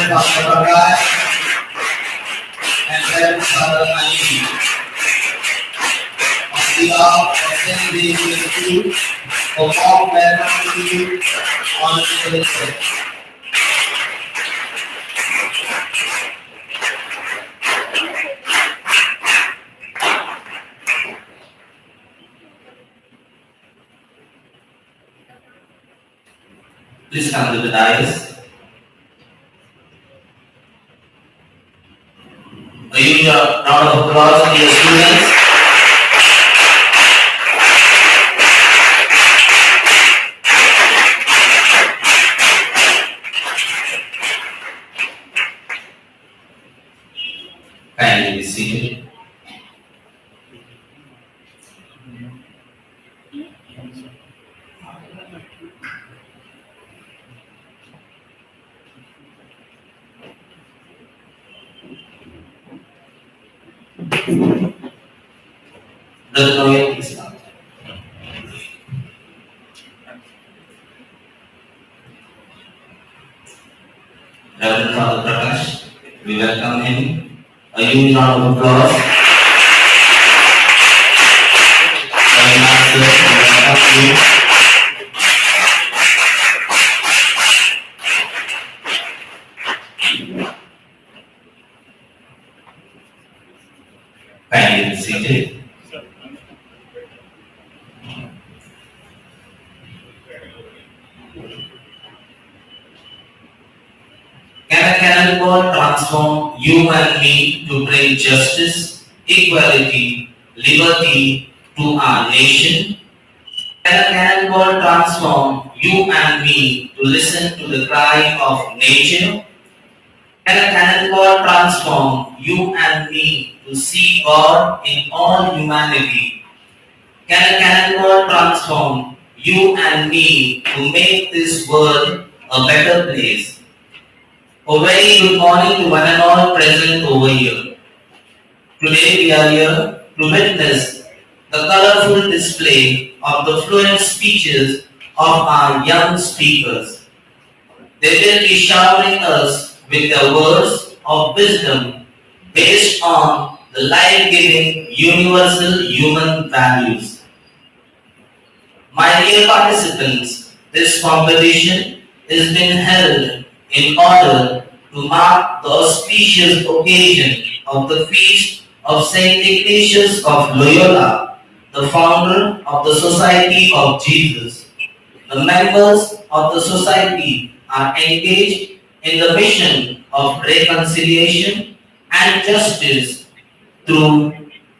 Father Prakash and Reverend Father Anil. On behalf of St. Xavier's School, a warm welcome to you on today's session. Please come to the dais. A huge round of applause to your students. Kindly be seated. Brother Noel, please come. Reverend Father Prakash, we welcome him. A huge round of applause. Very nice, sir. We welcome you. Kindly be seated. Can a cannonball transform you and me to bring justice, equality, liberty to our nation? Can a cannonball transform you and me to listen to the cry of nature? Can a cannonball transform you and me to see God in all humanity? Can a cannonball transform you and me to make this world a better place? A very good morning to one and all present over here. Today we are here to witness the colorful display of the fluent speeches of our young speakers. They will be showering us with their words of wisdom based on the life-giving universal human values. My dear participants, this competition is being held in order to mark the auspicious occasion of the feast of Saint Ignatius of Loyola, the founder of the Society of Jesus. The members of the society are engaged in the mission of reconciliation and justice through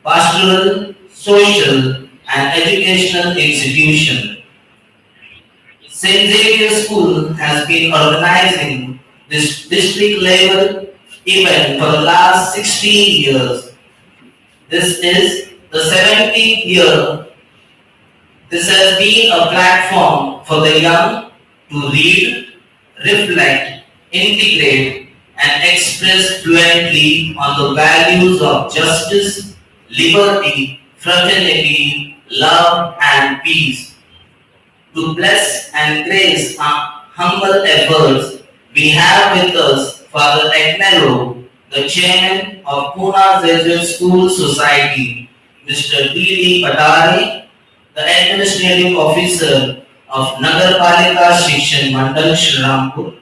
pastoral, social, and educational institutions. St. Xavier's School has been organizing this district level event for the last 16 years. This is the 17th year. This has been a platform for the young to read, reflect, integrate, and express fluently on the values of justice, liberty, fraternity, love, and peace. To bless and grace our humble efforts, we have with us Father Ignatius, the chairman of Pune Jesuit School Society, Mr. D.D. Patari, the administrative officer of Nagarpalika Shikshan Mandal Shrirampur,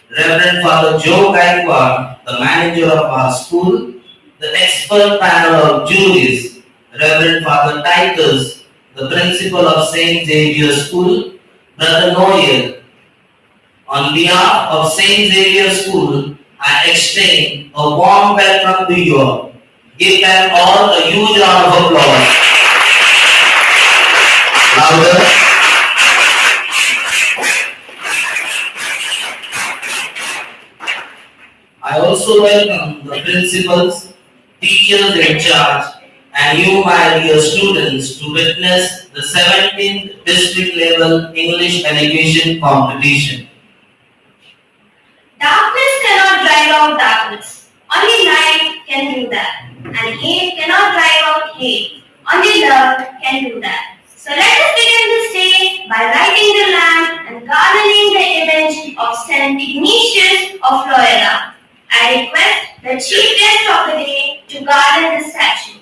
Reverend Father Joe Gaikwad, the manager of our school, the expert panel of juries, Reverend Father Titus, the principal of St. Xavier's School, Brother Noel. On behalf of St. Xavier's School, I extend a warm welcome to you all. Give them all a huge round of applause. Louder. I also welcome the principals, teachers in charge, and you, my dear students, to witness the 17th district level English elocution competition. Darkness cannot drive out darkness. Only light can do that. And hate cannot drive out hate. Only love can do that. So let us begin this day by lighting the lamp and garnering the image of Saint Ignatius of Loyola. I request the chief guest of the day to garland the statue.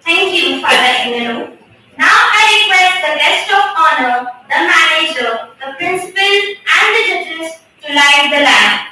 Thank you, Father Ignatius. Now I request the guest of honor, the manager, the principal, and the judges to light the lamp.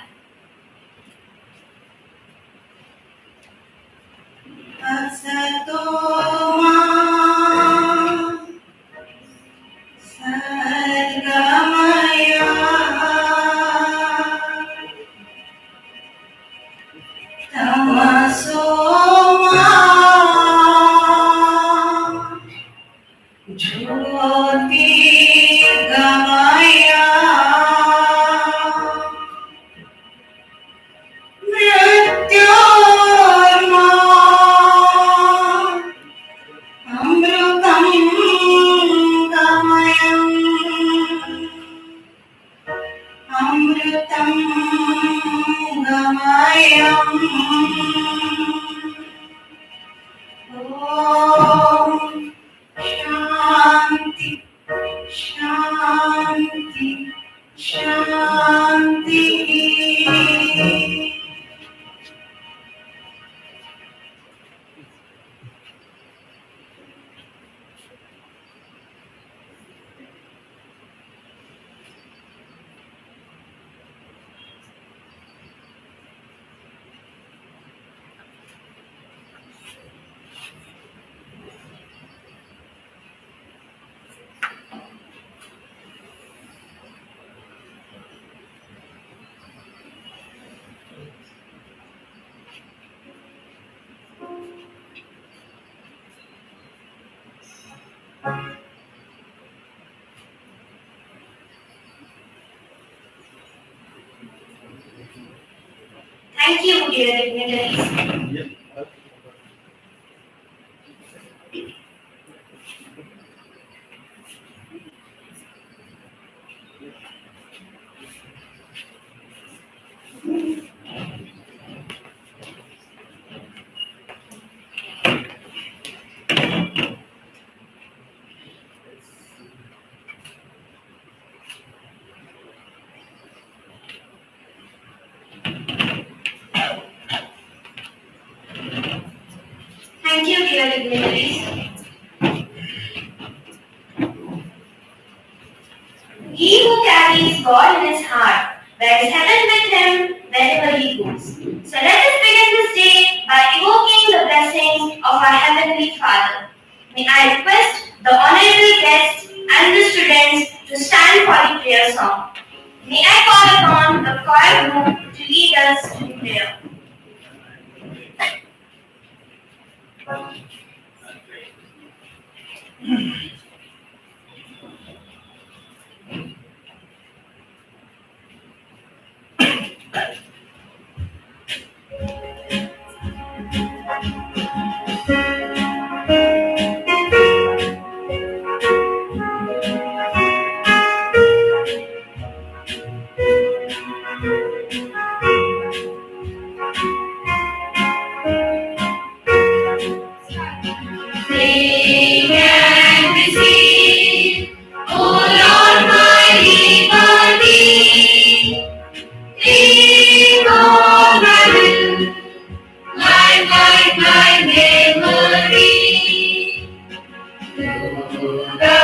Thank you, dear dignitaries. Thank you, dear dignitaries. He who carries God in his heart bears heaven with him wherever he goes. So let us begin this day by evoking the blessings of our Heavenly Father. May I request the honorable guests and the students to stand for the prayer song. May I call upon the choir group to lead us in prayer. Sing and receive, O Lord, my liberty. Think on my will, my memory. Through the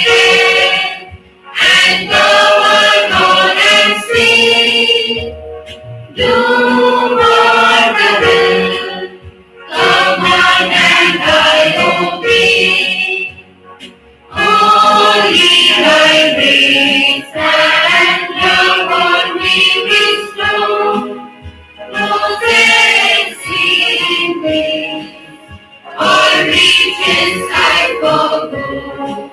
day and the world on and sing. Do what the will, command and I obey. Only thy grace and love on me bestow. Roses in me, all riches I forgo.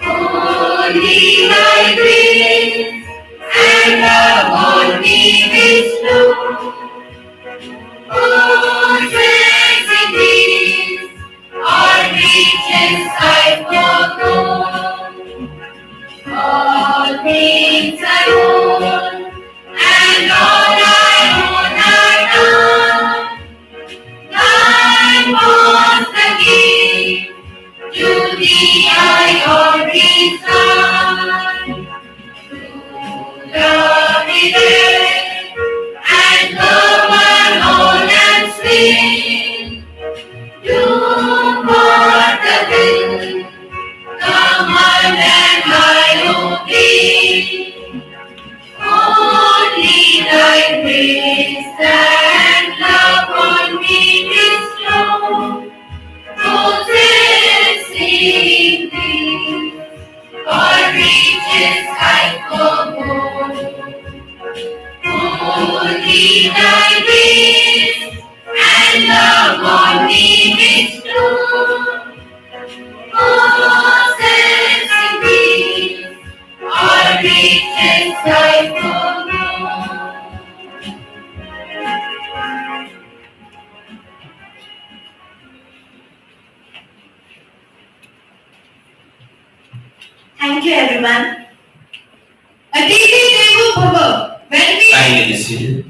Only thy grace and grace and love on me bestow. Roses in thee, or riches I forgo. Only thy grace and love on me bestow. Roses in thee, or riches I forgo. Thank you, everyone. Aditi Devo Bhava. When we Kindly be seated.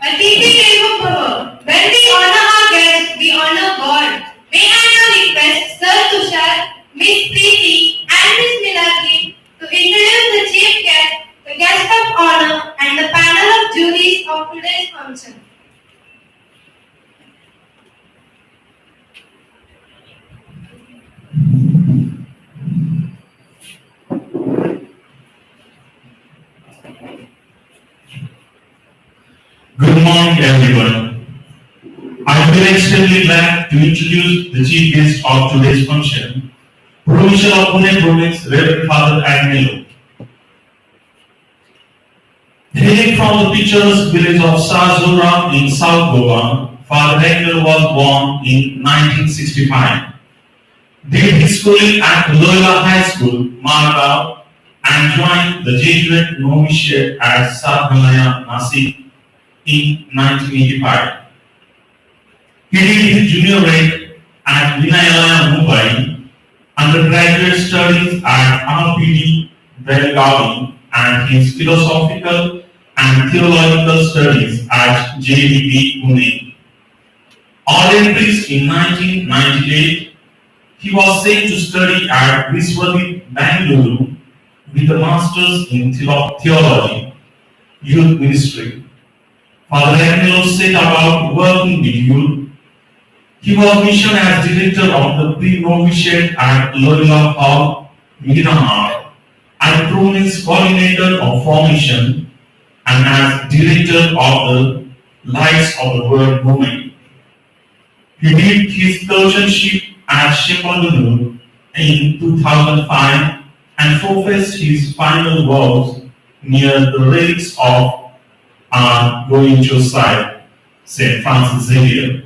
Aditi Devo Bhava. When we honor our guests, we honor God. May I now request Sir Tushar, Miss Preeti, and Miss Milagri to introduce the chief guest, the guest of honor, and the panel of juries of today's function. Good morning, everyone. I feel extremely glad to introduce the chief guest of today's function, Provincial of Pune Province, Reverend Father Agnello. Hailing from the picturesque village of Sazura in South Goa, Father Agnello was born in 1965. Did his schooling at Loyola High School, Malgaon, and joined the Jesuit novitiate at Sadhalaya, Nasik in 1985. He did his juniorate at Vinayalaya, Mumbai, undergraduate studies at RPD, Belgavi, and his philosophical and theological studies at JVP, Pune. Ordained priest in 1998, he was sent to study at Viswadip, Bangalore, with a master's in theology, youth ministry. Father Agnello set about working with youth. He was missioned as director of the pre-novitiate at Loyola Hall, Miramar, and province coordinator of formation, and as director of the Lights of the World movement. He did his clerkship at Shepherd in 2005 and professed his final vows near the relics of going to side, St. Francis Xavier,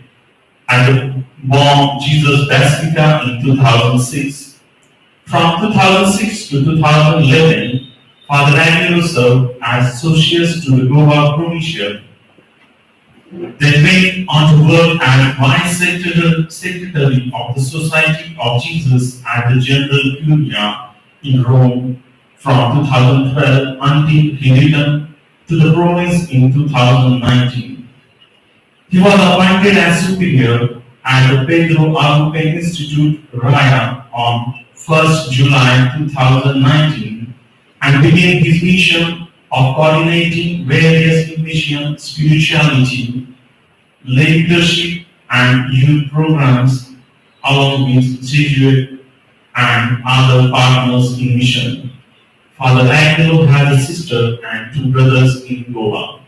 at the Born Jesus Basilica in 2006. From 2006 to 2011, Father Agnello served as associate to the Goa Provincial. Then went on to work as vice secretary of the Society of Jesus at the General Curia in Rome from 2012 until he returned to the province in 2019. He was appointed as superior at the Pedro Agupe Institute, Raya on 1st July 2019 and began his mission of coordinating various Ignatian spirituality, lay leadership, and youth programs along with Jesuit and other partners in mission. Father Agnello has a sister and two brothers in Goa.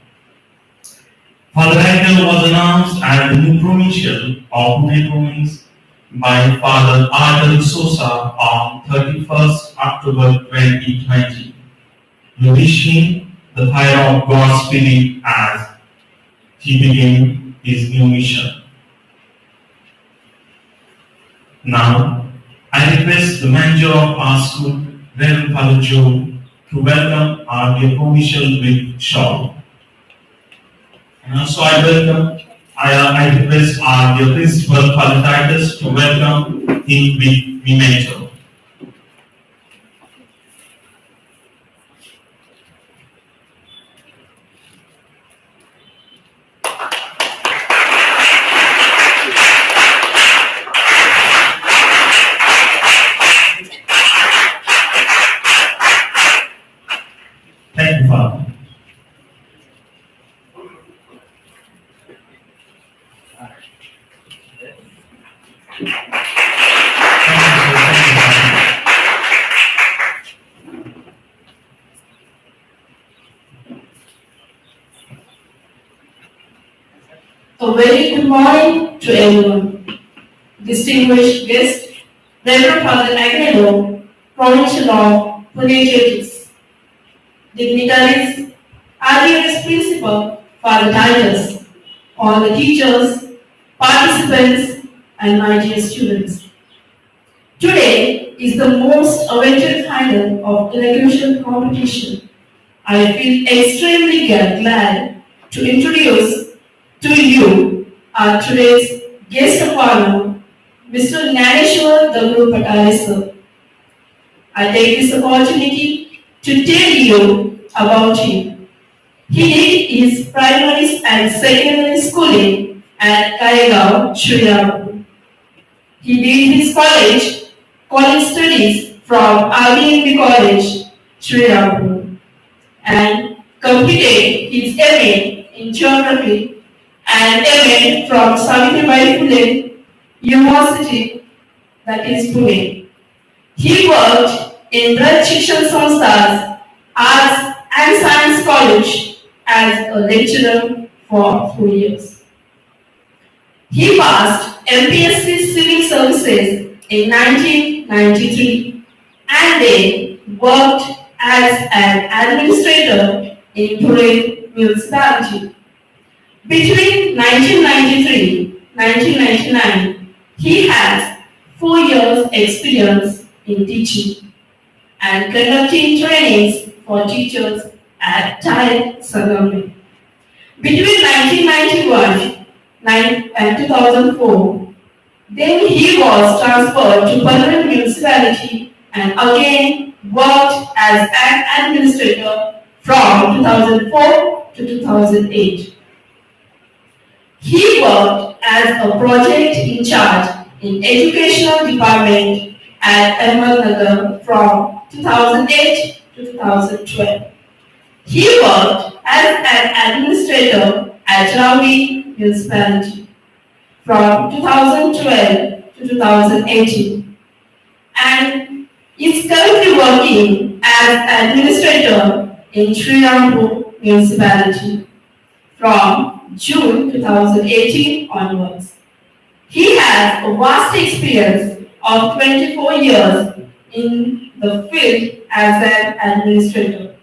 Father Agnello was announced as the new provincial of Pune province by Father Arthur Sosa on 31st October 2020. We wish him the fire of God's Spirit as he began his new mission. Now, I request the manager of our school, Reverend Father Joe, to welcome our dear provincial with shawl. And also I request our dear principal, Father Titus, to welcome him with memento. Thank you, Father. very good morning to everyone. Distinguished guests, Reverend Father Agnello, Provincial of Pune, dignitaries, RDS Principal, Father Titus, all the teachers, participants, and my dear students. Today is the most awaited final of elocution competition. I feel extremely glad to introduce to you our today's guest of honor, Mr. Gnaneshwar W. Patale sir. I take this opportunity to tell you about him. He did his primary and secondary schooling at Karegaon, Sri Lanka. He did his college studies from RBNB College, Sri Lanka, and completed his MA in Geography and MA from Savitribai Phule University, that is Pune. He worked in Raj Shikshan Samstha's Arts and Science College as a lecturer for 4 years. He passed MPSC Civil Services in 1993 and then worked as an administrator in Pune municipality. Between 1993-1999, he has 4 years experience in teaching and conducting trainings for teachers at Thai Sangambi. Between 1991 and 2004, then he was transferred to Parliament municipality and again worked as an administrator from 2004 to 2008. He worked as a project in charge in educational department at Ahmednagar from 2008 to 2012. He worked as an administrator at Ravi municipality from 2012 to 2018 and is currently working as administrator in Sri Lanka municipality from June 2018 onwards. He has a vast experience of 24 years in the field as an administrator.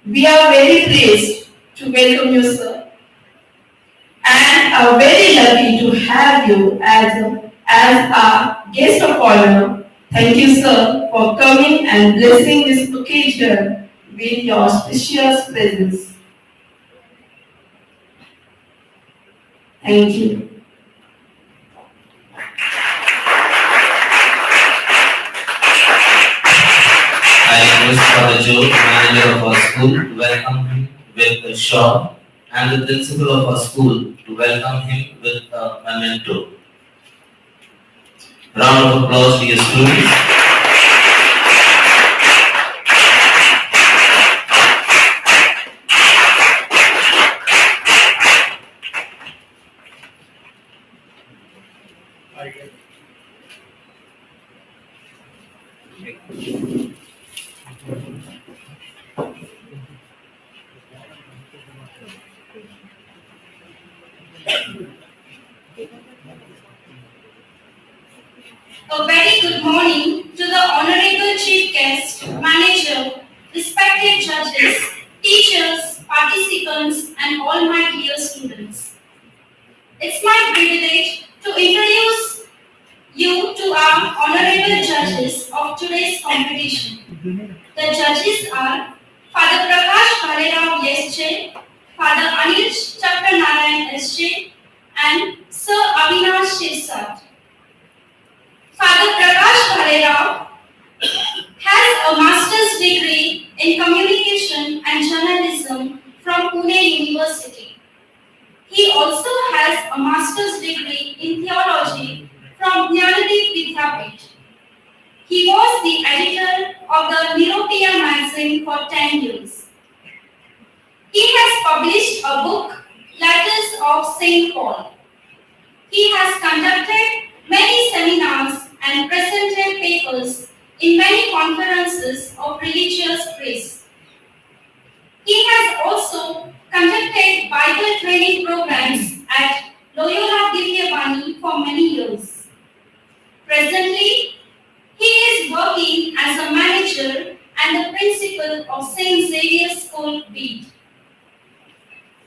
We are very pleased to welcome you, sir, and are very lucky to have you as our guest of honor. Thank you, sir, for coming and blessing this occasion with your precious presence. Thank you. I request Father Joe, manager of our school, to welcome him with a shawl, and the principal of our school to welcome him with a memento. Round of applause, dear students. A very good morning to the Honorable Chief Guest, Manager, respected judges, teachers, participants, and all my dear students. It's my privilege to introduce you to our honorable judges of today's competition. The judges are Father Prakash Bharerao SJ, Father Anil Chakranarayan SJ, and Sir Avinash Shirsat. Father Prakash Bharerao has a master's degree in communication and journalism from Pune University. He also has a master's degree in theology from Jnanadeep Vidyapeeth. He was the editor of the Niropiya magazine for 10 years. He has published a book, Letters of St. Paul. He has conducted many seminars and presented papers in many conferences of religious praise. He has also conducted Bible training programs at Loyola Divyabani for many years. Presently, he is working as a manager and the principal of St. Xavier's School, Beat.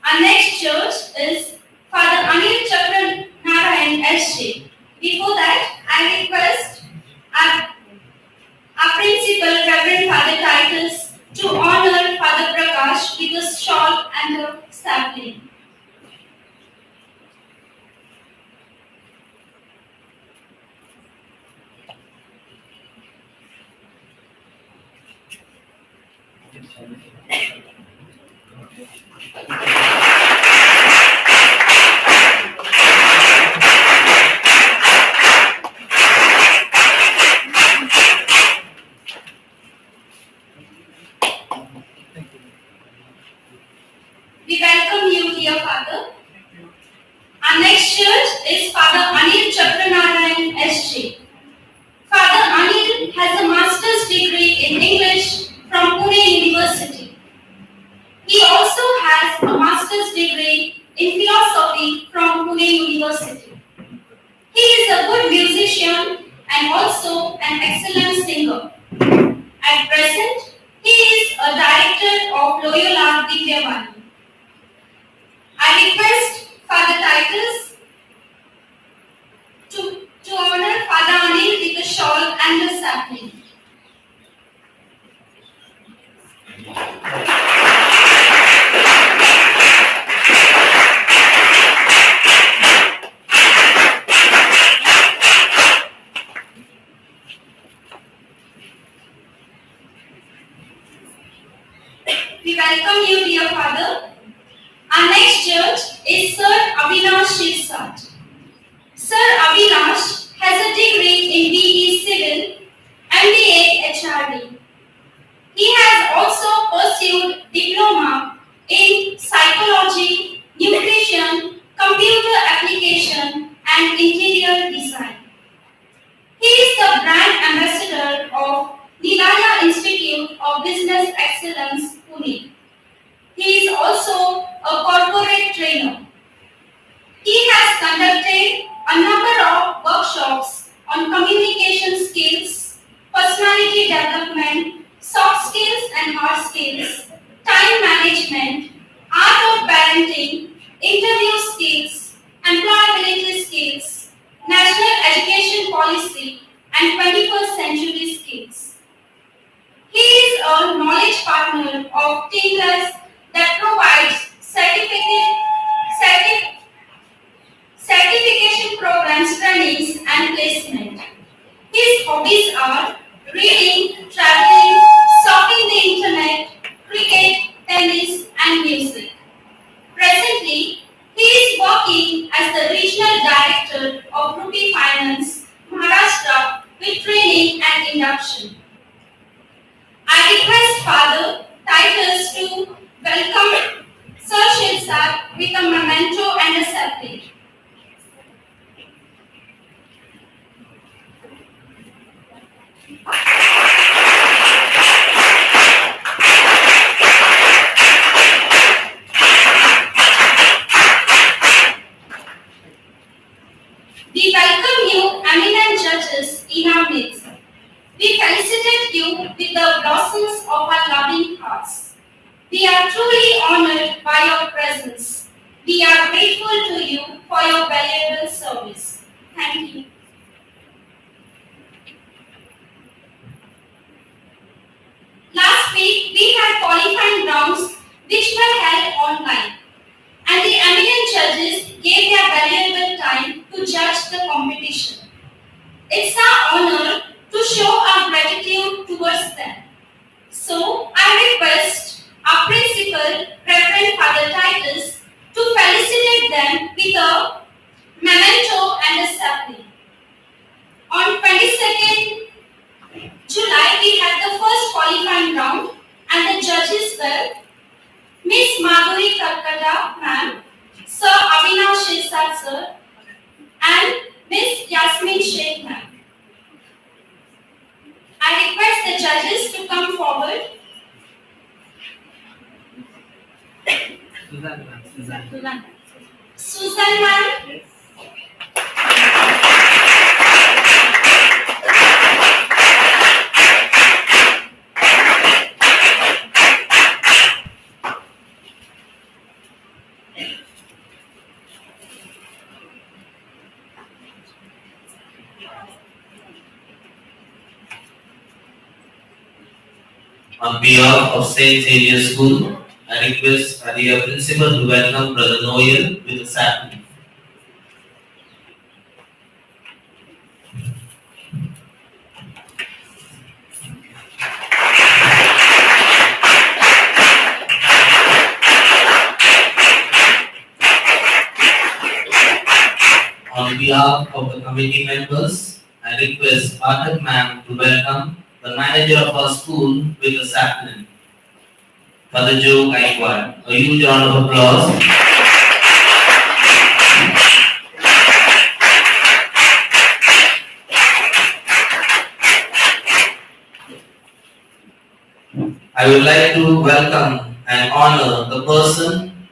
Our next church is Father Anil Chakra Narayan SJ. Before that, I request our principal, Reverend Father Titus, to honor Father Prakash with a shawl and a sapling. We welcome you, dear Father. Our next church is Father Anil Chakranarayan SJ. Father Anil has a master's degree in English from Pune University. He also has a master's degree in philosophy from Pune University. He is a good musician and also an excellent singer. At present, he is a director of Loyola Divyabani. I request Father Titus to honor Father Anil with a shawl and a sapling. We welcome you, dear Father. Our next church is Sir Avinash Shirsat. Sir Avinash has a degree in BE Civil, MBA HRD. He has also pursued diploma in psychology, nutrition, computer application, and interior design. He is the brand ambassador of Nilaya Institute of Business Excellence, Pune. He is also a corporate trainer. He has conducted a number of workshops on communication skills, personality development, soft skills and hard skills, time management, art of parenting, interview skills, employability skills, national education policy, and 21st century skills. He is a knowledge partner of Teamless that provides certification programs, trainings, and placement. His hobbies are reading, traveling, surfing the internet, cricket, tennis, and music. Presently, he is working as the Regional Director of Rupee Finance, Maharashtra, with training and induction. I request Father Titus to welcome Sir Shirsat with a memento and a sapling. We welcome you, eminent judges, in our midst. We felicitate you with the blossoms of our loving hearts. We are truly honored by your presence. We are grateful to you for your valuable service. Thank you. Last week, we had qualifying rounds which were held online, and the eminent judges gave their valuable time to judge the competition. It's our honor to show our gratitude towards them. So, I request our principal, Reverend Father Titus, to felicitate them with a memento and a sapling. On 22nd July, we had the first qualifying round, and the judges were Miss Madhuri Karkada, ma'am, Sir Avinash Shirsat, sir, and Miss Yasmin Sheikh, ma'am. I request the judges to come forward. Suzanne. Susan ma'am. On behalf of St. Xavier's School, I request our dear principal to welcome Brother Noel with a sapling. On behalf of the committee members, I request Pathak ma'am to welcome the manager of our school with a sapling. Father Joe Gaikwad. A huge round of applause. I would like to welcome and honor the person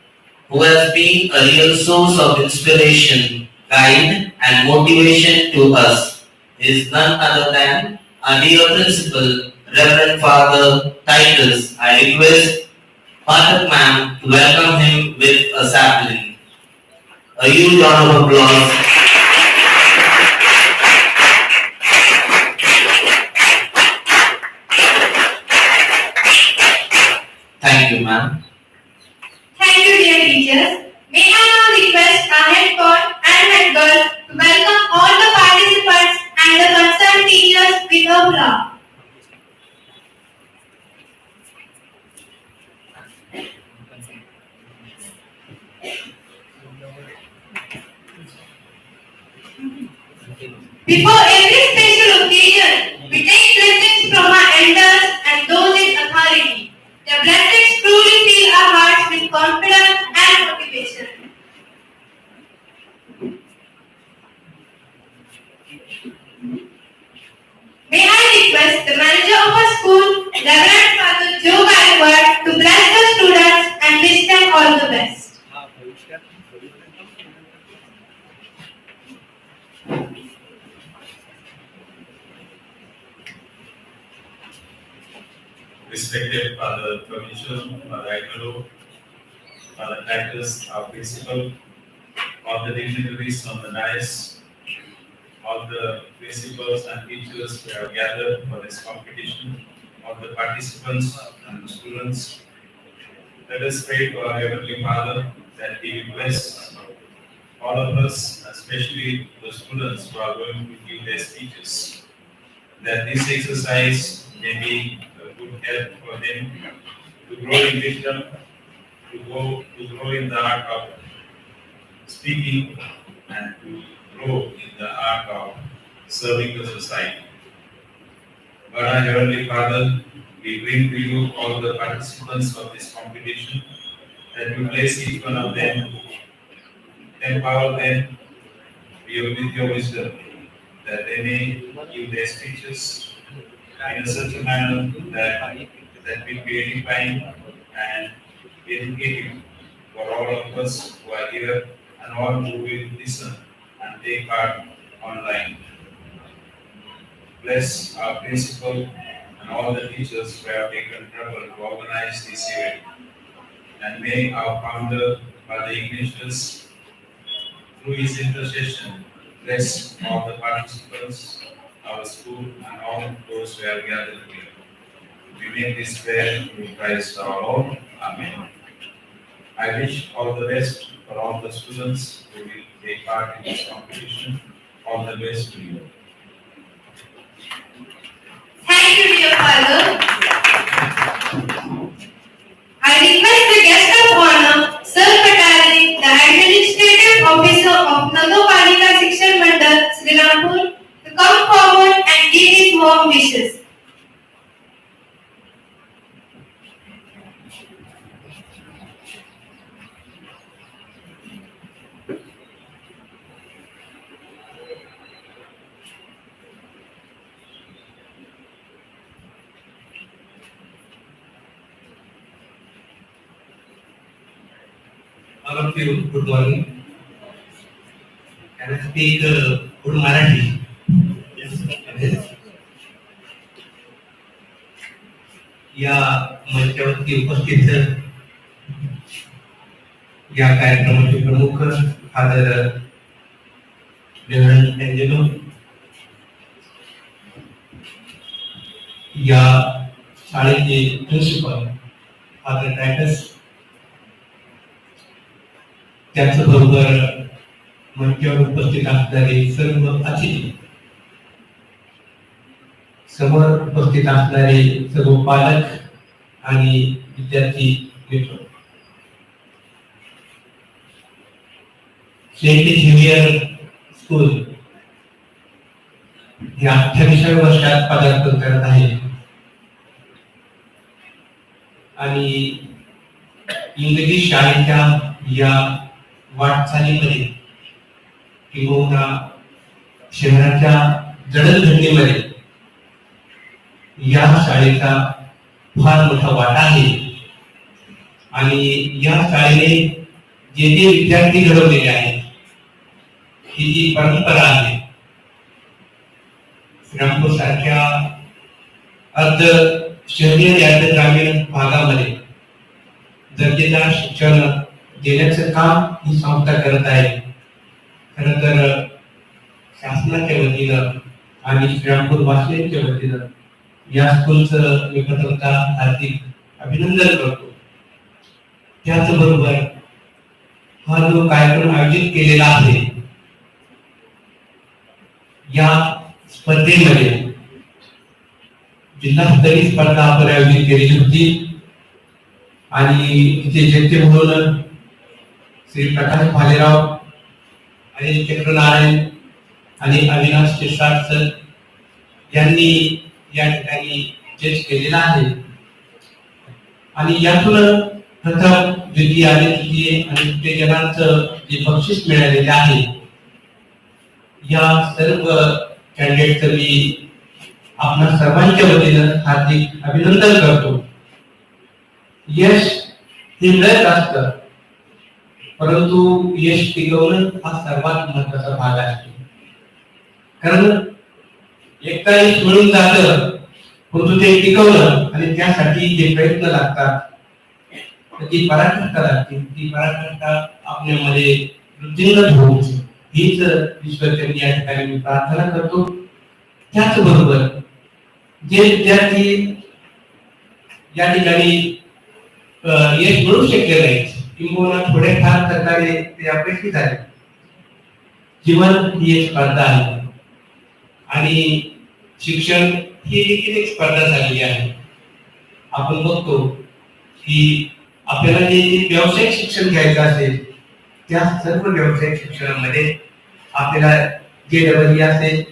who has been a real source of inspiration, guide, and motivation to us. Is none other than our dear principal, Reverend Father Titus. I request Pathak ma'am to welcome him with a sapling. A huge round of applause. Thank you, ma'am. Thank you, dear teachers. May I now request our head boy and head girl to welcome all the participants and the concerned teachers with a applause. Before every special occasion, we take blessings from our elders and those in authority. The blessings truly fill our hearts with confidence and motivation. May I request the manager of our school, Reverend Father Joe Gaikwad, to bless the students and wish them all the best. Respected Father Provincial, Father Agnew, Father Titus, our principal, all the dignitaries on the dais, all the principals and teachers who have gathered for this competition, all the participants and the students. Let us pray to our Heavenly Father that He will bless all of us, especially the students who are going to give their speeches, that this exercise may be a good help for them to grow in wisdom, to grow in the art of speaking, and to grow in the art of serving the society. But our Heavenly Father, we bring to you all the participants of this competition, that you bless each one of them, empower them with your wisdom, that they may give their speeches in such a manner that will be edifying and educative for all of us who are here and all who will listen and take part online. Bless our principal and all the teachers who have taken trouble to organize this event. And may our founder, Father Ignatius, through his intercession, bless all the participants, our school, and all those who have gathered here. We make this prayer through Christ our Lord. Amen. I wish all the best for all the students who will take part in this competition. All the best to you. Thank you, dear Father. I request the guest of honor, Sir Patari, the Administrative Officer of Nagarpalika Shikshan Mandal, Srinagar, to come forward and give his warm wishes. All of you, good morning. speak good Marathi. या मंचावरती उपस्थित या कार्यक्रमाचे प्रमुख father reverend Angelo, या शाळेचे principal father Titus, त्याचबरोबर मंचावर उपस्थित असणारे सर्व अतिथी, समोर उपस्थित असणारे सर्व पालक आणि विद्यार्थी मित्र, सेंट झेवियर स्कूल या 28व्या वर्षात पदार्पण करत आहे आणि इंग्लिश शाळेच्या या वाटचालीमध्ये किंवा शहराच्या जडणघडणीमध्ये या शाळेचा फार मोठा वाटा आहे आणि या शाळेने जे जे विद्यार्थी घडवलेले आहेत, ही जी परंपरा आहे, श्रीरामपूर सारख्या अर्ध शहरी आणि अर्ध ग्रामीण भागामध्ये दर्जेदार शिक्षण देण्याचं काम ही संस्था करत आहे. खरं तर शासनाच्या वतीनं आणि श्रीरामपूर वासियांच्या वतीनं या स्कूलचं मी प्रथमतः हार्दिक अभिनंदन करतो. त्याचबरोबर हा जो कार्यक्रम आयोजित केलेला आहे, या स्पर्धेमध्ये जिल्हास्तरीय स्पर्धा आपण आयोजित केलेली होती आणि तिथे जेते म्हणून श्री प्रकाश भालेराव आणि चक्रनारायण आणि अविनाश शिरसाट सर यांनी या ठिकाणी जज केलेला आहे आणि यातून प्रथम, द्वितीय आणि तृतीय आणि तृतीयजनांचं जे बक्षीस मिळालेले आहे, या सर्व कॅन्डिडेटचं मी आपल्या सर्वांच्या वतीनं हार्दिक अभिनंदन करतो. यश हे मिळत असतं, परंतु यश टिकवणं हा सर्वात महत्वाचा भाग असतो. कारण एकदा यश मिळून जातं, परंतु ते टिकवणं आणि त्यासाठी जे प्रयत्न लागतात, ती पराकाष्ठा लागते. ती पराकाष्ठा आपल्यामध्ये वृद्धिंगत होऊ हीच ईश्वरचरणी या ठिकाणी मी प्रार्थना करतो. त्याचबरोबर जे विद्यार्थी या ठिकाणी यश मिळू शकले नाहीत किंवा थोडेफार प्रकारे ते अपयशी झाले, जीवन ही एक स्पर्धा आहे आणि शिक्षण ही देखील एक स्पर्धा झालेली आहे. आपण बघतो की आपल्याला जे व्यावसायिक शिक्षण घ्यायचं असेल, त्या सर्व व्यावसायिक शिक्षणामध्ये आपल्याला JEE असेल,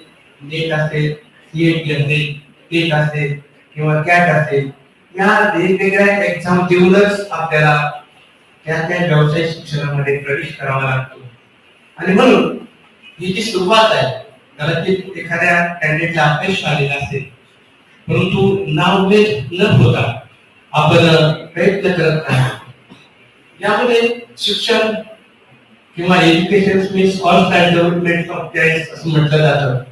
नेट असेल, CET असेल, टेट असेल किंवा कॅट असेल, या वेगवेगळ्या एक्झाम देऊनच आपल्याला त्या व्यावसायिक शिक्षणामध्ये प्रवेश करावा लागतो. आणि म्हणून ही जी सुरुवात आहे, कदाचित एखाद्या कॅन्डिडेटला अपयश आलेला असेल, परंतु नाउमेद न होता आपण प्रयत्न करत नाही. यामध्ये शिक्षण किंवा education means all side development of child असं म्हटलं जातं.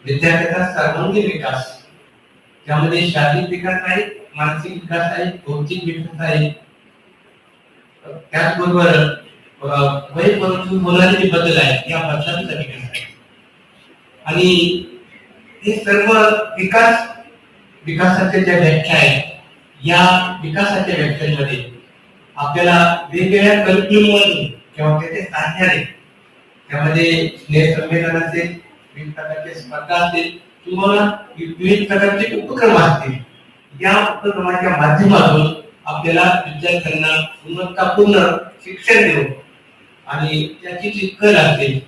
विद्यार्थ्याचा सर्वांगीण विकास, त्यामध्ये शारीरिक विकास आहे, मानसिक विकास आहे, बौद्धिक विकास आहे, त्याचबरोबर वयपरंतु होणारे जे बदल आहेत, या बदलांचा विकास आहे. आणि हे सर्व विकासाच्या ज्या व्याख्या आहेत, या विकासाच्या व्याख्यांमध्ये आपल्याला वेगवेगळ्या करिक्युलममधून किंवा त्याचे साधने, त्यामध्ये स्नेह संमेलन असेल, विविध प्रकारचे स्पर्धा असेल किंवा विविध प्रकारचे उपक्रम असतील, या उपक्रमाच्या माध्यमातून आपल्याला विद्यार्थ्यांना गुणवत्तापूर्ण शिक्षण देऊन आणि त्याची जी कल असेल,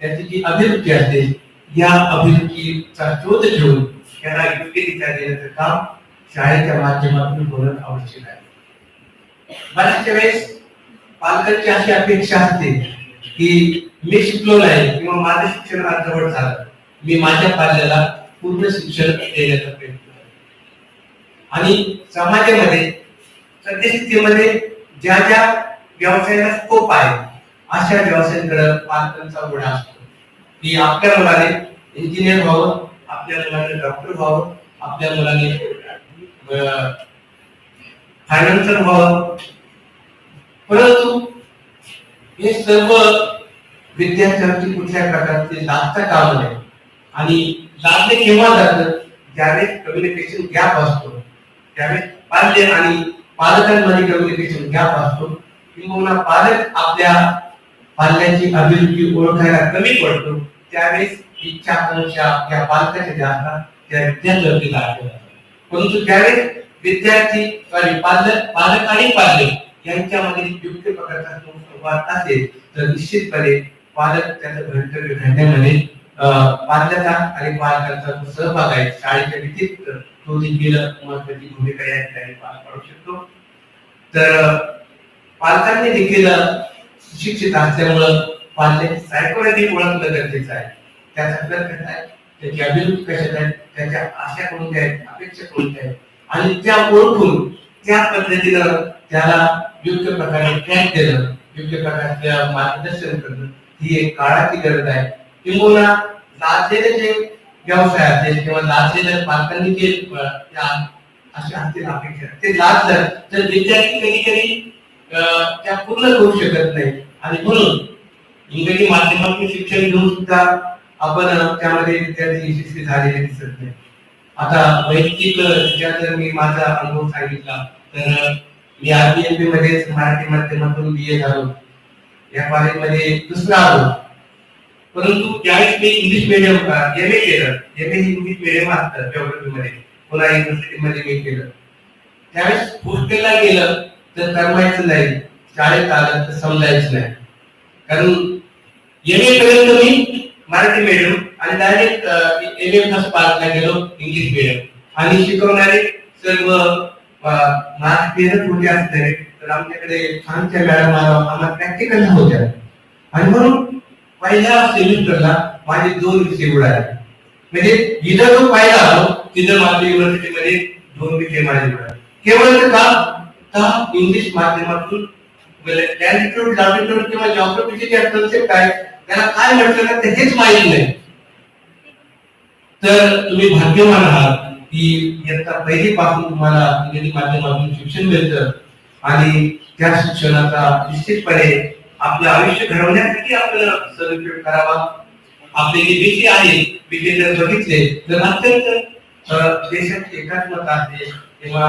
त्याची जी अभिरुची असेल, या अभिरुचीचा शोध घेऊन त्याला योग्य दिशा देण्याचं काम शाळेच्या माध्यमातून होणं आवश्यक आहे. बऱ्याचशा वेळेस पालकांची अशी अपेक्षा असते की मी शिकलो नाही किंवा माझं शिक्षण अर्धवट झालं, मी माझ्या पाल्याला पूर्ण शिक्षण देण्याचा प्रयत्न करतो. आणि समाजामध्ये सद्यस्थितीमध्ये ज्या ज्या व्यवसायाला स्कोप आहे, अशा व्यवसायांकडे पालकांचा ओढा असतो की आपल्या मुलाने इंजिनियर व्हावं, आपल्या मुलाने डॉक्टर व्हावं, आपल्या मुलाने फायनान्सर व्हावं. परंतु हे सर्व विद्यार्थ्यांची कुठल्या प्रकारचे लाभता कामा नये. आणि लाभले केव्हा जातं, ज्यावेळेस कम्युनिकेशन गॅप असतो, त्यावेळेस पाल्य आणि पालकांमध्ये कम्युनिकेशन गॅप असतो. किंवा पालक आपल्या पाल्याची अभिरुची ओळखायला कमी पडतो, त्यावेळेस इच्छा आकांक्षा या पालकाच्या ज्या असतात त्या विद्यार्थ्यांवरती लागतात. परंतु ज्यावेळेस विद्यार्थी पालक आणि पालक यांच्यामध्ये योग्य प्रकारचा संवाद असेल तर निश्चितपणे पालक त्याचं भवितव्य घडण्यामध्ये पालकाचा आणि पालकांचा सहभाग आहे शाळेच्या व्यतिरिक्त तो देखील महत्वाची भूमिका या ठिकाणी पार पाडू शकतो. तर पालकांनी देखील शिक्षित असल्यामुळं पाल्याची सायकोलॉजी ओळखणं गरजेचं आहे. त्याचा कल कसा आहे, त्याची अभिरुची कशात आहे, त्याच्या आशा कोणत्या आहेत, अपेक्षा कोणत्या आहेत आणि त्या ओळखून त्या पद्धतीनं त्याला योग्य प्रकारे ट्रॅक देणं, योग्य प्रकारचं मार्गदर्शन करणं ही एक काळाची गरज आहे. किंवा लाजलेले जे व्यवसाय असेल किंवा लाजलेल्या पालकांनी जे अशा असतील अपेक्षा ते लाजलं तर विद्यार्थी कधी कधी त्या पूर्ण करू शकत नाही. आणि म्हणून इंग्रजी माध्यमातून शिक्षण घेऊन सुद्धा आपण त्यामध्ये विद्यार्थी यशस्वी झालेले दिसत नाही. आता वैयक्तिक जर मी माझा अनुभव सांगितला तर मी RBNP मध्ये मराठी माध्यमातून BA झालो. या कॉलेजमध्ये दुसरा आलो. परंतु त्यावेळेस मी इंग्लिश मीडियम MA केलं. MA ही इंग्लिश मीडियम असतं जिओग्राफी मध्ये, पुन्हा युनिव्हर्सिटी मध्ये मी केलं. त्यावेळेस हॉस्टेलला गेलं तर करमायचं नाही, शाळेत आलं तर समजायचं नाही. कारण MA पर्यंत मी मराठी मीडियम आणि डायरेक्ट MA फर्स्ट पार्टला गेलो इंग्लिश मीडियम. आणि शिकवणारे सर्व मराठीतच होते असते. तर आमच्याकडे छानच्या मॅडम आम्हाला प्रॅक्टिकल होत्या. आणि म्हणून पहिल्या सेमिस्टरला माझे 2 विषय उडाले. म्हणजे जिथं जो पाहिला आलो तिथं माझ्या युनिव्हर्सिटीमध्ये 2 विषय माझे उडाले. केवळ का इंग्लिश माध्यमातून लॅटिट्यूड लॉटिट्यूड किंवा जिओग्राफीचे जे कन्सेप्ट आहे त्याला काय म्हटलं ना ते हेच माहिती नाही. तर तुम्ही भाग्यवान आहात की इयत्ता पहिलीपासून तुम्हाला इंग्रजी माध्यमातून शिक्षण मिळतं. आणि त्या शिक्षणाचा निश्चितपणे आपलं आयुष्य घडवण्यासाठी आपल्याला सदुपयोग करावा. आपले जे विषय आहे विषय जर बघितले तर अत्यंत देशाची एकात्मता असेल किंवा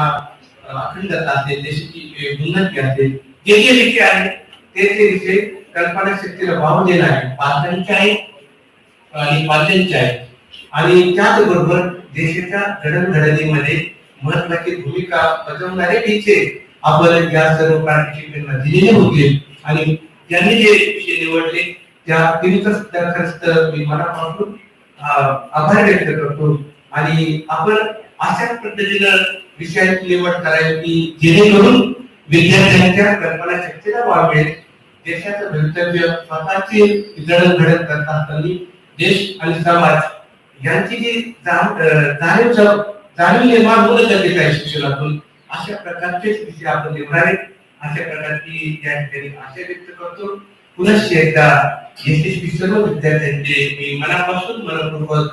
अखंडता असेल, देशाची उन्नती असेल, जे जे विषय आहेत ते विषय कल्पना शक्तीला वाव देणारे पालकांचे आहेत आणि पाल्यांचे आहेत. आणि त्याचबरोबर देशाच्या जडणघडणीमध्ये महत्वाची भूमिका बजावणारे विषय आपण या सर्व पार्टिसिपेंटना दिलेले होते. आणि ज्यांनी जे विषय निवडले त्या खरंच मी मनापासून आभार व्यक्त करतो. आणि आपण अशा पद्धतीनं विषयाची निवड करावी की जेणेकरून विद्यार्थ्यांच्या कल्पना शक्तीला वाव मिळेल. देशाचं भवितव्य स्वतःची जडणघडण करत असताना देश आणि समाज यांची जी जाणीव निर्माण होणं गरजेचं आहे शिक्षणातून. अशा प्रकारचेच विषय आपण निवडावे, अशा प्रकारची या ठिकाणी आशा व्यक्त करतो. पुन्हा एकदा यशस्वी सर्व विद्यार्थ्यांचे मी मनापासून मनपूर्वक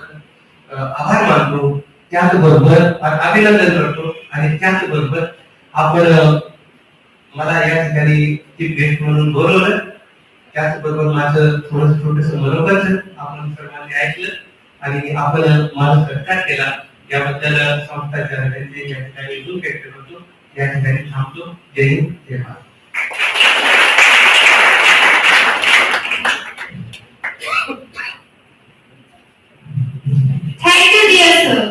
आभार मानतो, त्याचबरोबर अभिनंदन करतो. आणि त्याचबरोबर आपण मला या ठिकाणी ती भेट म्हणून बोलवलं, त्याचबरोबर माझं थोडं छोटस मनोगत आपण सर्वांनी ऐकलं आणि आपण माझा सत्कार केला. याबद्दल संस्थाच्या या ठिकाणी व्यक्त करतो. या ठिकाणी थांबतो. जय हिंद, जय Bharat. Thank you, dear sir.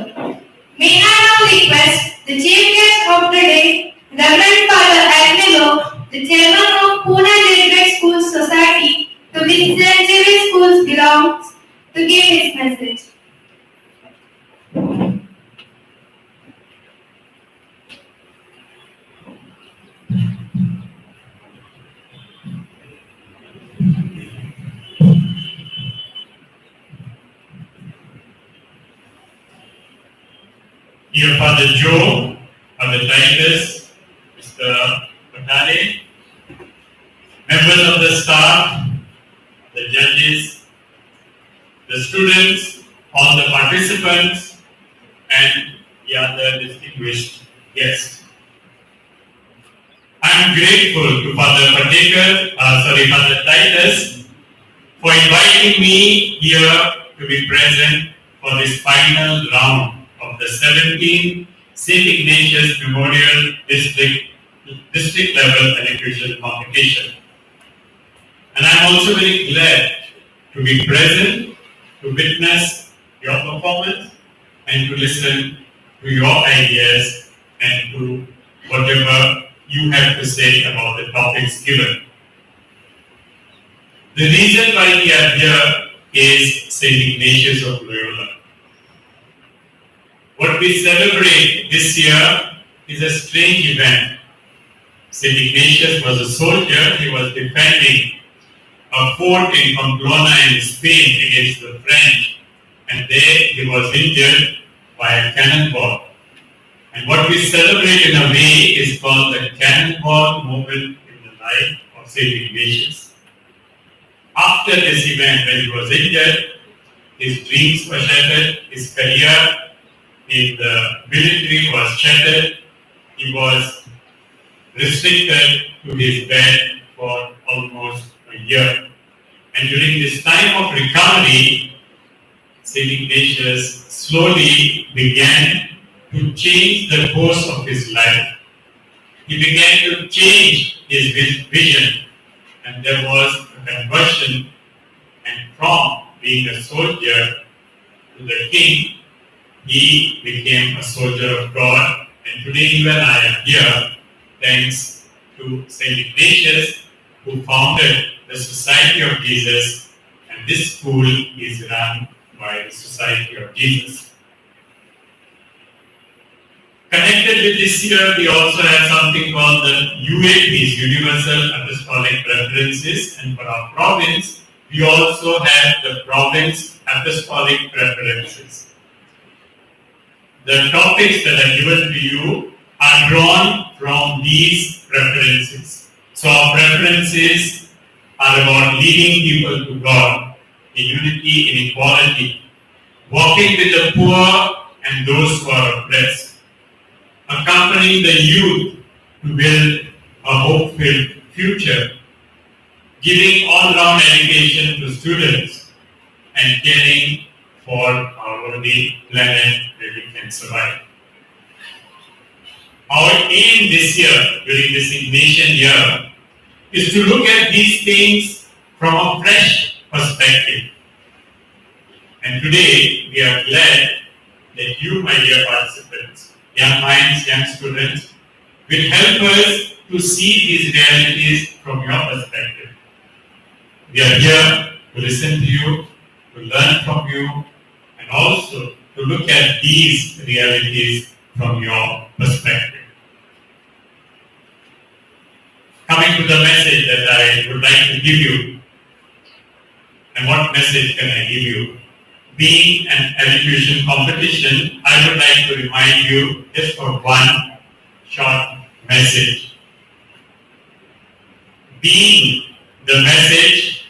May I now request the chief guest of the day, Reverend Father Ignatius, the chairman of Pune Graduate Schools Society, to which the Graduate Schools belongs, to give his message. Dear Father Joe, Father Titus, Mr. Patale, members of the staff, students, all the participants, and the other distinguished guests. I am grateful to Father Titus, for inviting me here to be present for this final round of the 17th St. Ignatius Memorial District Level Elocution Competition. And I am also very glad to be present, to witness your performance, and to listen to your ideas and to whatever you have to say about the topics given. The reason why we are here is St. Ignatius of Loyola. What we celebrate this year is a strange event. St. Ignatius was a soldier. He was defending a fort in Pamplona in Spain against the French, and there he was injured by a cannonball. And what we celebrate in a way is called the cannonball moment in the life of St. Ignatius. After this event, when he was injured, his dreams were shattered, his career in the military was shattered, he was restricted to his bed for almost a year. And during this time of recovery, St. Ignatius slowly began to change the course of his life. He began to change his vision, and there was a conversion, and from being a soldier to the king, he became a soldier of God. And today you and I are here thanks to St. Ignatius, who founded the Society of Jesus, and this school is run by the Society of Jesus. Connected with this year, we also have something called the UAPs, Universal Apostolic Preferences, and for our province, we also have the Province Apostolic Preferences. The topics that are given to you are drawn from these preferences. So our preferences are about leading people to God in unity, in equality, walking with the poor and those who are oppressed, accompanying the youth to build a hope-filled future, giving all-round education to students, and caring for our worthy planet where we can survive. Our aim this year, during this Ignatian year, is to look at these things from a fresh perspective. And today, we are glad that you, my dear participants, young minds, young students, will help us to see these realities from your perspective. We are here to listen to you, to learn from you, and also to look at these realities from your perspective. Coming to the message that I would like to give you, and what message can I give you? Being an elocution competition, I would like to remind you just for one short message. Being the message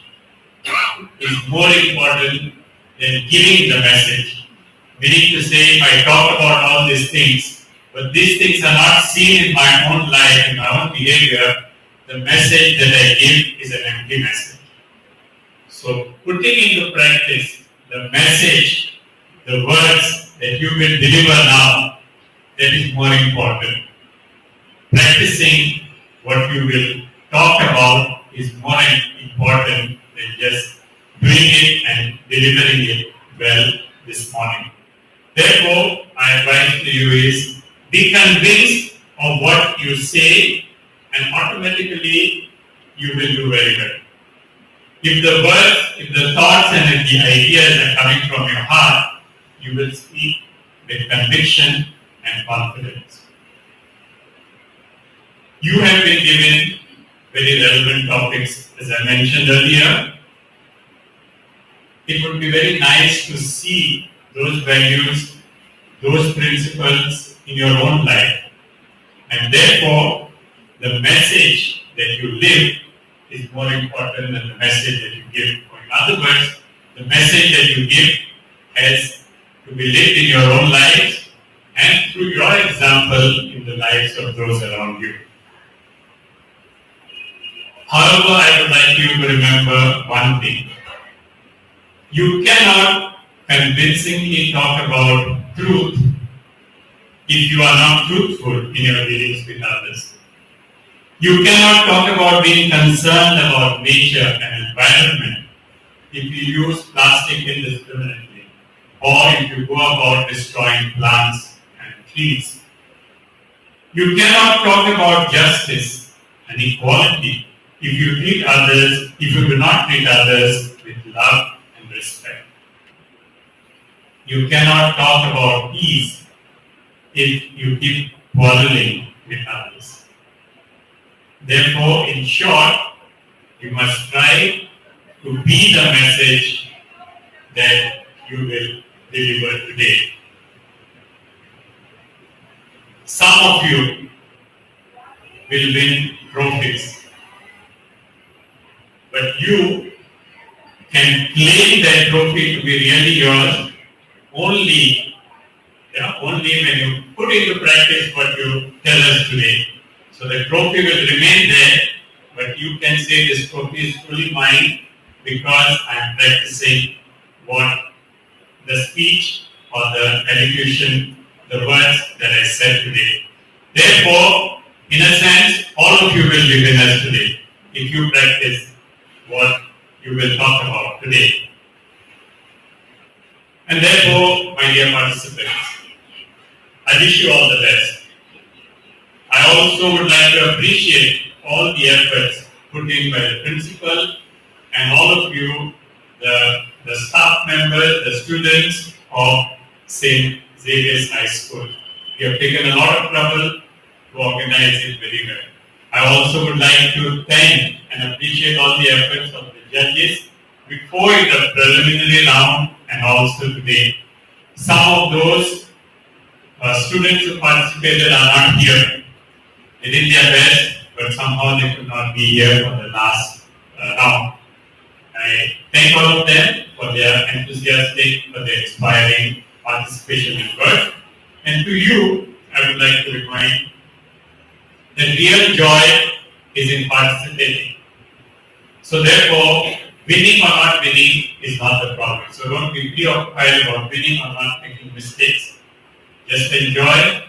is more important than giving the message. Meaning to say, if I talk about all these things, but these things are not seen in my own life, in my own behavior, the message that I give is an empty message. So putting into practice the message, the words that you will deliver now, that is more important. Practicing what you will talk about is more important than just doing it and delivering it well this morning. Therefore, my advice to you is be convinced of what you say, and automatically you will do very well. If the words, if the thoughts and the ideas are coming from your heart, you will speak with conviction and confidence. You have been given very relevant topics, as I mentioned earlier. It would be very nice to see those values, those principles in your own life. And therefore, the message that you live is more important than the message that you give. Or in other words, The message that you give has to be lived in your own lives and through your example in the lives of those around you. However, I would like you to remember one thing. You cannot convincingly talk about truth if you are not truthful in your dealings with others. You cannot talk about being concerned about nature and environment if you use plastic indiscriminately, or if you go about destroying plants and trees. You cannot talk about justice and equality if you do not treat others with love and respect. You cannot talk about peace if you keep quarreling with others. Therefore, in short, you must try to be the message that you will deliver today. Some of you will win trophies, but you can claim that trophy to be really yours only when you put into practice what you tell us today. So the trophy will remain there, but you can say this trophy is truly mine because I am practicing what the speech or the elocution, the words that I said today. Therefore, in a sense, all of you will be winners today if you practice what you will talk about today. And therefore, my dear participants, I wish you all the best. I also would like to appreciate all the efforts put in by the principal and all of you, the staff members, the students of St. Xavier's High School. You have taken a lot of trouble to organize it very well. I also would like to thank and appreciate all the efforts of the judges before the preliminary round and also today. Some of those students who participated are not here. They did their best, but somehow they could not be here for the last round. I thank all of them for their enthusiastic, for their inspiring participation in work. And to you, I would like to remind that real joy is in participating. So therefore, winning or not winning is not the problem. So don't be preoccupied about winning or not making mistakes. Just enjoy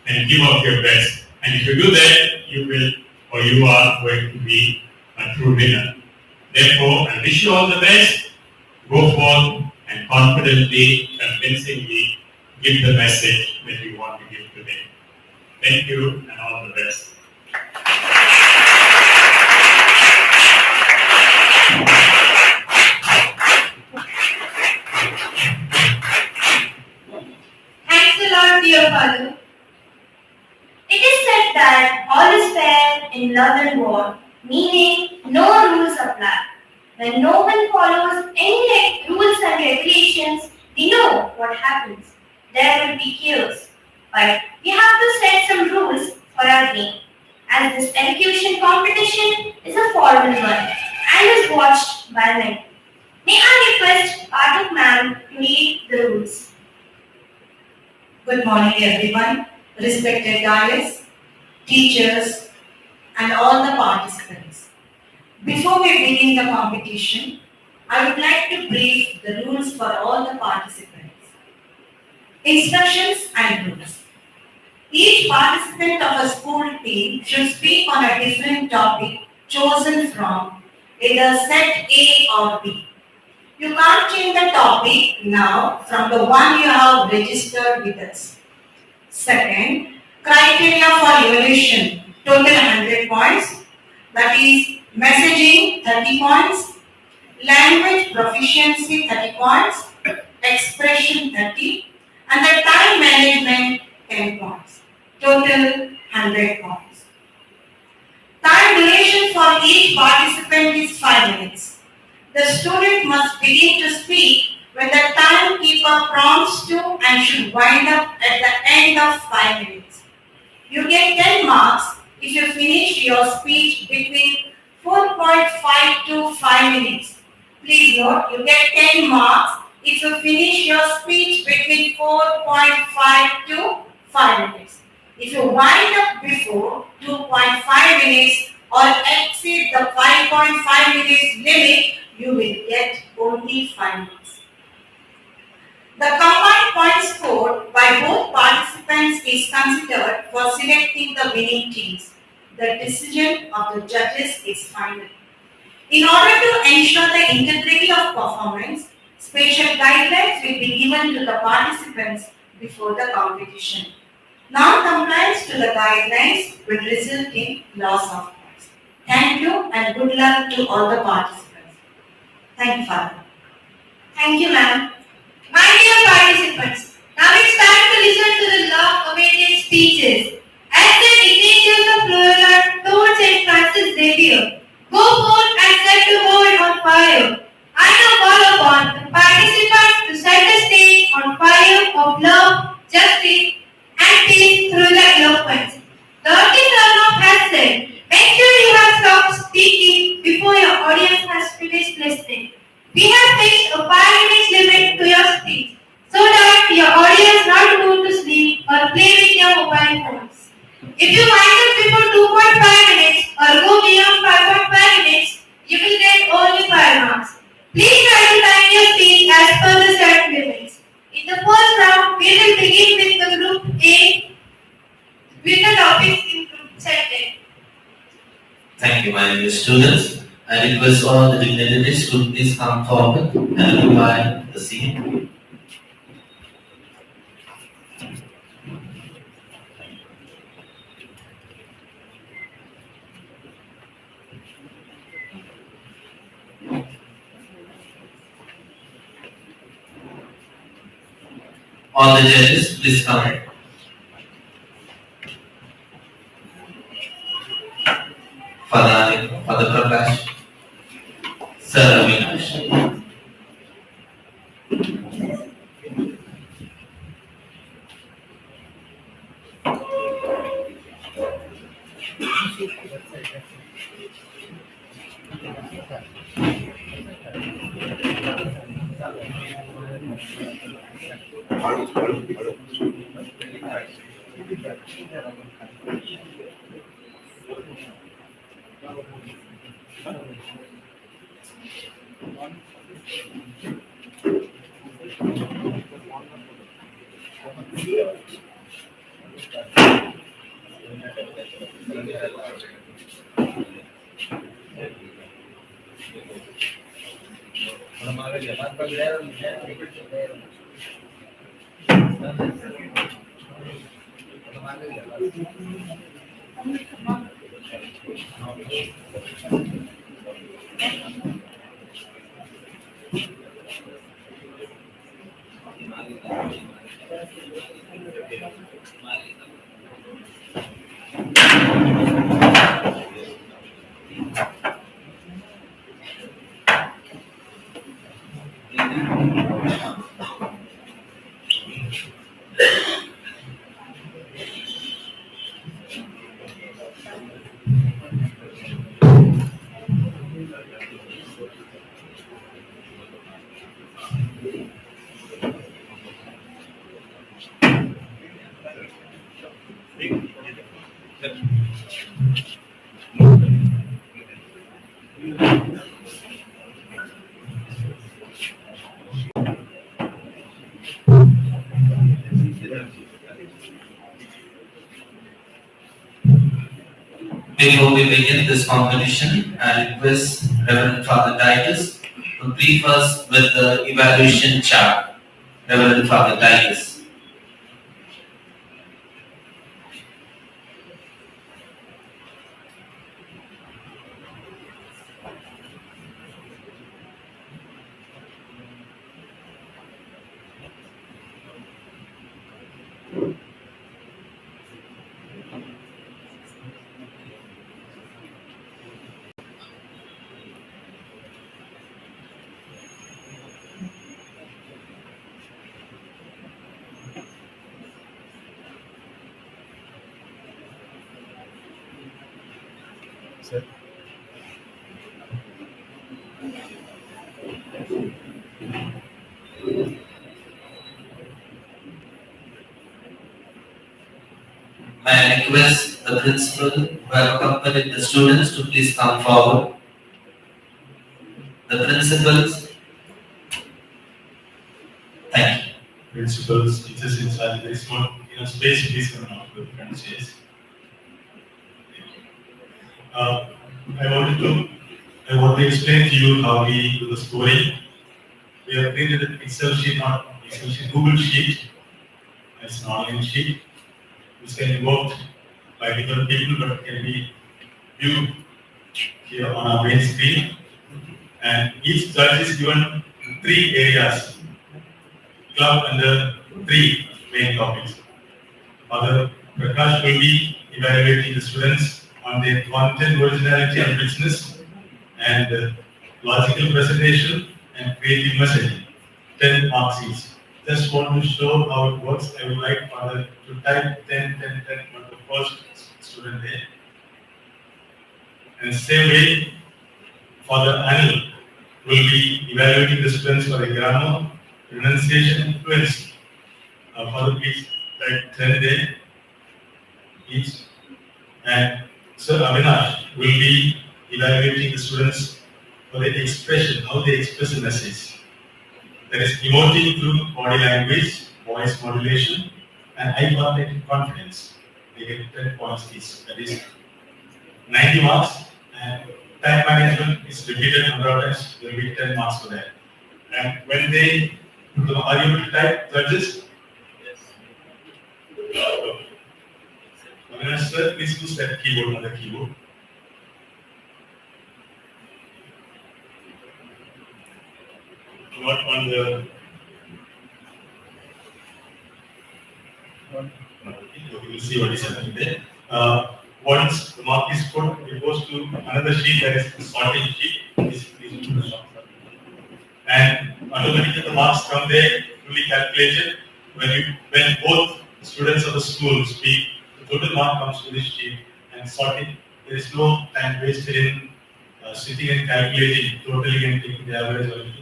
and give up your best. And if you do that, you will or you are going to be a true winner. Therefore, I wish you all the best. Go forth and confidently, convincingly give the message that you want to give today. Thank you and all the best. Thanks a lot, dear Father. It is said that all is fair in love and war, meaning no rules apply. When no one follows any rules and regulations, we know what happens. There will be chaos. But we have to set some rules for our game, as this elocution competition is a formal one and is watched by many. May I request Pathak ma'am to read the rules. Good morning, everyone, respected guides, teachers, and all the participants. Before we begin the competition, I would like to brief the rules for all the participants. Instructions and rules. Each participant of a school team should speak on a different topic chosen from either set A or B. You can't change the topic now from the one you have registered with us. Second, criteria for evaluation, total 100 points, that is messaging 30 points, language proficiency 30 points, expression 30, and the time management 10 points, total 100 points. Time duration for each participant is 5 minutes. The student must begin to speak when the timekeeper prompts to and should wind up at the end of 5 minutes. You get 10 marks if you finish your speech between 4.5 to 5 minutes. Please note, you get 10 marks if you finish your speech between 4.5 to 5 minutes. If you wind up before 2.5 minutes or exceed the 5.5 minutes limit, you will get only 5 marks. The combined points scored by both participants is considered for selecting the winning teams. The decision of the judges is final. In order to ensure the integrity of performance, special guidelines will be given to the participants before the competition. Non-compliance to the guidelines will result in loss of points. Thank you and good luck to all the participants. Thank you, Father. Thank you, ma'am. My dear participants, now it's time to listen to the long-awaited speeches. As Saint Ignatius of Loyola told Saint Francis Xavier, go forth and set the world on fire. I now call upon the participants to set the stage on fire of love, justice, and peace through the eloquence. The Artist Arnav has said, make sure you have stopped speaking before your audience has finished listening. We have fixed a 5 minutes limit to your speech so that your audience not go to sleep or play with your mobile phones. If you wind up before 2.5 minutes or go beyond 5.5 minutes, you will get only 5 marks. Please try to time your speech as per the set limits. In the first round, we will begin with the group A with the topics in group set A. Thank you, my dear students. I request all the dignitaries to please come forward and occupy the seat. All the judges, please come. Father Prakash, Sir Avinash. Before we begin this competition, I request Reverend Father Titus to brief us with the evaluation chart. Reverend Father Titus. I request the principal who have accompanied the students to please come forward. The principals, thank you. Principals, teachers in charge, there is not enough space, please come out to the front chairs. I want to explain to you how we do the scoring. We have created an Excel sheet, not Excel sheet, Google sheet. It's an online sheet, which can be worked by different people, but can be viewed here on our main screen. And each judge is given 3 areas, clubbed under 3 main topics. Father Prakash will be evaluating the students on their content, originality and richness, and logical presentation and creative messaging. 10 marks each. Just want to show how it works. I would like Father to type 10, 10, 10 on the first student there. And same way, Father Anil will be evaluating the students for the grammar, pronunciation, and fluency. Father, please type 10 there each. And Sir Avinash will be evaluating the students for the expression, how they express a message. There is emoting through body language, voice modulation, and high contact confidence. They get 10 points each. That is 90 marks. And time management is repeated 100 times. There will be 10 marks for that. And when they are you able to type, judges? Yes. Avinash sir, please use that keyboard on the keyboard. Not on the you will see what is happening there. Once the mark is put, it goes to another sheet, that is the sorting sheet. And automatically the marks come there, fully calculated. When both students of the school speak, the total mark comes to this sheet and sorting. There is no time wasted in sitting and calculating totally and taking the average or anything.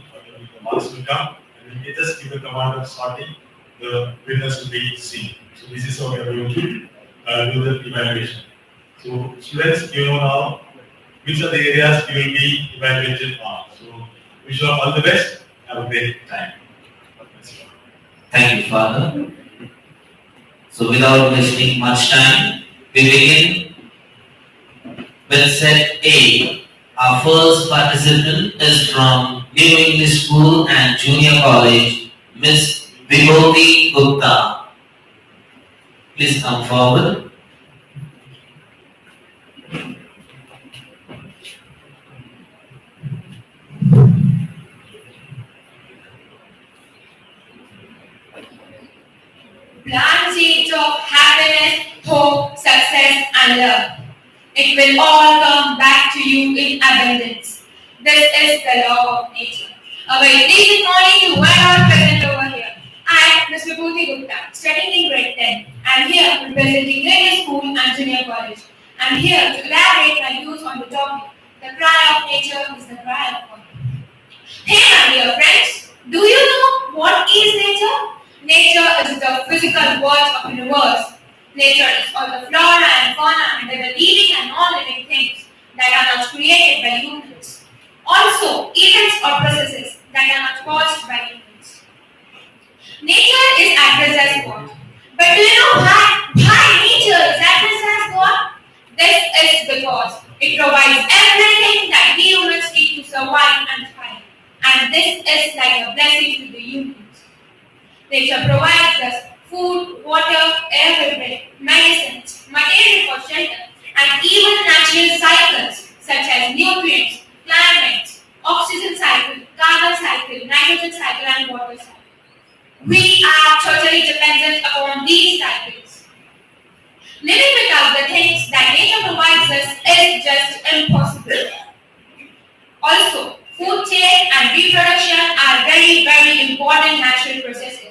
The marks will come, and when we just give the command of sorting, the winners will be seen. So this is how we are going to do the evaluation. So students, you know now which are the areas you will be evaluated on. So wish you all the best. Have a great time. Thank you, Father. So without wasting much time, we begin with set A. Our first participant is from New English School and Junior College, Miss Vibhoti Gupta. Please come forward. Plant seeds of happiness, hope, success, and love. It will all come back to you in abundance. This is the law of nature. A very decent morning to one all present over here. I am Ms. Vibhuti Gupta, studying in grade 10. I am here representing English School and Junior College. I am here to elaborate my views on the topic. The cry of nature is the cry of God. Hey my dear friends, do you know what is nature? Nature is the physical world of the universe. Nature is all the flora and fauna and the living and non-living things that are not created by humans. Also, events or processes that are not caused by humans. Nature is addressed as God. But do you know why nature is addressed as God? This is because it provides everything that we humans need to survive and thrive. And this is like a blessing to the humans. Nature provides us food, water, air we breathe, medicines, material for shelter, and even natural cycles such as nutrients, climate, oxygen cycle, carbon cycle, nitrogen cycle, and water cycle. We are totally dependent upon these cycles. Living without the things that nature provides us is just impossible. Also, food chain and reproduction are very, very important natural processes.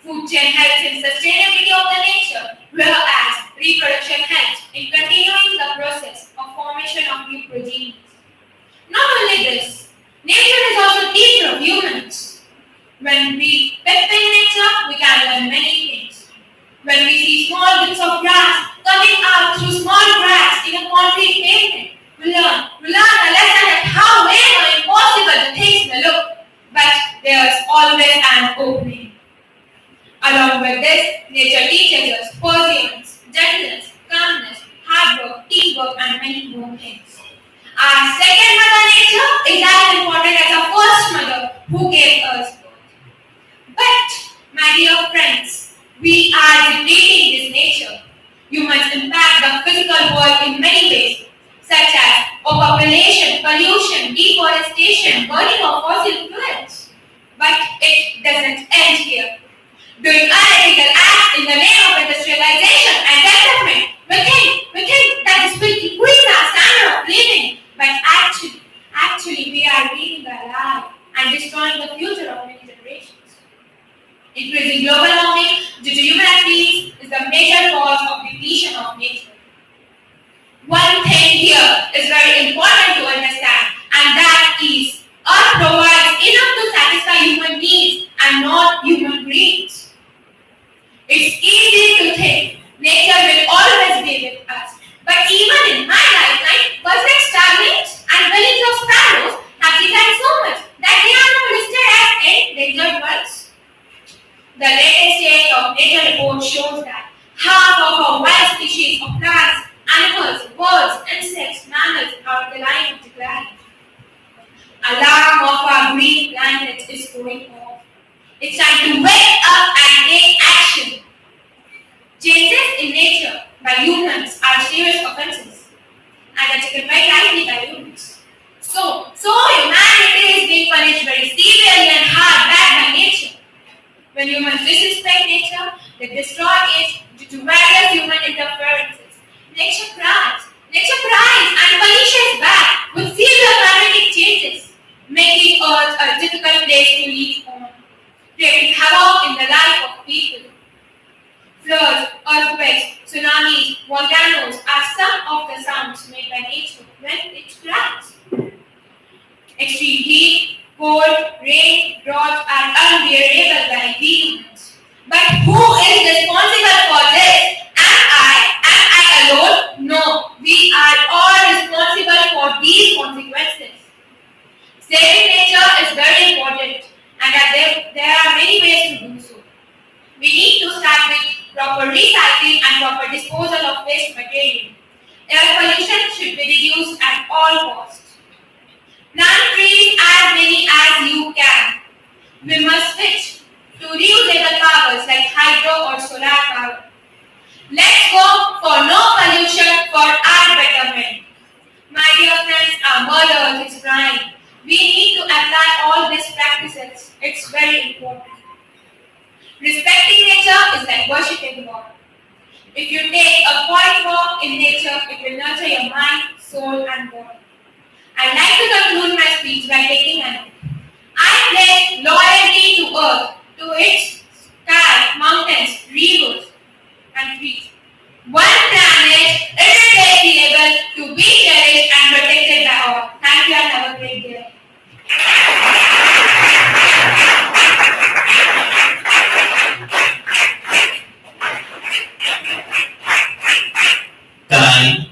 Food chain helps in sustainability of the nature, whereas reproduction helps in continuing the process of formation of new proteins. Not only this, nature is also teacher of humans. When we live in nature, we can learn many things. When we see small bits of grass Along with this, nature teaches us perseverance, gentleness, calmness, hard work, teamwork, and many more things. Our second mother nature is as important as our first mother who gave us birth. But, my dear friends, we are depleting this nature. Humans impact the physical world in many ways, such as overpopulation, pollution, deforestation, burning of fossil fuels. But it doesn't end here. Doing unethical acts in the name of industrialization and development, we think that this will increase our standard of living. But actually, we are leaving the alive and destroying the future of many generations. Increasing global warming due to human activities is the major cause of depletion of nature. One thing here is very important to understand, and that is Earth provides enough to satisfy human needs and not human greeds. It's easy to think nature will always be with us, but even in my lifetime, birds like starlings and billions of sparrows have declined so much that they are now listed as endangered birds. The latest state of nature report shows that half of our wild species of plants, animals, birds, insects, mammals are on the line of decline. Alarm of our green planet is going off. It's time to wake up and take action. Changes in nature by humans are serious offenses and are taken very lightly by humans. So humanity is being punished very severely and hard back by nature. When humans disrespect nature, they destroy it due to various human interferences. Nature cries and punishes back with severe climatic changes, making Earth a difficult place to live on, creating havoc in the life of people. Floods, earthquakes, tsunamis, volcanoes are some of the sounds made by nature when it cries. Extreme heat, cold, rain, drought are unbearable by we humans. But who is responsible for this? Am I alone? No, we are all responsible for these consequences. Saving nature is very important, and there are many ways to do so. We need to start with proper recycling and proper disposal of waste material. Air pollution should be reduced at all costs. Plant trees as many as you can. We must switch to renewable powers like hydro or solar power. Let's go for no pollution for our betterment. My dear friends, our mother is crying. We need to apply all these practices. It's very important. Respecting nature is like worshipping God. If you take a quiet walk in nature, it will nurture your mind, soul, and body. I'd like to conclude my speech by taking an oath. I pledge loyalty to earth, to its sky, mountains, rivers, and trees. One planet, irreplaceable, to be cherished and protected by all. Thank you and have a great day. Time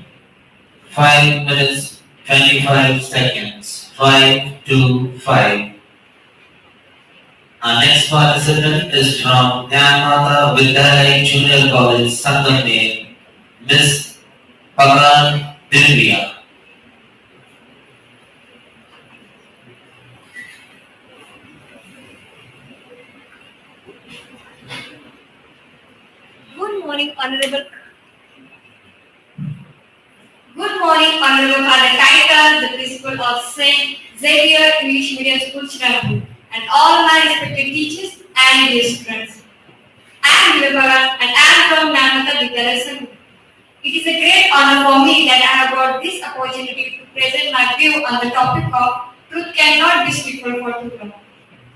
5 minutes 25 seconds. 5 to 5. Our next participant is from Jnanmata Vidyalaya Junior College, Sangamner, Miss Pagan Divya. Good morning, Honorable Father Title, the Principal of St. Xavier English Medium School, Chirapur, and all my respected teachers and dear students. I am Vibhavan and I am from Jnanmata Vidyalaya Sangamner. It is a great honor for me that I have got this opportunity to present my view on the topic of truth cannot be stifled for too long.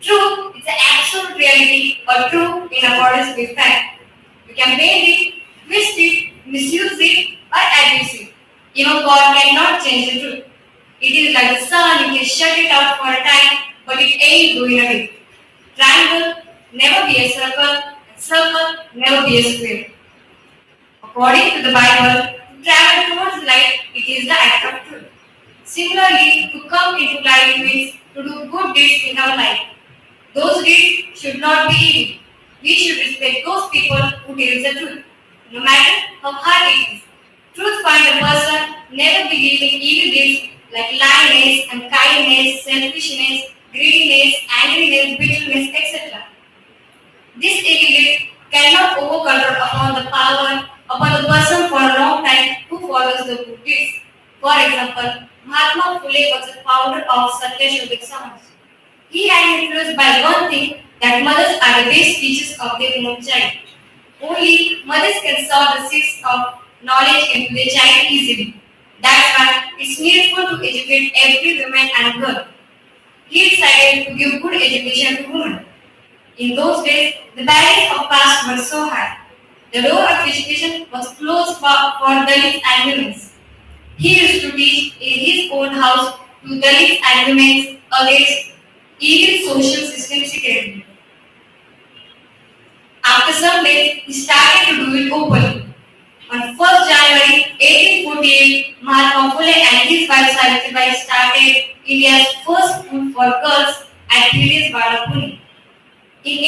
Truth is an absolute reality or truth in accordance with fact. You can bend it, twist it, misuse it, or abuse it. Even God cannot change the truth. It is like the sun, you can shut it out for a time, but it ain't going away. Triangle never be a circle, and circle never be a square. According to the Bible, to travel towards light, it is the act of truth. Similarly, to come into light means to do good deeds in our life. Those deeds should not be evil. We should respect who tells the truth, no matter how hard it is. Truth finds a person never believing evil deeds like lying, unkindness, selfishness, greediness, angriness, bitterness, etc. This evil deed cannot over control upon the person for a long time who follows the good deeds. For example, Mahatma Phule was the founder of Satyashodhik Samaj. He had influenced by one thing that mothers are the best teachers of their own child. Only mothers can sow the seeds of knowledge into their child easily. That's why it's needful to educate every woman and girl. He decided to give good education to women. In those days, the barriers of caste were so high. The door of education was closed for Dalits and women. He used to teach in his own house to Dalits and women against evil social system secretly. After some days, he started to do it openly. On 1st January 1848, Mahatma Phule and his wife Savitribai started India's first school for girls at Bala, Pune. In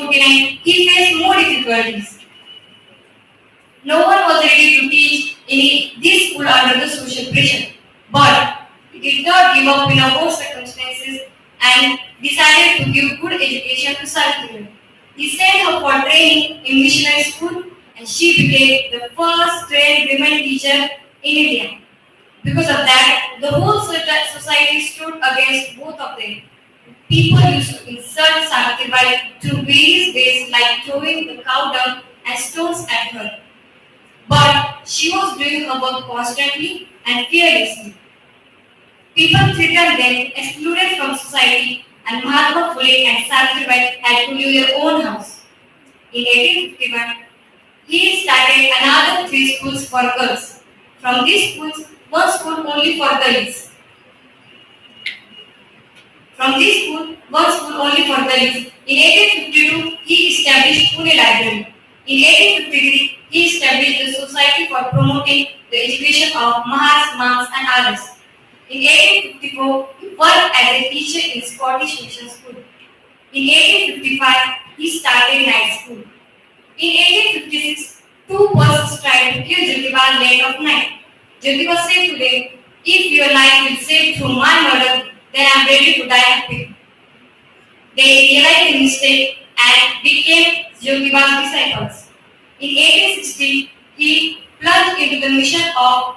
1849, he faced more difficulties. No one was ready to teach in this school under the social pressure. But he did not give up in all circumstances and decided to give good education to Savitribai. He sent her for training in missionary school and she became the first trained women teacher in India. Because of that, the whole society stood against both of them. People used to insult Savitribai through various ways like throwing the cow dung and stones at her. But she was doing her work constantly and fearlessly. People threatened them, excluded from society, and Mahatma Phule and Savitribai had to leave their own house. In 1851, he started another 3 schools for girls. From these schools, one school only for Dalits. In 1852, he established Pune Library. In 1853, he established the Society for Promoting the Education of Mahas, Monks and others. In 1854, he worked as a teacher in Scottish Mission School. In 1855, he started night school. In 1856, 2 persons tried to kill Jyotiba late of night. Jyotiba said to them, "If your life is saved through my murder, then I am ready to die happy." They realized the mistake and became Jyotiba's disciples. In 1860, he plunged into the mission of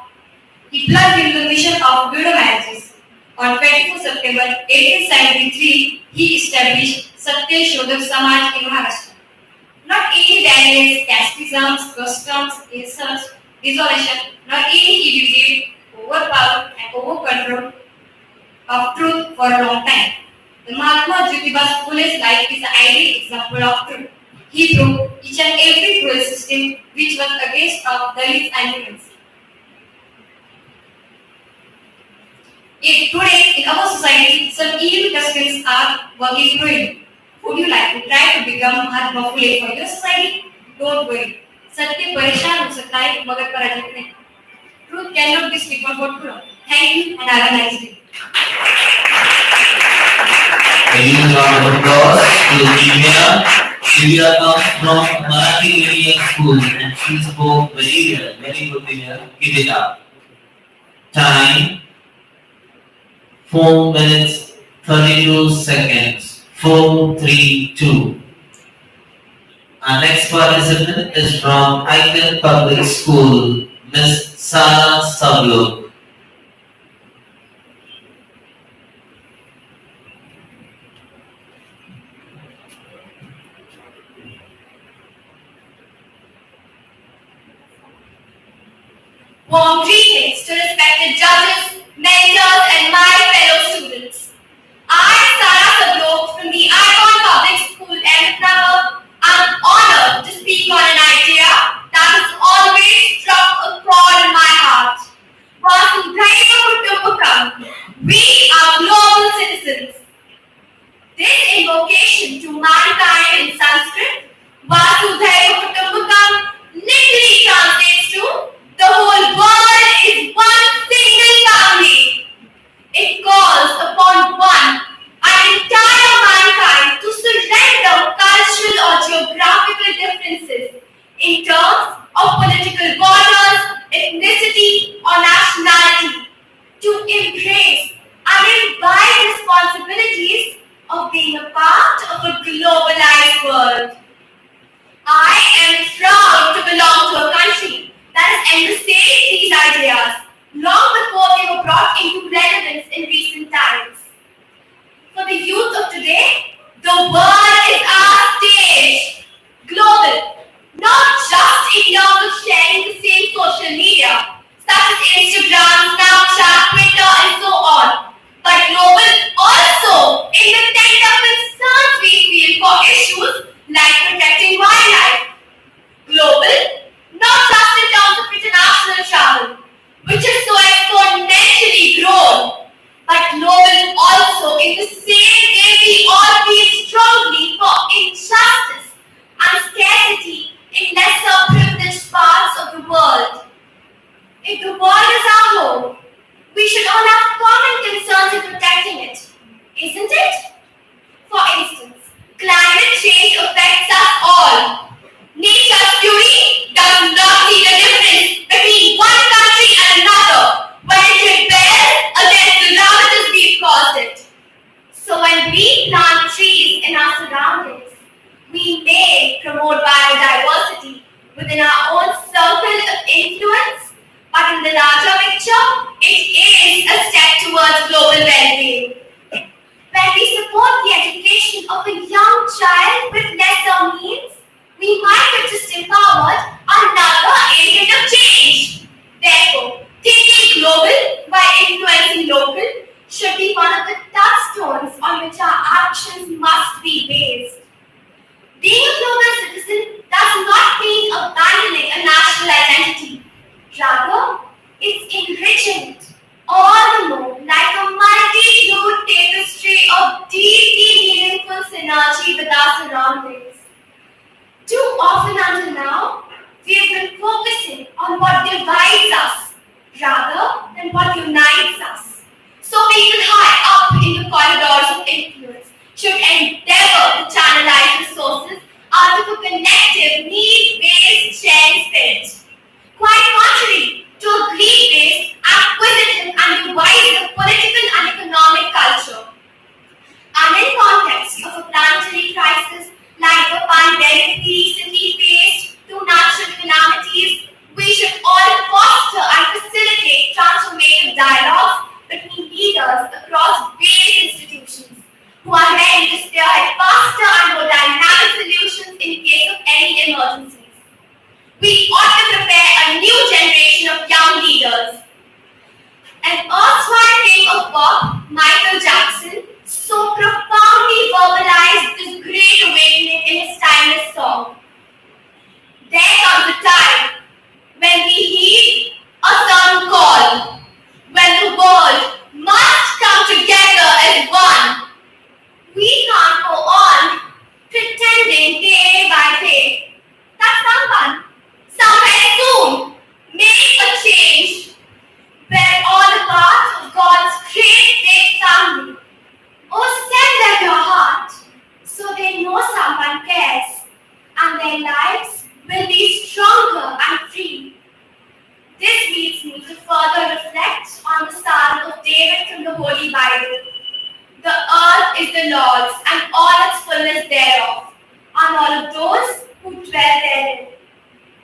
widow marriages. On 24 September 1873, he established Satyashodhik Samaj in Maharashtra. Not any barriers, casteisms, customs, insults, desolation, not any evil deed, overpower and over-control of truth for a long time. The Mahatma Jyotiba Phule's life is the ideal example of truth. He broke each and every cruel system which was against of Dalits and women. Today, in our society, some evil customs are working cruelly. Would you like to try to become Mahatma Phule for your society? Don't worry. सत्य परेशान हो सकता है मगर पराजित नहीं. Truth cannot be stricken for too long. Thank you and have a nice day. A huge round of applause to Divya. Divya comes from Marathi medium school and she spoke very well. Very good, Divya. Keep it up. Time 4 minutes 32 seconds. 4, 3, 2. Our next participant is from Icon Public School, Miss Sara Sablok. Warm greetings to respected judges, mentors, and my fellow students. I, Sara Sablok from the Icon Public School, Ahmedabad, am honored to speak on an idea that has always struck a chord in my heart. Vasudhaiva Kutumbakam. We are global citizens. This invocation to mankind in Sanskrit, Vasudhaiva Kutumbakam, literally translates to the whole world is one single family. It calls upon one and entire mankind to surrender cultural or geographical differences in terms of political borders, ethnicity, or nationality, to embrace and imbibe responsibilities of being a part of a globalized world. I am proud to belong to a country that has embraced these ideas long before they were brought into relevance in recent times. For the youth of today, the world is our stage. Global, not just in terms of sharing the same social media, such as Instagram, Snapchat, Twitter, and so on, but global also in the tender concerns we feel for issues like protecting wildlife. Global, not just in terms of international travel, which is so exponentially grown, but global also in the same way we all feel strongly for injustice and scarcity in lesser privileged parts of the world. If the world is our home, we should all have common concerns in protecting it, isn't it? For instance, climate change affects us all. Nature's beauty does not see the difference between one country and another when it rebels against the ravages we've caused it. So when we plant trees in our surroundings, we may promote biodiversity within our own circle of influence, but in the larger picture, it is a step towards global well-being. When we support the education of a young child with lesser means, we might have just empowered another agent of change. Therefore, thinking global by influencing local should be one of the touchstones on which our actions must be based. Being a global citizen does not mean abandoning a national identity. Rather, it's enriching it all the more like a multi-hued tapestry of deeply meaningful synergy with our surroundings. Too often until now, we have been focusing on what divides us rather than what unites us. So people high up in the corridors of influence should endeavor to channelize resources out of a connective, need-based sharing spirit. Quite contrary to a greed-based, acquisitive and divisive political and economic culture. And in context of a planetary crisis like the pandemic we recently faced, two natural calamities, we should all foster and facilitate transformative dialogues between leaders across various institutions who are ready to spearhead faster and more dynamic solutions in case of any emergencies. We ought to prepare a new generation of young leaders. An erstwhile king of pop, Michael Jackson, so profoundly verbalized this great awakening in his timeless song. There comes a time when we heed a certain call, when the world must come together as one. We can't go on pretending day by day that someone, somewhere soon, make a change. We're all a part of God's great big family. Oh, send them your heart so they know someone cares and their lives will be stronger and free. This leads me to further reflect on the Psalm of David from the Holy Bible. The earth is the Lord's and all its fullness thereof, and all of those who dwell therein.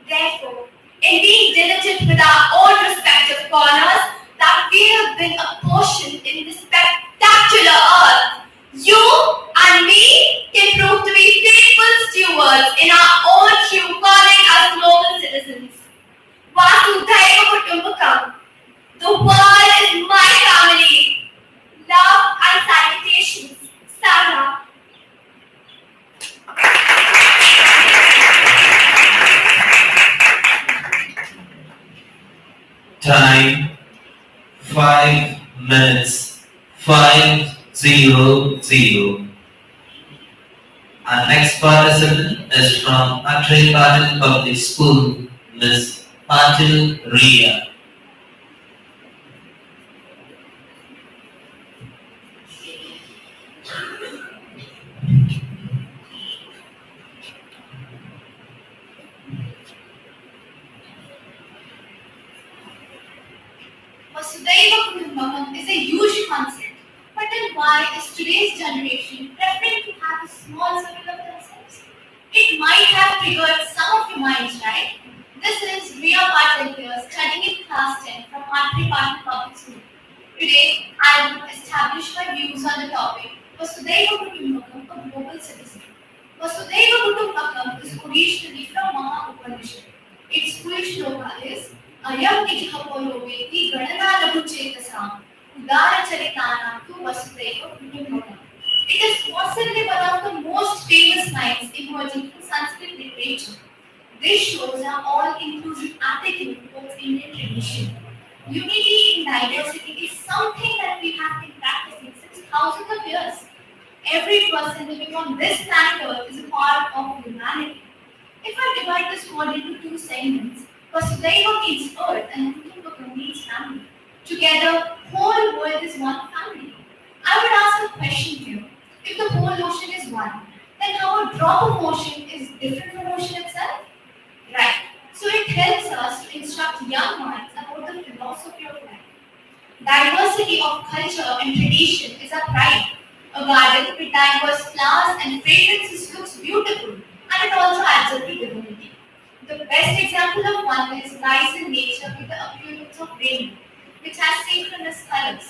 Therefore, in being diligent with our own respective corners, that we have been apportioned in this spectacular earth, you and me can prove to be faithful stewards in our own true calling as global citizens. Vasudhaiva Kutumbakam. The world is my family. Love and salutations. Sarah. Time 5 minutes 5:00. Our next participant is from Atray Public School, Miss Patil Ria. Vasudhaiva Kutumbakam is a huge concept, but then why is today's generation preferring to have a small circle of themselves? It might have triggered some of your minds, right? This is Ria Patel here, studying in class 10 from Artri Patel Public School. Today, I will establish my views on the topic Vasudhaiva Kutumbakam, a global citizen. Vasudhaiva Kutumbakam is originally from Maha Upanishad. Its full shloka is Ayam Nijhapolobeti Gadana Lagu Chetasam Udara Charitanam to Vasudhaiva Kutumbakam. It is possibly one of the most famous lines emerging from Sanskrit literature. This shows our all-inclusive attitude towards Indian tradition. Unity in diversity is something that we have been practicing since thousands of years. Every person living on this planet Earth is a part of humanity. If I divide this world into two segments, Vasudhaiva means Earth and Kutumbakam means family. Together, whole world is one family. I would ask a question here. If the whole ocean is one, then how a drop of ocean is different from ocean itself? Right. So it helps us to instruct young minds about the philosophy of life. Diversity of culture and tradition is a pride. A garden with diverse flowers and fragrances looks beautiful, and it also adds up to divinity. The best example of oneness lies in nature with the appearance of rainbow, which has synchronous colors.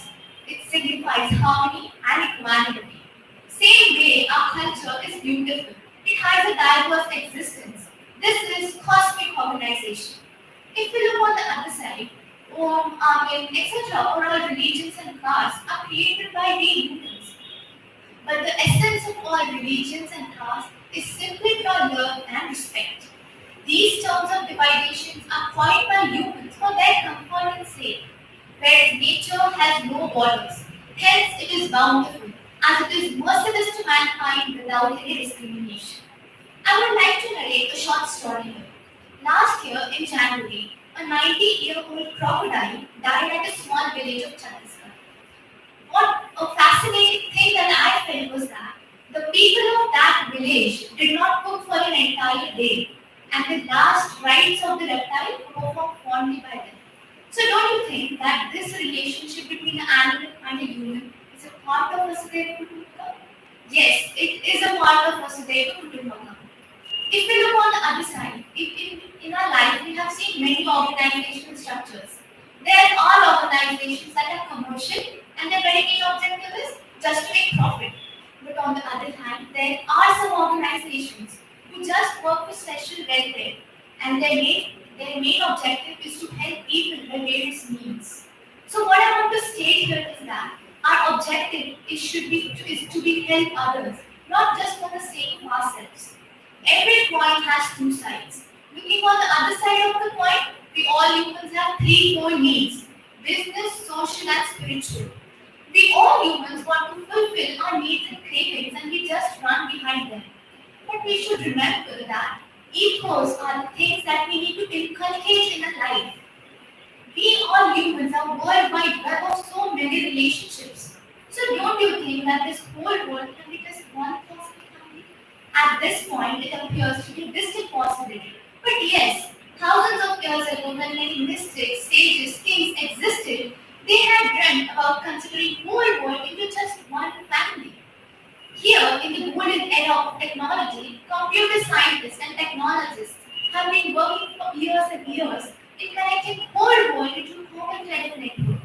It signifies harmony and equanimity. Same way, our culture is beautiful. It has a diverse existence. This is cosmic organization. If we look on the other side, Om, Amen, etc., or all religions and castes are created by we humans. But the essence of all religions and castes is simply pure love and respect. These terms of divisions are coined by humans for their comfort and sake, whereas nature has no borders. Hence, it is bountiful, as it is merciless to mankind without any discrimination. I would like to narrate a short story here. Last year in January, a 90-year-old crocodile died at a small village of Chhattisgarh. What a fascinating thing that I felt was that the people of that village did not cook for an entire day, and the last rites of the reptile were performed fondly by them. So don't you think that this relationship between an animal and a human is a part of Vasudhaiva Kutumbakam? Yes, it is a part of Vasudhaiva Kutumbakam. If we look on the other side, in our life we have seen many organizational structures. There are organizations that are commercial and their very main objective is just to make profit. But on the other hand, there are some organizations who just work for special welfare and their main objective is to help people with various needs. So what I want to state here is that our objective is to be help others, not just for the sake of ourselves. Every coin has two sides. Looking on the other side of the coin, we all humans have three core needs: business, social, and spiritual. We all humans want to fulfill our needs and cravings and we just run behind them. But we should remember that ethos are the things that we need to inculcate in our life. We all humans are worldwide web of so many relationships. So don't you think that this whole world can be just one person family? At this point, it appears to be a distant possibility. But yes, thousands of years ago, when many mystics, sages, kings existed, they had dreamt about considering whole world into just one family. Here, in the golden era of technology, computer scientists and technologists have been working for years and years in connecting whole world into a common thread network.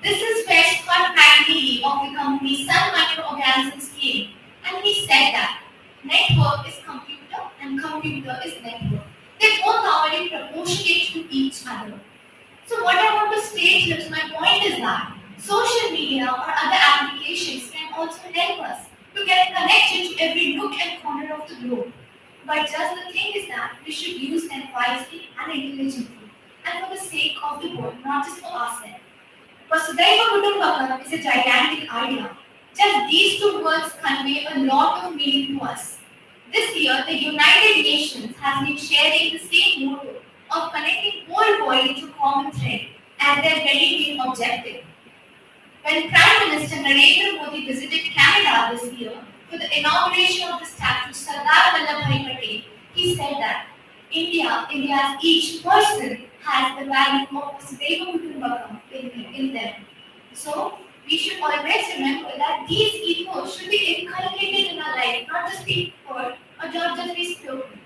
This is where Scott McNeely of the company Sun Microorganisms came, and he said that network is computer and computer is network. They both are very proportionate to each other. So what I want to state here, my point is that social media or other applications can also help us to get connected to every nook and corner of the globe. But just the thing is that we should use them wisely and intelligently, and for the sake of the world, not just for ourselves. Vasudhaiva Kutumbakam is a gigantic idea. Just these two words convey a lot of meaning to us. This year, the United Nations has been sharing the same motto of connecting whole world into a common thread as their very main objective. When Prime Minister Narendra Modi visited Canada this year for the inauguration of the statue Sardar Vallabhbhai Patel, he said that India's each person has the value of Vasudeva Kutumbakam in them. So, we should always remember that these ethos should be inculcated in our life, not just be heard or not just be spoken.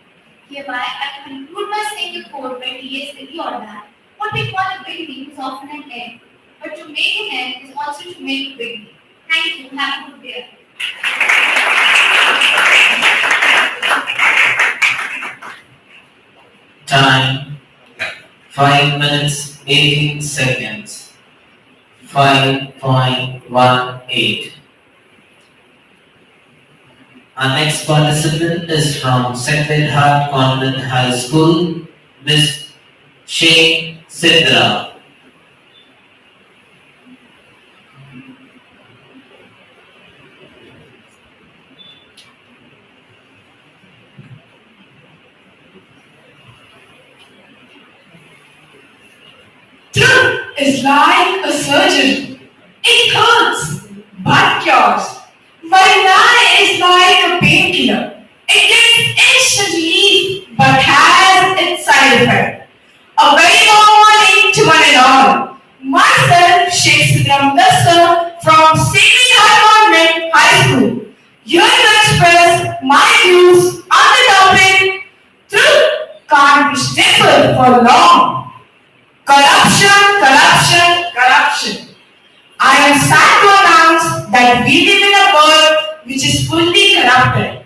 Hereby, I conclude by saying a quote by T.S. Eliot that what we call a beginning is often an end, but to make an end is also to make a beginning. Thank you. Have a good day. Time 5 minutes 18 seconds. 5.18. Our next participant is from Sacred Heart Convent High School, Miss Shane Sidra. Truth is like a surgery. It hurts, but cures. While lie is like a painkiller. It gives instant relief, but has its side effect. A very warm morning to one and all. Myself, Shakespeare Mr. from Sacred Heart Convent High School, here to express my views on the topic truth can't be stifled for long. Corruption, corruption, corruption. I am sad to announce that we live in a world which is fully corrupted.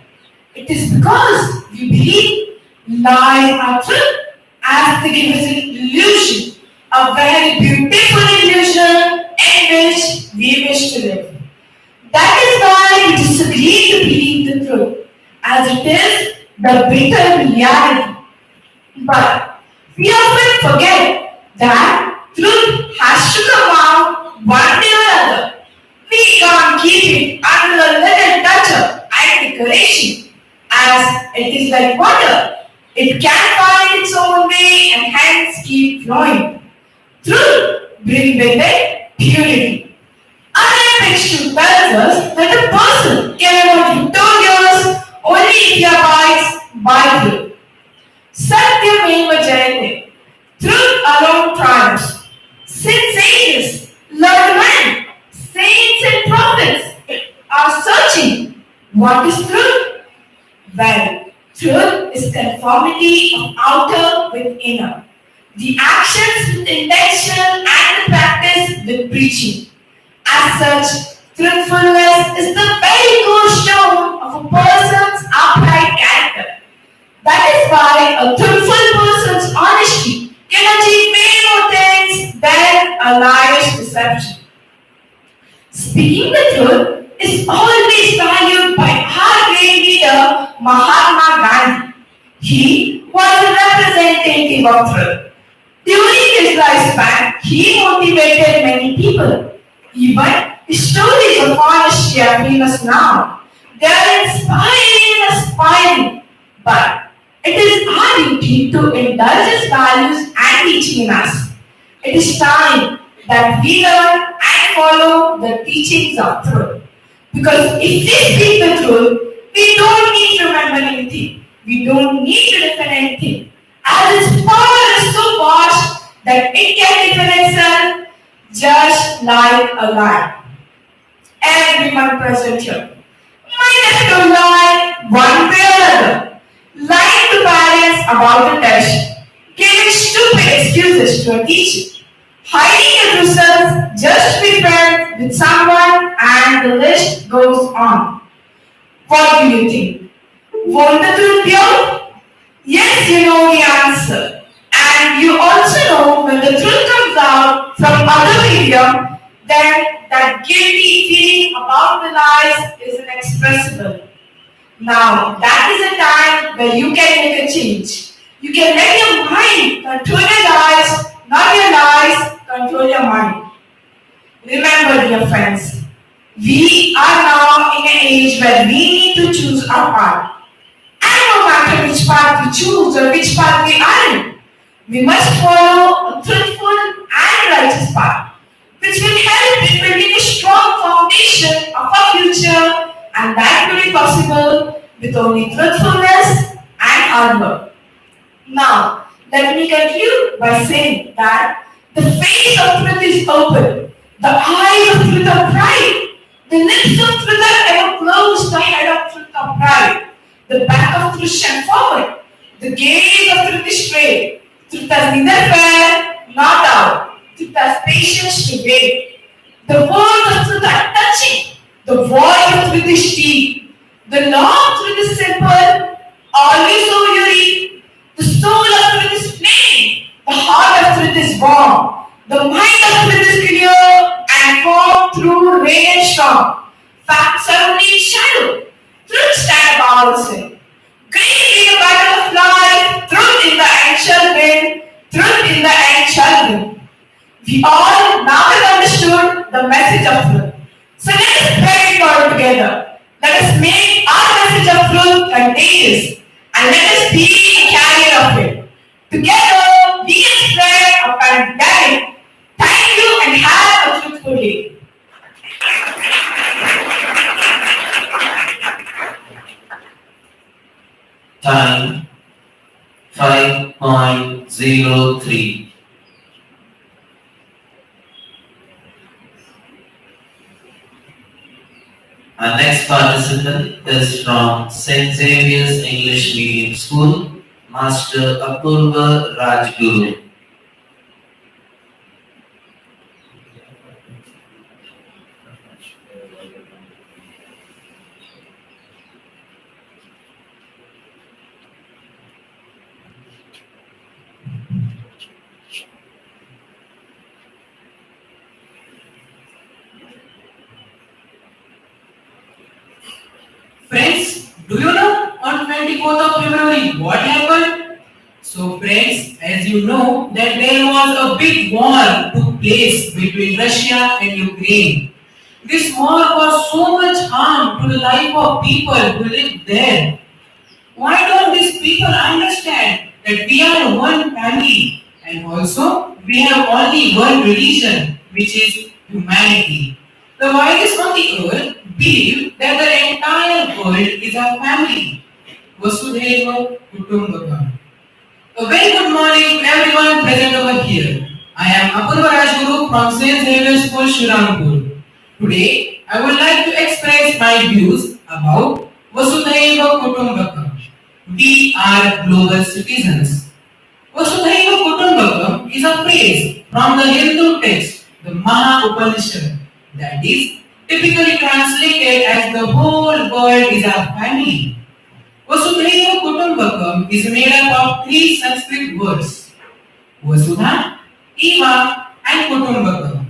It is because we believe lies are truth as they give us an illusion, a very beautiful illusion in which we wish to live. That is why we disagree to believe the truth, as it is the bitter reality. But we often forget that truth has to come out one day or other. We can't keep it under a little touch and decoration, as it is like water. It can find its own way and hence keep flowing. Truth brings with it purity. Olympics tells us that a person can be victorious only if he abides by truth. Satyameva Jayate. Truth alone triumphs. Since ages, learned men, saints and prophets are searching. What is truth? Well, truth is conformity of outer with inner. The actions with intention and the practice with preaching. As such, truthfulness is the very cornerstone of a person's upright character. That is why a truthful person's honesty can achieve many more things than a liar's deception. Speaking the truth is always valued by our great leader Mahatma Gandhi. He was a representative of truth. During his lifespan, he motivated many people. Even his stories of honesty are famous now. They are inspiring and aspiring. But it is our duty to indulge his values and teaching in us. It is time that we learn and follow the teachings of truth. Because if we speak the truth, we don't need to remember anything. We don't need to defend anything. As its power is so vast that it can defend itself just like a lie. Everyone present here might have to lie one way or another. Lying to parents about the test, giving stupid excuses to a teacher, hiding your results just to be friends with someone, and the list goes on. What do you think? Won't the truth be out? Yes, you know the answer. And you also know when the truth comes out from other medium, then that guilty feeling about the lies is inexpressible. Now, that is a time where you can make a change. You can let your mind control your lies, not your lies control your mind. Remember, dear friends, we are now in an age where we need to choose our path. And no matter which path we choose or which path we are in, we must follow a truthful and righteous path, which will help in building a strong foundation of our future, and that will be possible with only truthfulness and hard work. Now, Let me conclude by saying that the face of truth is open, the eyes of truth are bright, the lips of truth are ever closed, the head of truth are pride, the back of truth shall forward, the gaze of truth is straight, truth has neither fair nor doubt, truth has patience to wait. The words of truth are touching, the voice of truth is deep, the law of truth is simple, always so you read. The soul of truth is plain, the heart of truth is warm, the mind of truth is clear and formed through rain and storm. Facts are only in shadow, truth stand above the sin. Great be the battle of life, truth in the end shall win, truth in the end shall win. We all now have understood the message of truth. So let us pray God together. Let us make our message of truth contagious and let us be a carrier of it. Together we can spread a pandemic. Thank you and have a fruitful day. Time 5.03. Our next participant is from St. Xavier's English Medium School, Master Apurva Rajguru. Friends, do you know on 24th of February what happened? So friends, as you know that there was a big war took place between Russia and Ukraine. This war caused so much harm to the life of people who live there. Why don't these people understand that we are one family and also we have only one religion, which is humanity? The wise on the earth believe that the entire world is our family. Vasudhaiva Kutumbakam. A very good morning to everyone present over here. I am Apurva Rajguru from St. Xavier's School, Shriramapur. Today, I would like to express my views about Vasudhaiva Kutumbakam. We are global citizens. Vasudhaiva Kutumbakam is a phrase from the Hindu text, the Maha Upanishad, that is typically translated as the whole world is our family. Vasudhaiva Kutumbakam is made up of three Sanskrit words, Vasudha, Eva and Kutumbakam,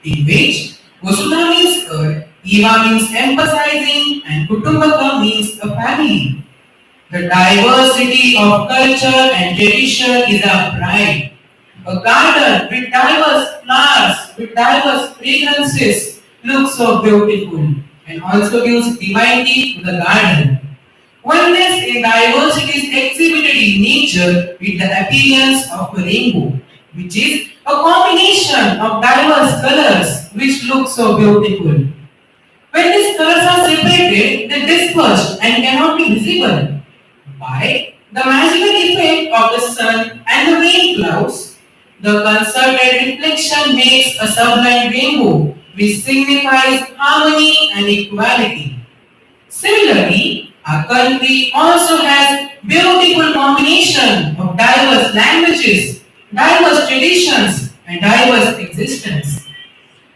in which Vasudha means earth, Eva means emphasizing and Kutumbakam means a family. The diversity of culture and tradition is our pride. A garden with diverse flowers, with diverse fragrances looks so beautiful and also gives divinity to the garden. Oneness in diversity is exhibited in nature with the appearance of a rainbow, which is a combination of diverse colors which look so beautiful. When these colors are separated, they disperse and cannot be visible. By the magical effect of the sun and the rain clouds, the concerted reflection makes a sublime rainbow, which signifies harmony and equality. Similarly, our country also has beautiful combination of diverse languages, diverse traditions, and diverse existence.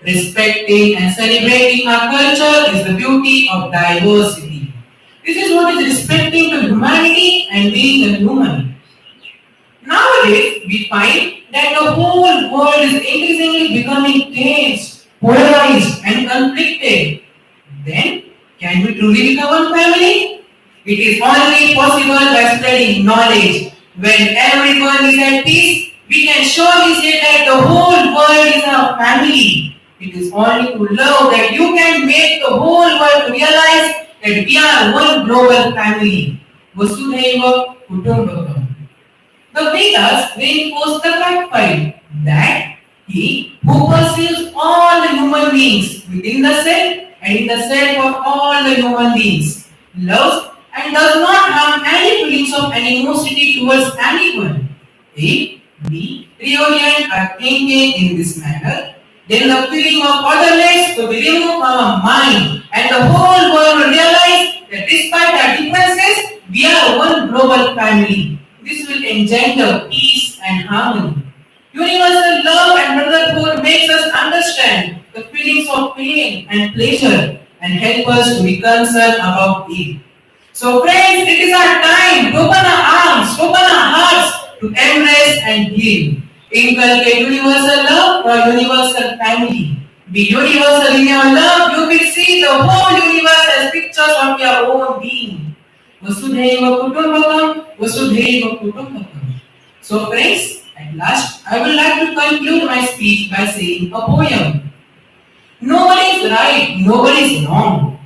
Respecting and celebrating our culture is the beauty of diversity. This is what is respecting to humanity and being a human. Nowadays, we find that the whole world is increasingly becoming tense, polarized, and conflicted. Then, can we truly become one family? It is only possible by spreading knowledge. When everyone is at peace, we can surely say that the whole world is our family. It is only through love that you can make the whole world realize that we are one global family. Vasudhaiva Kutumbakam. The Vedas reinforce the fact that he who perceives all the human beings within the self and in the self of all the human beings loves and does not have any feelings of animosity towards anyone. If we reorient our thinking in this manner, then the feeling of otherness will be removed from our mind, and the whole world will realize that despite our differences, we are one global family. This will engender peace and harmony. Universal love and brotherhood makes us understand the feelings of pain and pleasure and help us to be concerned about it. So friends, it is our time to open our arms, to open our hearts to embrace and give. Inculcate universal love for universal family. Be universal in your love, you will see the whole universe as pictures of your own being. Vasudhaiva Kutumbakam, Vasudhaiva Kutumbakam. So friends, at last, I would like to conclude my speech by saying a poem. Nobody is right, nobody is wrong.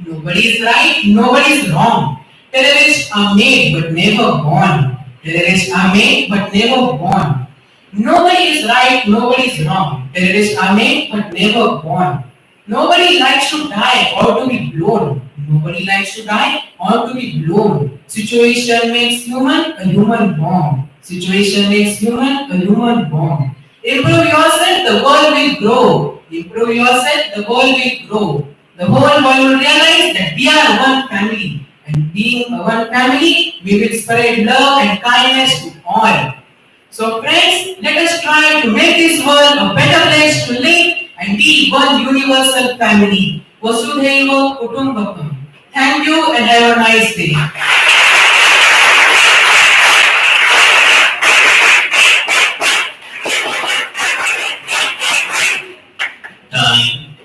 Nobody is right, nobody is wrong. Terrorists are made but never born. Terrorists are made but never born. Nobody is right, nobody is wrong. Terrorists are made but never born. Nobody likes to die or to be blown. Nobody likes to die or to be blown. Situation makes human a human bomb. Situation makes human a human bomb. Improve yourself, the world will grow. Improve yourself, the world will grow. The whole world will realize that we are one family. And being a one family, we will spread love and kindness to all. So friends, let us try to make this world a better place to live and be one universal family. Vasudhaiva Kutumbakam. Thank you and have a nice day. Time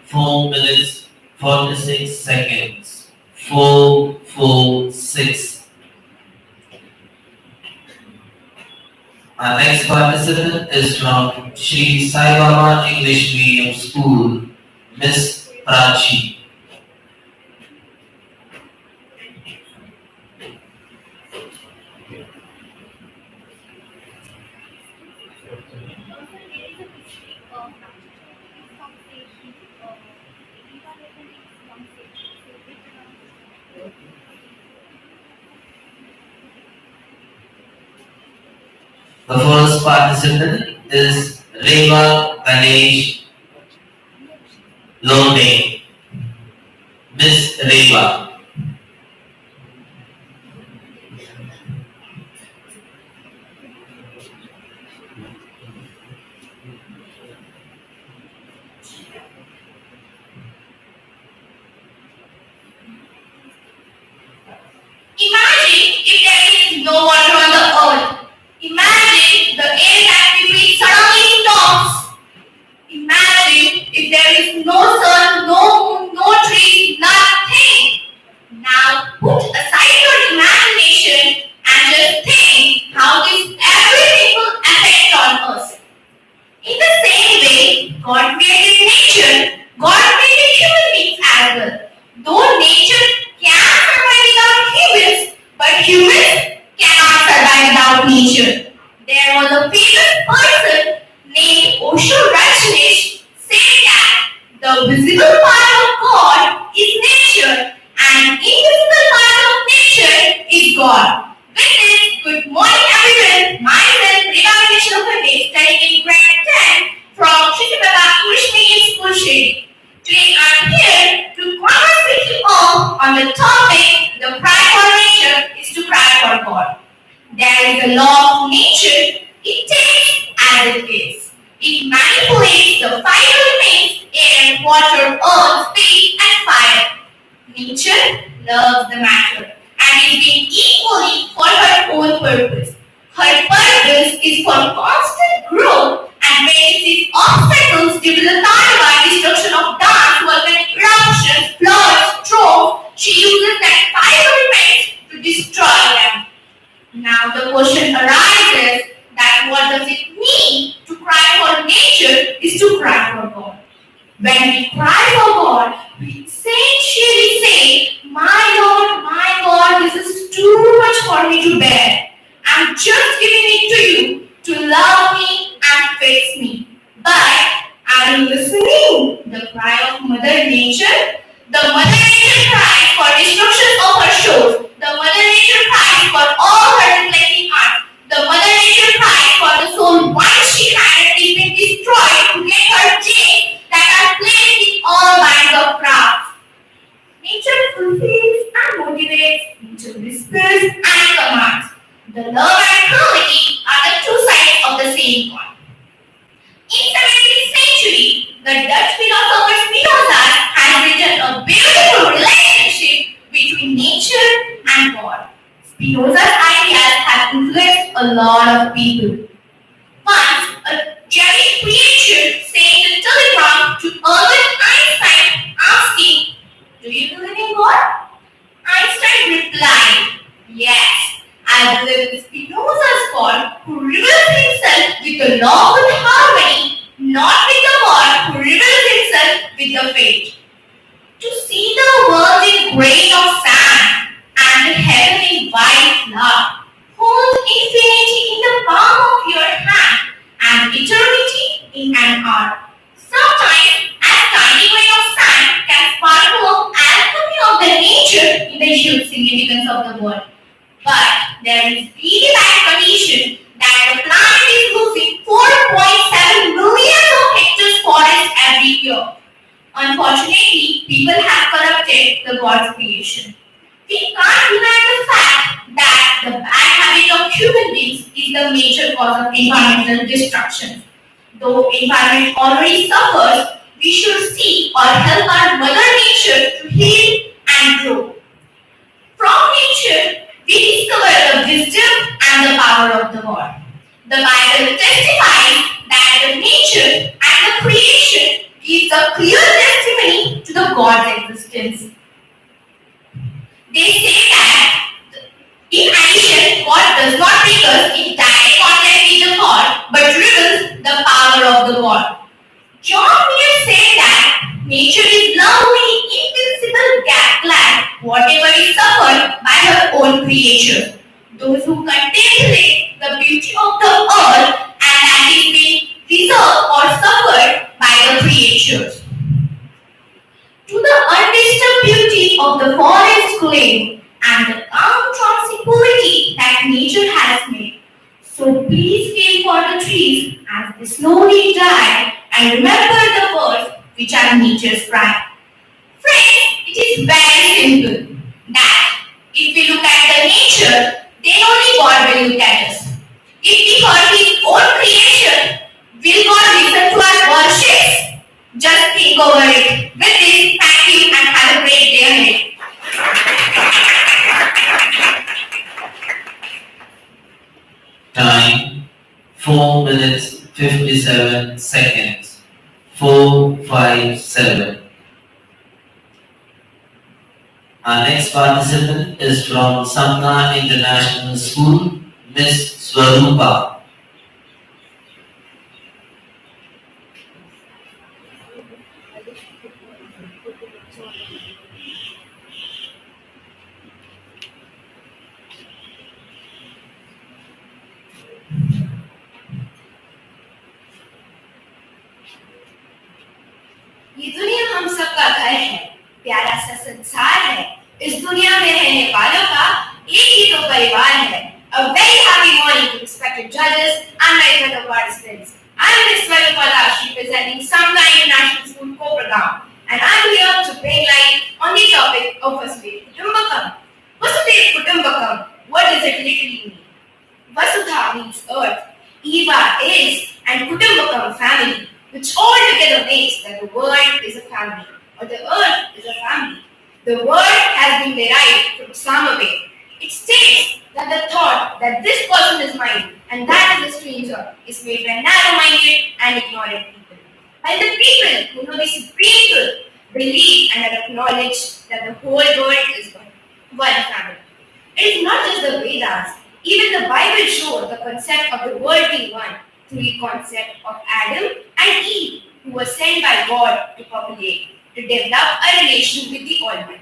4 minutes 46 seconds. 446. Our next participant is from Sri Sai Baba English Medium School, Miss Prachi. The first participant is Reva Ganesh Lone, Miss Reva. Imagine if there is no water on the earth. Imagine the air that we breathe suddenly stops. Imagine if there is no sun, no moon, no trees, nothing. Now put aside your imagination and just think how this everything will affect on us. In the same way, God created nature, God created human beings as well. Though nature can survive without humans, but humans cannot survive without nature. There was a famous person named Osho Rajneesh saying that the visible part of God is nature and invisible part of nature is God. With this, good morning everyone. Myself, Reva Ganesh Lone, studying in grade 10 from Sri Baba English Medium School, Shady. Today I am here to converse with you all on the topic, the cry for nature is to cry for God. There is a law of nature, it takes as it is. It manipulates the five elements, air, water, earth, space and fire. Nature loves the matter and is being equally for her own purpose. Her purpose is for constant growth, and when she sees obstacles due to the thereby destruction of dance, volcanic eruptions, floods, storms, she uses that five elements to destroy them. Now the question arises that what does it mean to cry for nature is to cry for God. When we cry for God, we essentially say, my God, this is too much for me to bear. I'm just giving it to you to love me and fix me. But are you listening? The cry of Mother Nature? The Mother Nature cries for destruction of her shores. The Mother Nature cries for all her neglecting art. The Mother The love and cruelty are the two sides of the same coin. In 17th century, the Dutch philosopher Spinoza has written a beautiful relationship between nature and God. Spinoza's ideas have influenced a lot of people. Once, a German creature sent a telegram to Albert Einstein asking, "Do you believe in God?" Einstein replied, "Yes, I believe in Spinoza's God who reveals himself with the law of harmony, not with the God who reveals himself with the fate. To see the world in grain of sand and the heaven in white cloud, hold infinity in the palm of your hand and eternity in an hour. Sometimes, as tiny grain of sand can sparkle of alchemy of the nature in the huge significance of the world. But there is really bad condition that the planet is losing 4.7 million of hectares forest every year. Unfortunately, people have corrupted the God's creation. We can't deny the fact that the bad habit of human beings is the major cause of environmental destruction. Though environment already suffers, we should see or help our mother nature to heal and grow. From nature, we discover the wisdom and the power of the God. The Bible testifies that the nature and the creation gives a clear testimony to the God's existence. They say that in addition, God does not bring us in direct contact with the God, but reveals the power of the God. John Muir said that nature is lovely, invincible, glad, whatever is suffered by her own creature. Those who contemplate the beauty of the earth and that is being preserved or suffered by the creatures. To the undisturbed beauty of the forest glade and the calm tranquility that nature has made. So please care for the trees as they slowly die and remember the birds which are nature's pride. Friends, it is very simple that if we look at the nature, then only God will look at us. If we hurt His own creation, will God listen to our worships? Just think over it. With this, thank you and have a great day ahead. Time 4 minutes 57 seconds. 457. Our next participant is from Samna International School, Miss Swarupa. ये दुनिया हम सबका घर है, प्यारा सा संसार है। इस दुनिया में रहने वालों का एक ही तो परिवार है। A very happy morning to respected judges and my fellow participants. I am Miss Swarupa representing Samna International School co-program, and I am here to bring light on the topic of Vasudev Kutumbakam. Vasudev Kutumbakam, what does it literally mean? Vasudha means earth, Eva is, and Kutumbakam family, which all together makes that the world is a family, or the earth is a family. The word has been derived from Samaved. It states that the thought that this person is mine and that is a stranger is made by narrow-minded and ignorant people. While the people who know the supreme truth believe and acknowledge that the whole world is one family. It is not just the Vedas. Even the Bible shows the concept of the world being one through the concept of Adam and Eve, who were sent by God to populate, to develop a relation with the Almighty.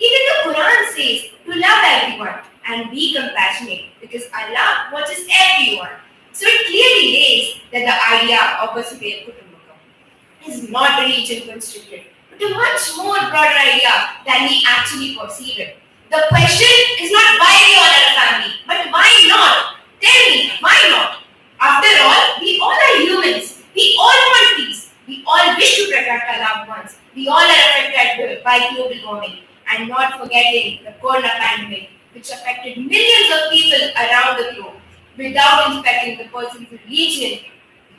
Even the Quran says to love everyone and be compassionate because Allah watches everyone. So it clearly lays that the idea of Vasudev Kutumbakam is not religion constricted, but a much more broader idea than we actually perceive it. The question is not why we all are a family, but why not? Tell me, why not? After all, we all are humans. We all want peace. We all wish to protect our loved ones. We all are affected by global warming. And not forgetting the corona pandemic. which affected millions of people around the globe without inspecting the person's religion,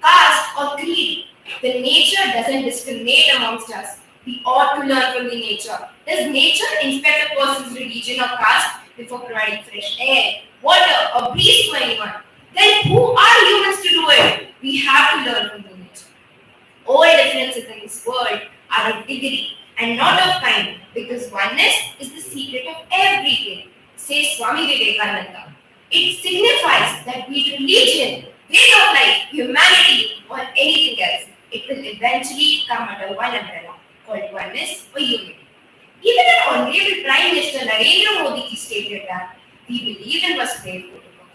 caste, or creed. The nature doesn't discriminate amongst us. We ought to learn from the nature. Does nature inspect a person's religion or caste before providing fresh air, water, or breeze to anyone? Then who are humans to do it? We have to learn from the nature. All differences in this world are of degree and not of kind, because oneness is the secret of everything, says Swami Vivekananda. It signifies that be it religion, way of life, humanity, or anything else, it will eventually come under one umbrella called oneness or unity. Even our Honorable Prime Minister Narendra Modi stated that we believe in Vasudhaiva Kutumbakam.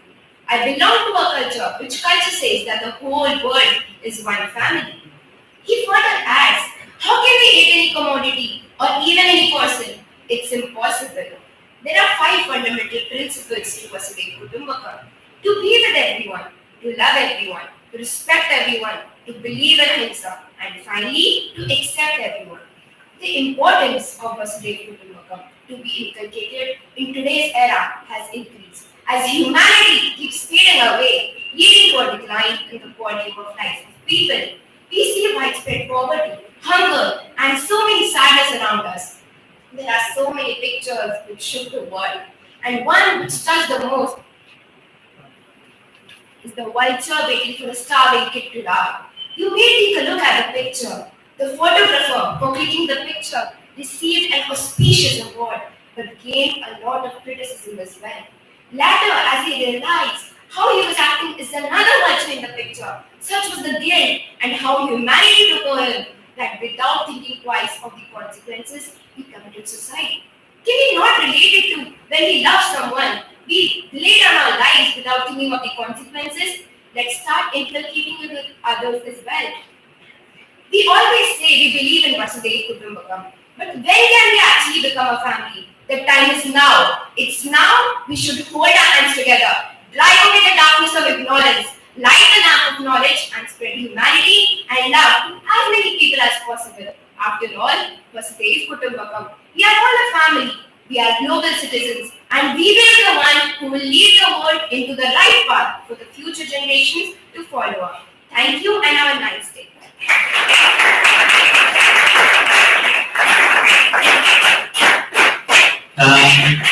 I belong to a culture which culture says that the whole world is one family. He further adds, how can we hate any commodity or even any person? It's impossible. There are 5 fundamental principles to Vasudhaiva Kutumbakam. To be with everyone, to love everyone, to respect everyone, to believe in Ahimsa, and finally, to accept everyone. The importance of Vasudhaiva Kutumbakam to be inculcated in today's era has increased as humanity keeps fading away, leading to a decline in the quality of life of people. We see widespread poverty, hunger, and so many sadness around us. There are so many pictures which shook the world, and one which touched the most is the vulture waiting for a starving kid to laugh. You may take a look at the picture. The photographer, for clicking the picture, received an auspicious award, but gained a lot of criticism as well. Later, as he realized how he was acting is another vulture in the picture. Such was the guilt and how humanity took over him that without thinking twice of the consequences, he committed suicide. Can we not relate it to when we love someone? We lay down our lives without thinking of the consequences. Let's start inculcating it with others as well. We always say we believe in Vasudhaiva Kutumbakam, but when can we actually become a family? The time is now. It's now we should hold our hands together, drive away the darkness of ignorance, light the lamp of knowledge, and spread humanity and love to as many people as possible. After all, Vasudhaiva Kutumbakam. We are all a family. We are global citizens, and we will be the one who will lead the world into the right path for the future generations to follow up. Thank you and have a nice day. Time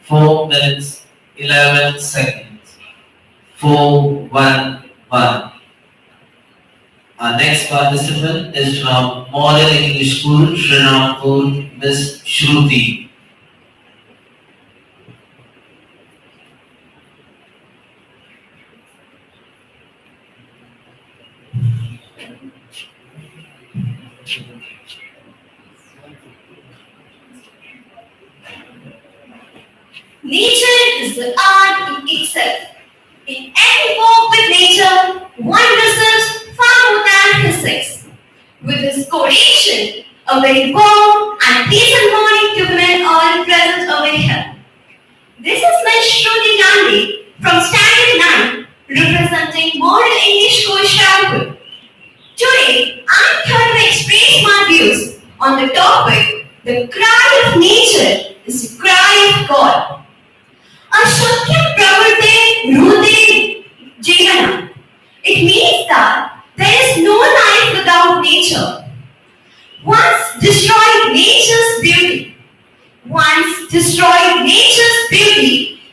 4 minutes 11 seconds. 4-1-1. Our next participant is from Model English School, Srinampur, Miss Shruti. Nature is the art in itself. In any walk with nature, one receives far more than his sex. With his coronation, a very warm and pleasant morning to women all present over here. This is Miss Shruti Gandhi from Standard 9, representing Model English School Shampool. Today, I'm here to express my views on the topic, the cry of nature is the cry of God. Ashakyam pravarte rudhe jivana. It means that there is no life without nature. Once destroyed nature's beauty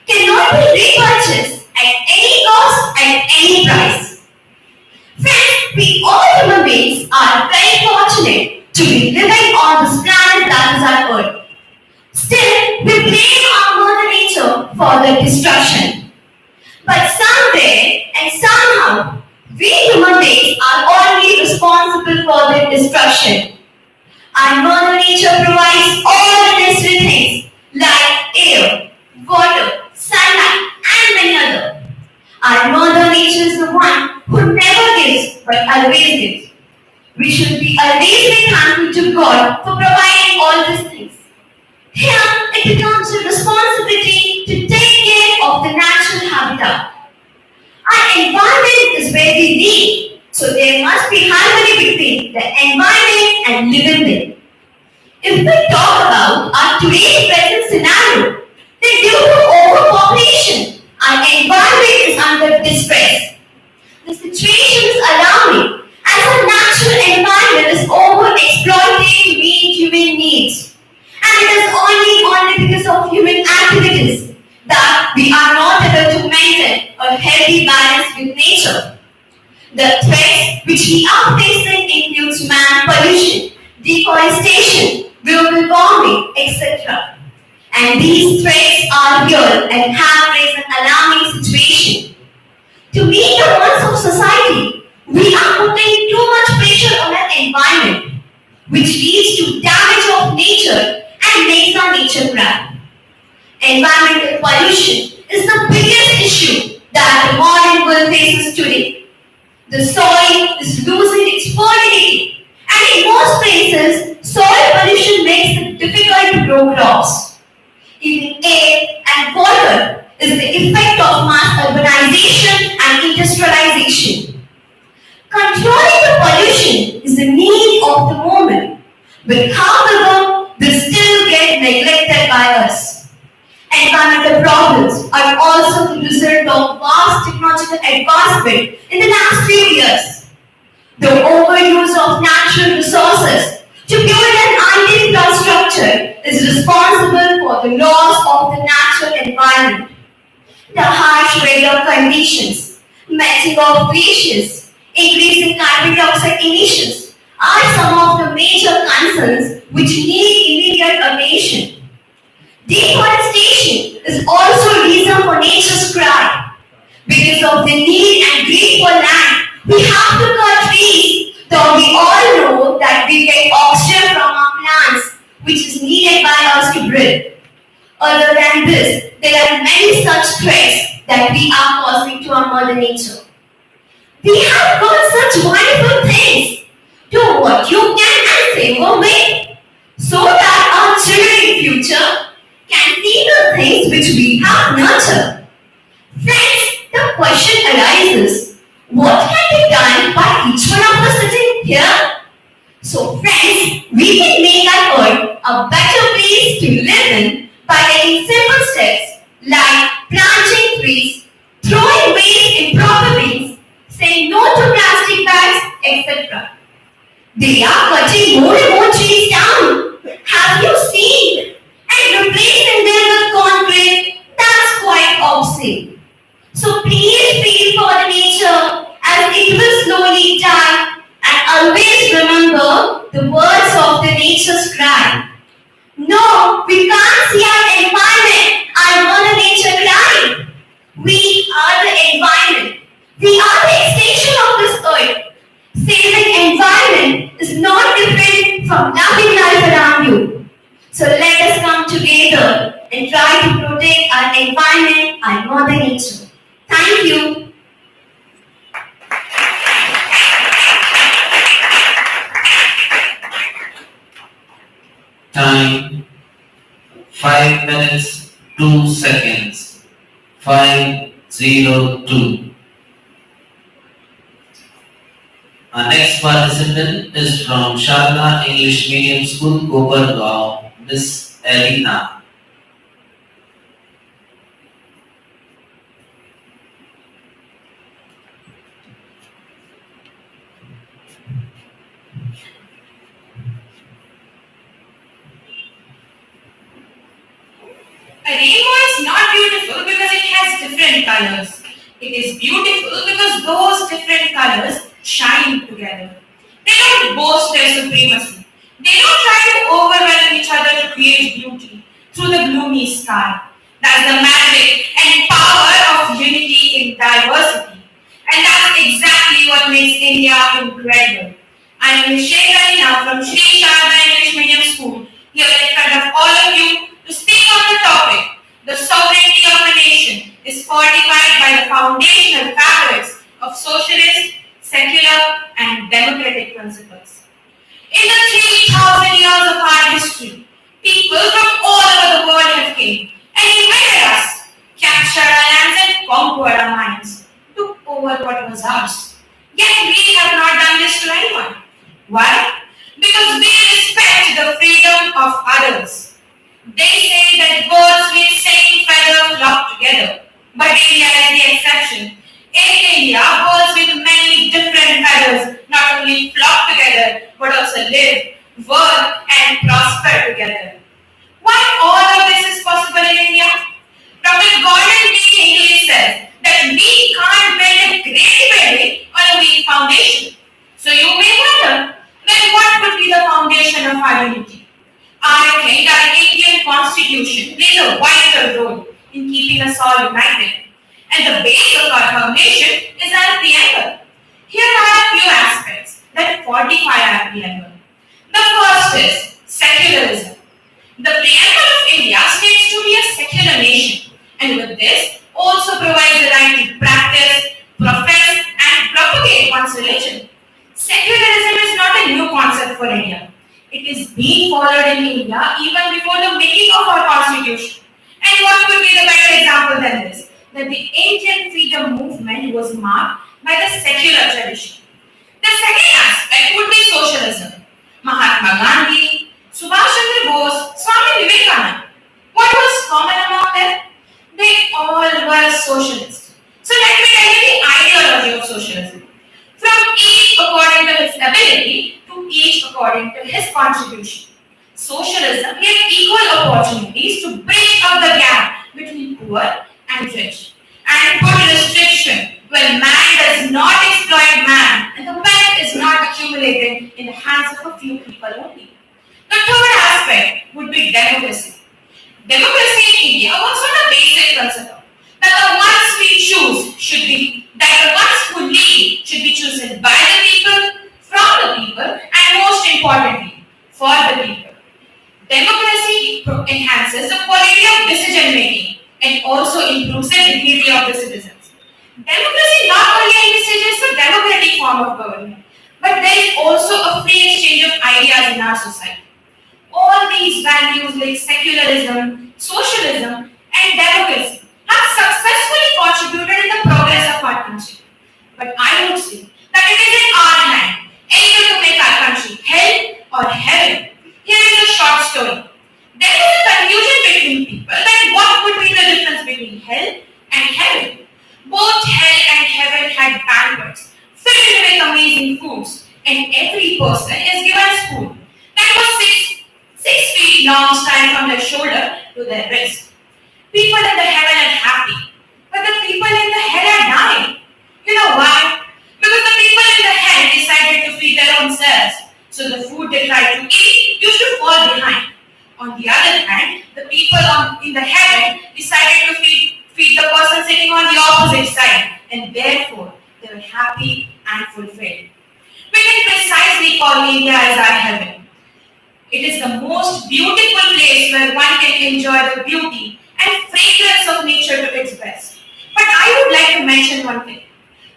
cannot be repurchased at any cost, at any price. Friends, we all human beings are very fortunate to be living on this planet that is our Earth. Still, we blame our Mother Nature for the destruction. But somewhere and somehow, we human beings are only responsible for the destruction. Our Mother Nature provides all the necessary things like air, water, sunlight, and many others. Our Mother Nature is the one who never gives but always gives. We should be always be thankful to God for providing all these things. Here, it becomes a responsibility to take care of the natural habitat. Our environment is where we live, so there must be harmony between the environment and living beings. If we talk about our today's present scenario, Then due to overpopulation, our environment is under distress. The situation is alarming as our natural environment is overexploiting meet human needs. And it is only because of human activities that we are not able to maintain a healthy balance with nature. The threats which we are facing includes man pollution, deforestation, global warming, etc. And these threats are real and have raised an alarming situation. To meet the wants of society, we are putting too much pressure on our environment, which leads to damage of nature and makes our nature crack. Environmental pollution is the biggest issue that the modern world faces today. The soil is losing its fertility, and in most places, soil pollution makes it difficult to grow crops. Even air and water is the effect of mass urbanization and industrialization. Controlling the pollution is the need of the moment, but however, this still get neglected by us. Environmental problems are also the result of vast technological advancement in the last few years. The overuse of natural resources to build an ideal infrastructure is responsible for the loss of the natural environment. The harsh weather conditions, melting of glaciers, increasing carbon dioxide emissions are some of the major concerns which need immediate attention. Deforestation is also a reason for nature's cry. Because of the need and greed for land, we have to cut trees, though we all know that we get oxygen from our plants, which is needed by us to breathe. Other than this, there are many such threats that we are causing to our mother nature. We have got such wonderful things. Do what you can and save away, so that our children in future can see the things which we have nurtured. Friends, the question arises, what can be done by each one of us sitting here? So friends, we can make our earth a better place to live in by taking simple steps like planting trees, throwing waste in proper bins, saying no to plastic bags, etc. They are cutting more and more trees down. Have you seen? And replacing them with concrete, that's quite obscene. So please feel for the nature as it will slowly die, and always remember the words of the nature's cry. No, we can't see our environment and mother nature crying. We are the environment. We are the extension of this earth. Saving environment is not different from loving life around you. So let us come together and try to protect our environment and mother nature. Thank you. Time 5 minutes 2 seconds. 5:02. Our next participant is from Sharda English Medium School, Kopargaon, Miss Elena. A rainbow is not beautiful because it has different colors. It is beautiful because those different colors shine together. They don't boast their supremacy. They don't try to overwhelm each other to create beauty through the gloomy sky. That's the magic and power of unity in diversity. And that's exactly what makes India incredible. I am Sheikh from Sri Sharda English Medium School, here in front of all of you to speak on the topic. The sovereignty of a nation is fortified by the foundational fabrics of socialist, secular, and democratic principles. In the 3,000 years of our history, people from all over the world have came and invaded us, captured our lands and conquered our minds, took over what was ours. Yet we have not done this to anyone. Why? Because we respect the freedom of others. They say that birds with same feather flock together, but India is the exception. In India, birds with many different feathers not only flock together but also live, work, and prosper together. Why all of this is possible in India? Dr. Gordon B. English says that we can't build a great building on a weak foundation. So you may wonder, then what would be the foundation of our unity? I think our Indian constitution plays a vital role in keeping us all united. And the base of our foundation is our preamble. Here are a few aspects that fortify our preamble. The first is secularism. The preamble of India states to be a secular nation, and with this also provides the right to practice, profess, and propagate one's religion. Secularism is not a new concept for India. It is being followed in India even before the making of our constitution. And what could be the better example than this? That the Indian freedom movement was marked by the secular tradition. The second aspect would be socialism. Mahatma Gandhi, Subhash Chandra Bose, Swami Vivekananda. What was common among them? They all were socialists. So let me tell you the ideology of socialism. From each according to his ability to each according to his contribution. Socialism gave equal opportunities to bridge up the gap between poor and rich and put restriction when man does not exploit man and the wealth is not accumulated in the hands of a few people only. The third aspect would be democracy. Democracy in India works on a basic principle that the ones we choose should be that the ones who lead should be chosen by the people, from the people, and most importantly, for the people. Democracy enhances the quality of decision making and also improves the dignity of the citizens. Democracy not only envisages a democratic form of government, but there is also a free exchange of ideas in our society. All these values like secularism, socialism, and democracy have successfully contributed in the progress of our country. But I would say that it is in our hand either to make our country hell or heaven. Here is a short story. There is a confusion between people that what would be the difference between hell and heaven. Both hell and heaven had banquets filled with amazing foods, and every person is given a spoon that was six feet long, standing from their shoulder to their wrist. People in the heaven are happy, but the people in the hell are dying. You know why? Because the people in the hell decided to feed their own selves, so the food they tried to eat used to fall behind. On the other hand, the people in the heaven decided to feed the person sitting on the opposite side, and therefore they were happy and fulfilled. We can precisely call India as our heaven. It is the most beautiful place where one can enjoy the beauty and fragrance of nature to its best. But I would like to mention one thing.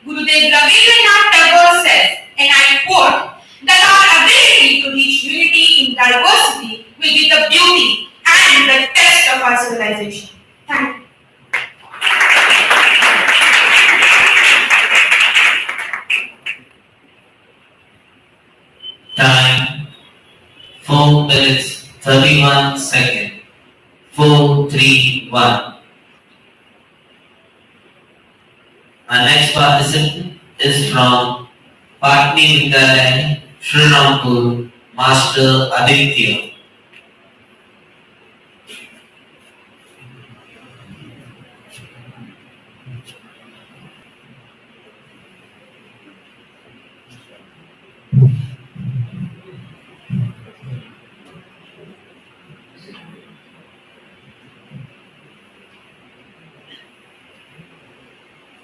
Gurudev Rabindranath Tagore says, and I quote, that our ability to reach unity in diversity will be the beauty and the test of our civilization. Thank you. Time 4 minutes 31 seconds. 431. Our next participant is from Patni Vidyalaya, Srirampur, Master Aditya.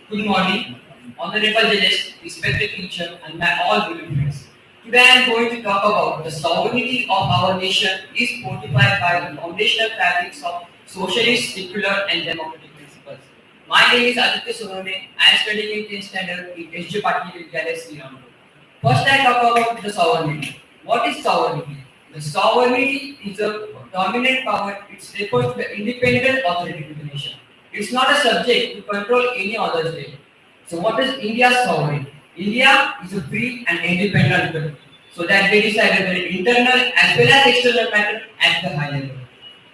Good morning, honorable judges, respected teacher, and my all good friends. Today I am going to talk about the sovereignty of our nation is fortified by the foundational fabrics of socialist, secular, and democratic principles. My name is Aditya Sohane. I am studying in 10th standard in S.J. Patil Vidyalaya, Srirampur. First, I talk about the sovereignty. What is sovereignty? The sovereignty is a dominant power. It refers to the independent authority of the nation. It's not a subject to control any other state. So what is India's sovereignty? India is a free and independent country. So that they decide whether internal as well as external matter at the high level.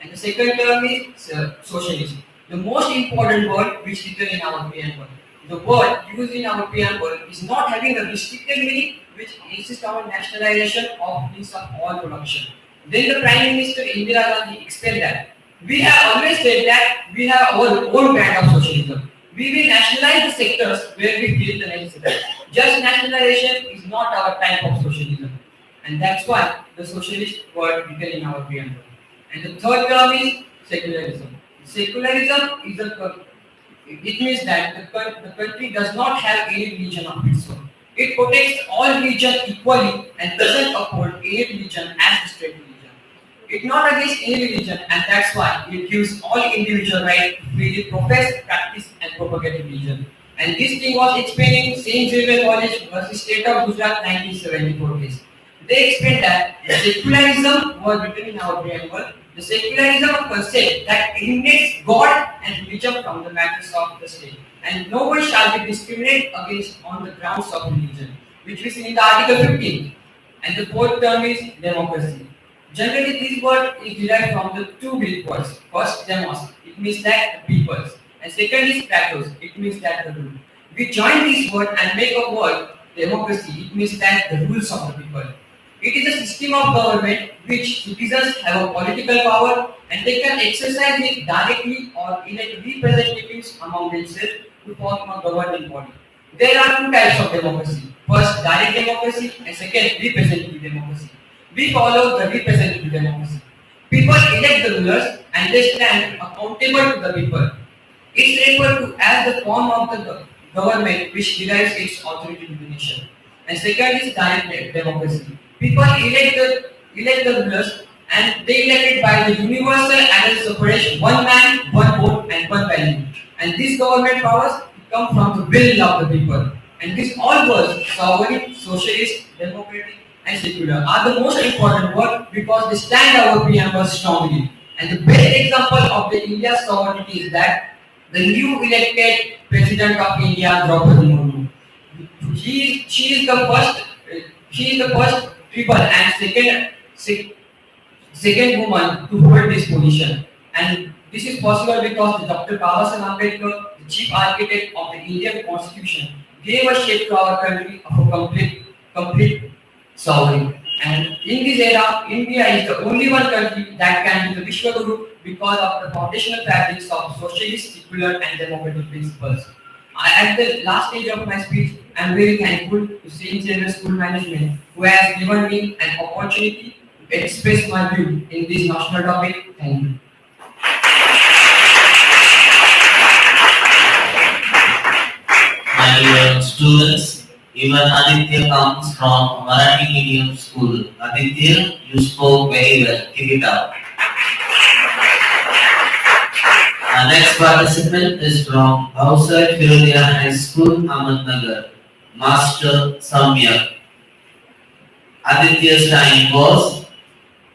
And the second term is socialism. The most important word which is written in our preamble. The word used in our preamble is not having a restricted meaning which insists on nationalization of means of all production. Then the Prime Minister Indira Gandhi explained that we have always said that we have our own brand of socialism. We will nationalize the sectors where we feel the necessity. Just nationalization is not our type of socialism. And that's why the socialist word written in our preamble. And the third term is secularism. Secularism is it means that the country does not have any religion of its own. It protects all religion equally and doesn't uphold any religion as the state religion. It's not against any religion, and that's why it gives all individual right to freely profess, practice, and propagate religion. And this thing was explained in Saint Xavier College versus State of Gujarat 1974 case. They explained that the secularism was written in our preamble. The secularism concept that eliminates God and religion from the matters of the state, and no one shall be discriminated against on the grounds of religion, which we see in the Article 15. And the fourth term is democracy. Generally, this word is derived from the two Greek words. First, demos, it means that the peoples, and second is kratos, it means that the rule. We join this word and make a word democracy. It means that the rules of the people. It is a system of government which citizens have a political power and they can exercise it directly or elect representatives among themselves to form a governing body. There are two types of democracy. First, direct democracy, and second, representative democracy. We follow the representative democracy. People elect the rulers and they stand accountable to the people. It's referred to as the form of the government which derives its authority to the nation. And second is direct democracy. People elect the rulers and they elected by the universal adult suffrage, one man, one vote and one value. And these government powers come from the will of the people. And these all words, sovereign, socialist, democratic and secular, are the most important words because they stand our preamble strongly. And the best example of the India's sovereignty is that the new elected President of India, Draupadi Murmu. She is the first people and second woman to hold this position. And this is possible because Dr. Babasaheb Ambedkar, the chief architect of the Indian Constitution, gave a shape to our country of a complete sovereign. And in this era, India is the only one country that can be the Vishwaguru because of the foundational fabrics of socialist, secular and democratic principles. At the last stage of my speech, I am very thankful to St. Xavier School Management who has given me an opportunity to express my view in this national topic. Thank you. My dear students, even Aditya comes from Marathi medium school. Aditya, you spoke very well. Keep it up. Our next participant is from outside Firodia High School, Ahmednagar, Master Samyak. Aditya's time was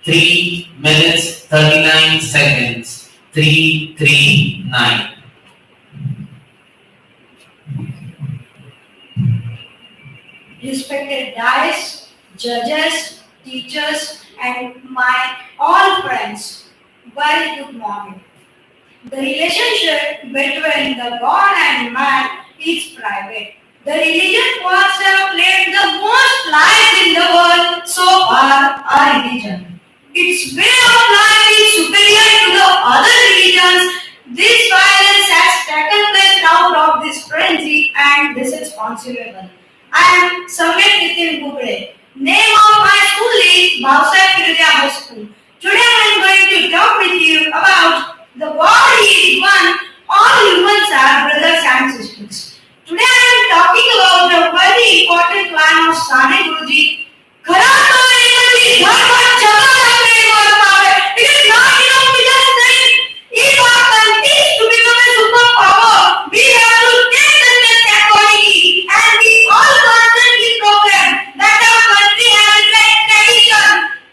3 minutes 39 seconds. 339. Respected dais, judges, teachers, and my all friends, very good morning. The relationship between the God and man is private. The religion was played the most life in the world so far our religion. Its way of life is superior to the other religions. This violence has taken place out of this frenzy and this is considerable. I am Samyak Nitin Bugre. Name of my school is Bhavsai Firodia High School. Today I am going to talk with you about the God is one, all humans are brothers and sisters. Today I am talking about the very important line of Sane Guruji. It is not enough to just think, if our country is to become a superpower, we have to take the steps accordingly and we all constantly program that our country has a great tradition,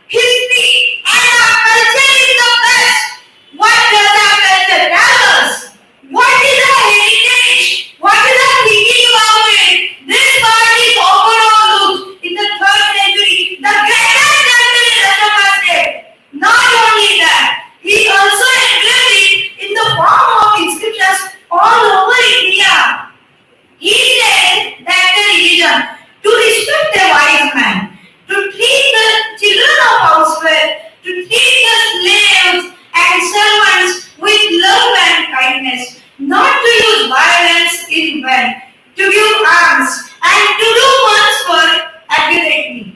history and our culture is the best. What does our culture tell us? What is our heritage? men to give alms and to do one's work accurately.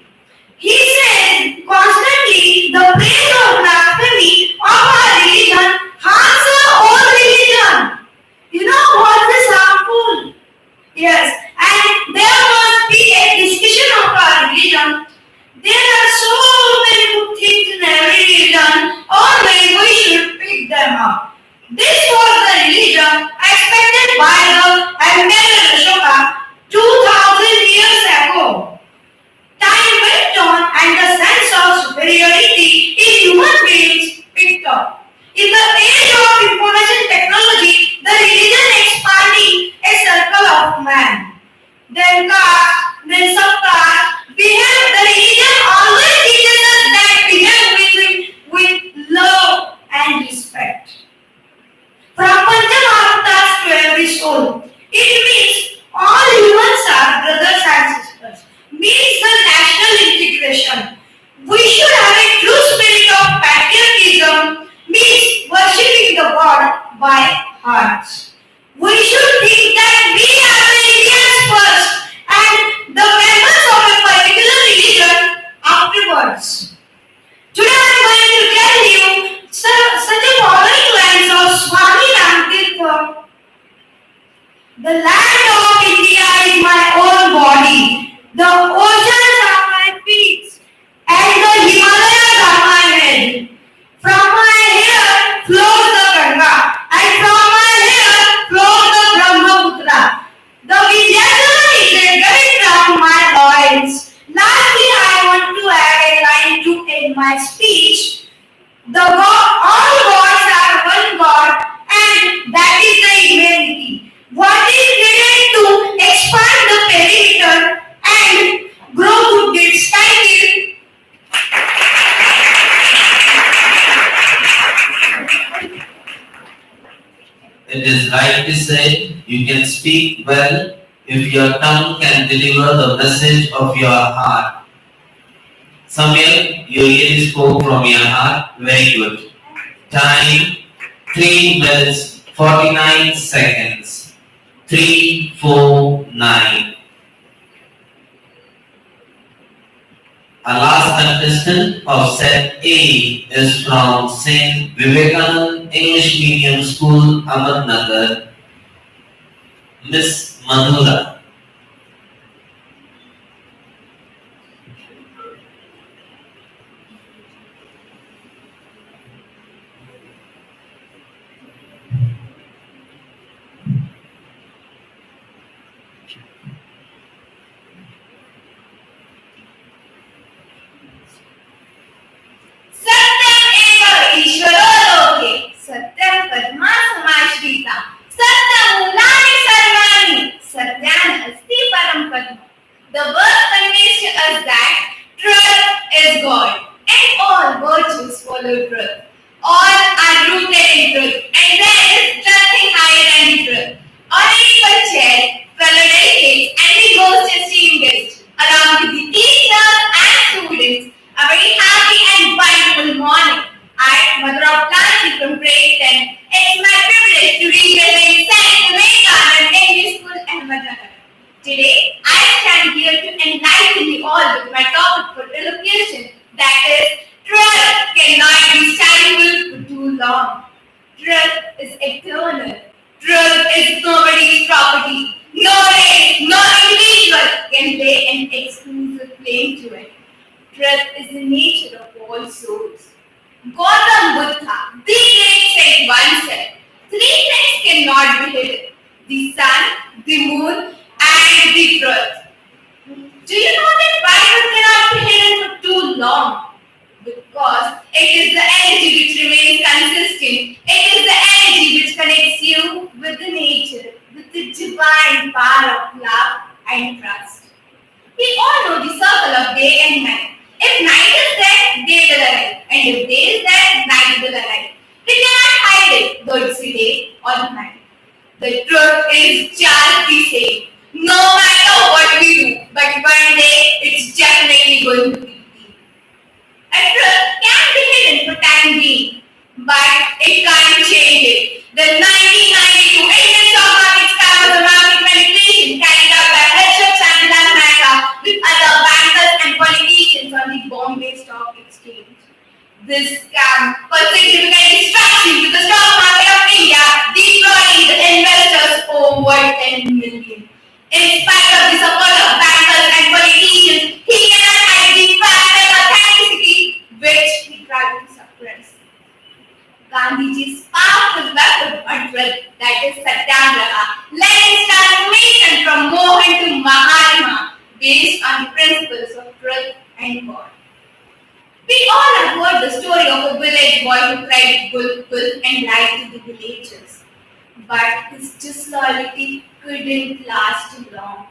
He said constantly the praise or blasphemy of our religion harms our own religion. You know what is harmful? Yes, and there must be a discussion of our religion. There are so many good things in every religion, only we should pick them up. This was the religion expected by the Emperor Ashoka 2000 years ago. Time went on and the sense of superiority in human beings picked up. In the age of information technology, the religion expanding a circle of man. Then caste, then subcaste, behave. The religion always teaches us that behave with love and respect. From Panchamahatas to every soul. It means all humans are brothers and sisters. Means the national integration. We should have a true spirit of patriotism. Means worshipping the God by hearts. We should think that we are the Indians first and the members of a particular religion afterwards. Today I am going to tell you such a following lines of Swami Ramtirtha. The land of India is my own body. The oceans are my feet and the Himalayas are my head. From my hair flows the Ganga and from my hair flows the Brahmaputra. The Vindhyachal is a belt round my loins. Lastly, I want to add a line to end my speech. All gods are one God, and that is the humanity. What is needed to expand the perimeter and grow to this? Thank you. It is right to say you can speak well if your tongue can deliver the message of your heart. Samir, you really spoke from your heart. Very good. Time 3 minutes 49 seconds. 349. Our last contestant of set A is from St. Vivekanand English Medium School, Ahmednagar, Miss Madhura. Satyam eva Ishvaro loke. Satyam padma samashvita. Satyam mulani sarvani. Satyam asti param padma. The verse conveys to us that truth is God and all virtues follow truth. All are rooted in truth and there is nothing higher than truth. Honorable chair, fellow delegates and the most esteemed guests, along with the teachers and students, a very happy and wonderful morning. I, Mother of Planety from grade 10, it's my privilege to represent St. Vivekanand English School, Ahmednagar. Today, I stand here to enlighten you all with my topic for elocution, that is, truth cannot be standable for too long. Truth is eternal. Truth is nobody's property. No race, no individual can lay an exclusive claim to it. Truth is the nature of all souls. Gautam Buddha, the great saint, once said, three things cannot be hidden: the sun, the moon, and the truth. Do you know that why truth cannot be hidden for too long? Because it is the energy which remains consistent. It is the energy which connects you with the nature, with the divine power of love and trust. We all know the circle of day and night. If night is there, day will arrive. And if day is there, night will arrive. We cannot hide it, though it's the day or the night. The truth is just the same. No matter what we do, but one day it's definitely going to be. A truth can be hidden for time being, but it can't change it. The 1992 Indian stock market scam was a market when it story of a village boy who cried gulp gulp and lied to the villagers. But his disloyalty couldn't last too long.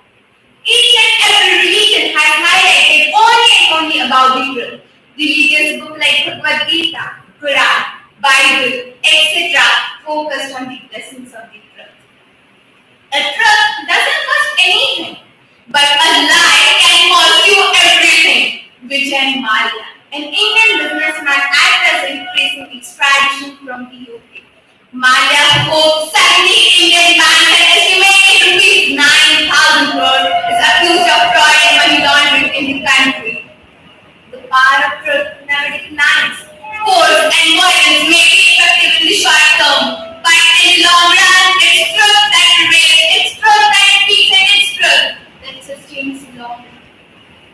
Each and every religion has highlighted only and only about the truth. Religious books like Bhagavad Gita, Quran, Bible, etc. focused on the lessons of the truth. A truth doesn't cost anything, but a lie can cost you everything. Vijay Mallya, an Indian businessman at present facing extradition from the UK. Mallya owed 70 Indian banks and estimated rupees 9,000 crore is accused of fraud and money laundering in the country. The power of truth never declines. Force and violence may be effective in the short term, but in the long run, it's truth that prevails, it's truth that speaks, and it's truth that sustains the long run.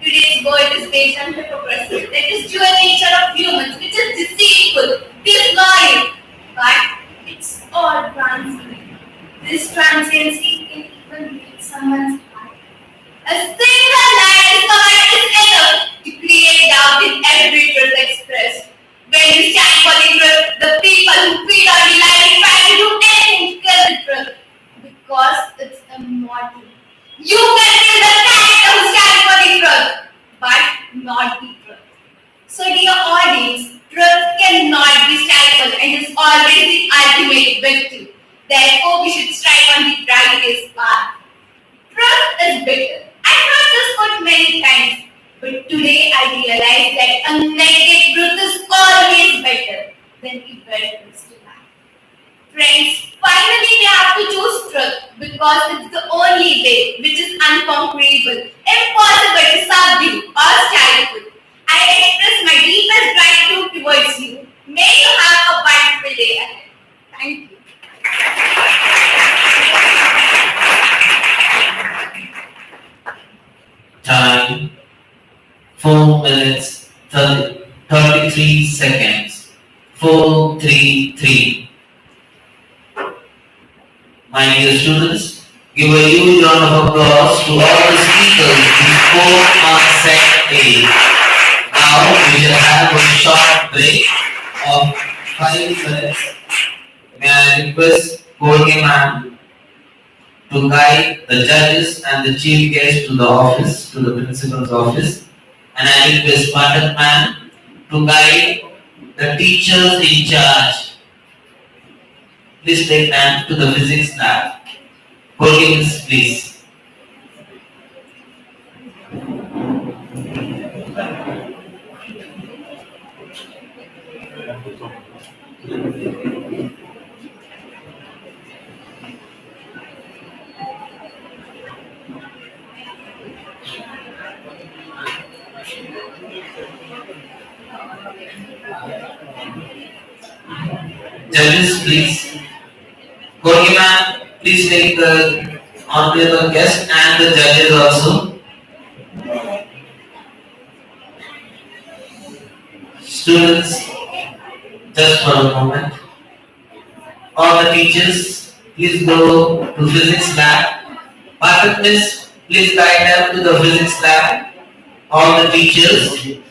Today's world is based on hypocrisy, that is dual nature of humans, which is deceitful, disloyal, but it's all transient. This transiency can even break someone's heart. A single lie is covered is enough to create doubt in every truth expressed. When you stand for the truth, the people who feed on the lie will try to do anything to kill the truth because it's immortal. You can kill the character who stands for the truth, but not the truth. So, dear audience, truth cannot be stifled and is always the ultimate victory. Therefore, we should strike on the brightest path. Truth is bitter. I heard this quote many times, but today I realize that a negative truth is always better than a truth to lie. Friends, finally we have to choose truth because it's the only way which is unconquerable, impossible to subdue or stifle. I express my deepest gratitude towards you. May you have a wonderful day ahead. Thank you. Time 4 minutes 33 seconds. 433. My dear students, give a huge round of applause to all the speakers who spoke on set A. Now we shall have a short break of 5 minutes. May I request Kogi ma'am to guide the judges and the chief guest to the office, to the principal's office. And I request Patak ma'am to guide the teachers in charge. Please take them to the physics lab. Kogi miss, please. Judges, please. Kogi ma'am, please take the honorable guest and the judges also. Students, just for a moment. All the teachers, please go to physics lab. Patak miss, please guide them to the physics lab. All the teachers,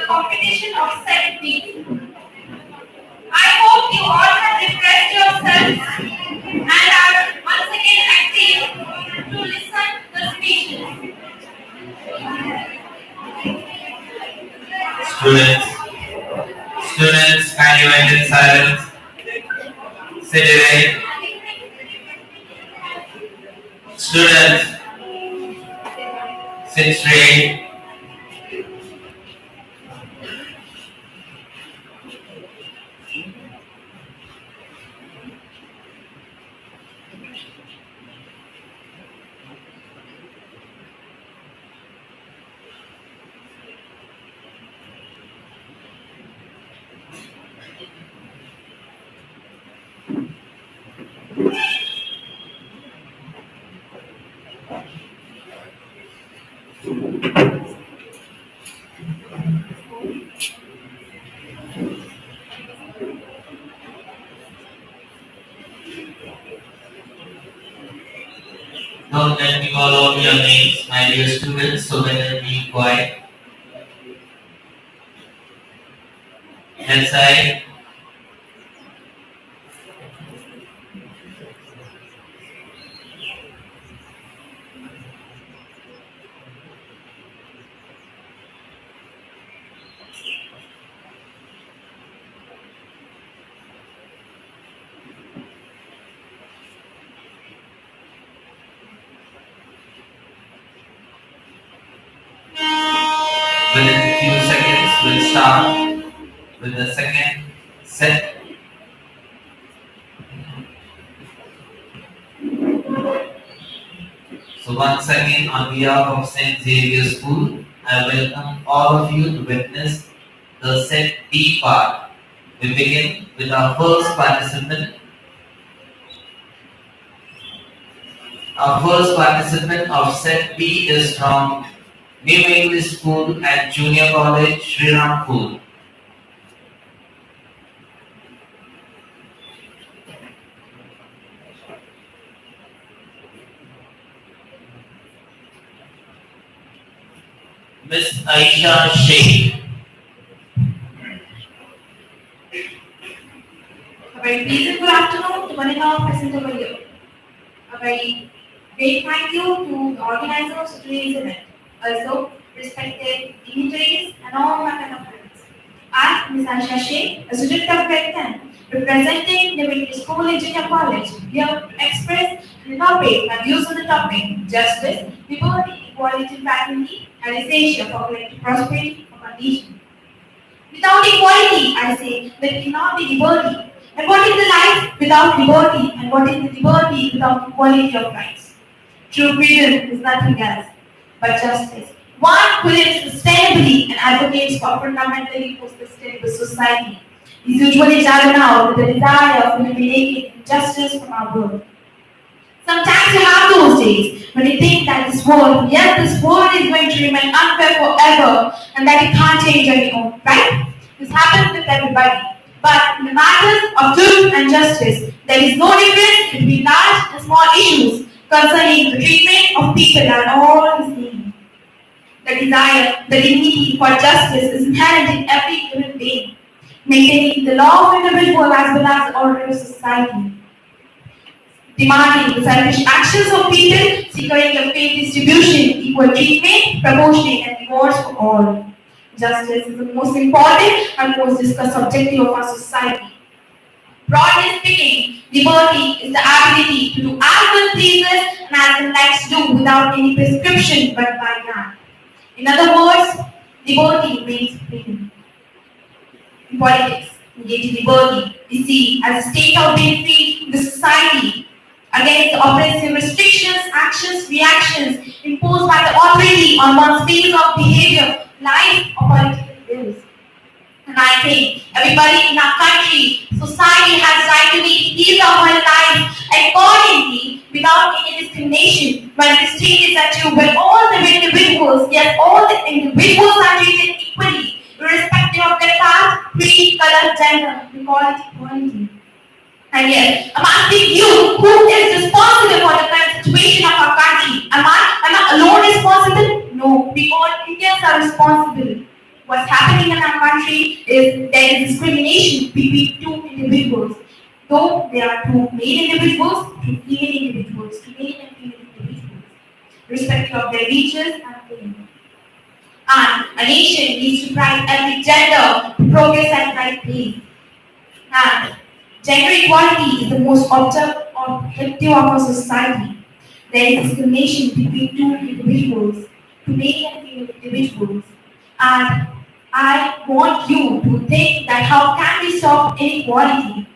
competition of set B. I hope you all have refreshed yourselves and are once again active to listen to the speeches. Students, can you maintain silence? Sit erect. Students, sit straight. Don't let me call out your names, my dear students, so better be quiet. Head side. Within a few seconds, we'll start with the second set. So once again, on behalf of St. Xavier's School, I welcome all of you to witness the set B part. We begin with our first participant. Our first participant of set B is from New English School and Junior College, Srirampur. Miss Aisha Sheikh. A very pleasant good afternoon to one and all present over here. A very great thank you to the organizers of today's event. Also, respected dignitaries and all my fellow friends. I, Ms. Aisha Sheikh, a student of grade 10, representing the Middle School and Junior College, here to express and elaborate my views on the topic justice, liberty, equality, fraternity, and essential for collective prosperity of our nation. Without equality, I say, there cannot be liberty. And what is the life without liberty? And what is the liberty without equality of rights? True freedom is nothing else but justice. One who lives sustainably and advocates for fundamentally sustainable society is usually judged now with the desire of eliminating injustice from our world. Sometimes you have those days when you think that this world is going to remain unfair forever and that it can't change on its own, right? This happens with everybody. But in the matters of truth and justice, there is no difference between large and small issues concerning the treatment of people and all the same. The desire, the dignity for justice is inherent in every human being, maintaining the law of individual as well as the order of society. Demanding the selfish actions of people, securing a fair distribution, equal treatment, proportionate and rewards for all. Justice is the most important and most discussed objective of our society. Broadly speaking, liberty is the ability to do as one pleases and as one likes to do without any prescription but by God. In other words, liberty means freedom. In politics, engaging liberty is seen as a state of being free in the society against the oppressive restrictions, actions, reactions imposed by the authority on one's field of behavior, life, or political views. And I think everybody in our country, society has right to lead his or her life accordingly without any discrimination. When the state is at you, when all the individuals, yes, all the individuals are treated equally, irrespective of their caste, creed, color, gender, we call it equality. And yet, I'm asking you, who is responsible for the current situation of our country? Am I alone responsible? No, we all Indians are responsible. what's happening in our country is there is discrimination between two individuals. Though there are two male individuals, two female individuals, two male and female individuals, respective of their regions and opinions. And a nation needs to prize every gender to progress at right pace. And gender equality is the most objective of our society. There is discrimination between two individuals, two male and female individuals. And I want you to think that how can we stop inequality?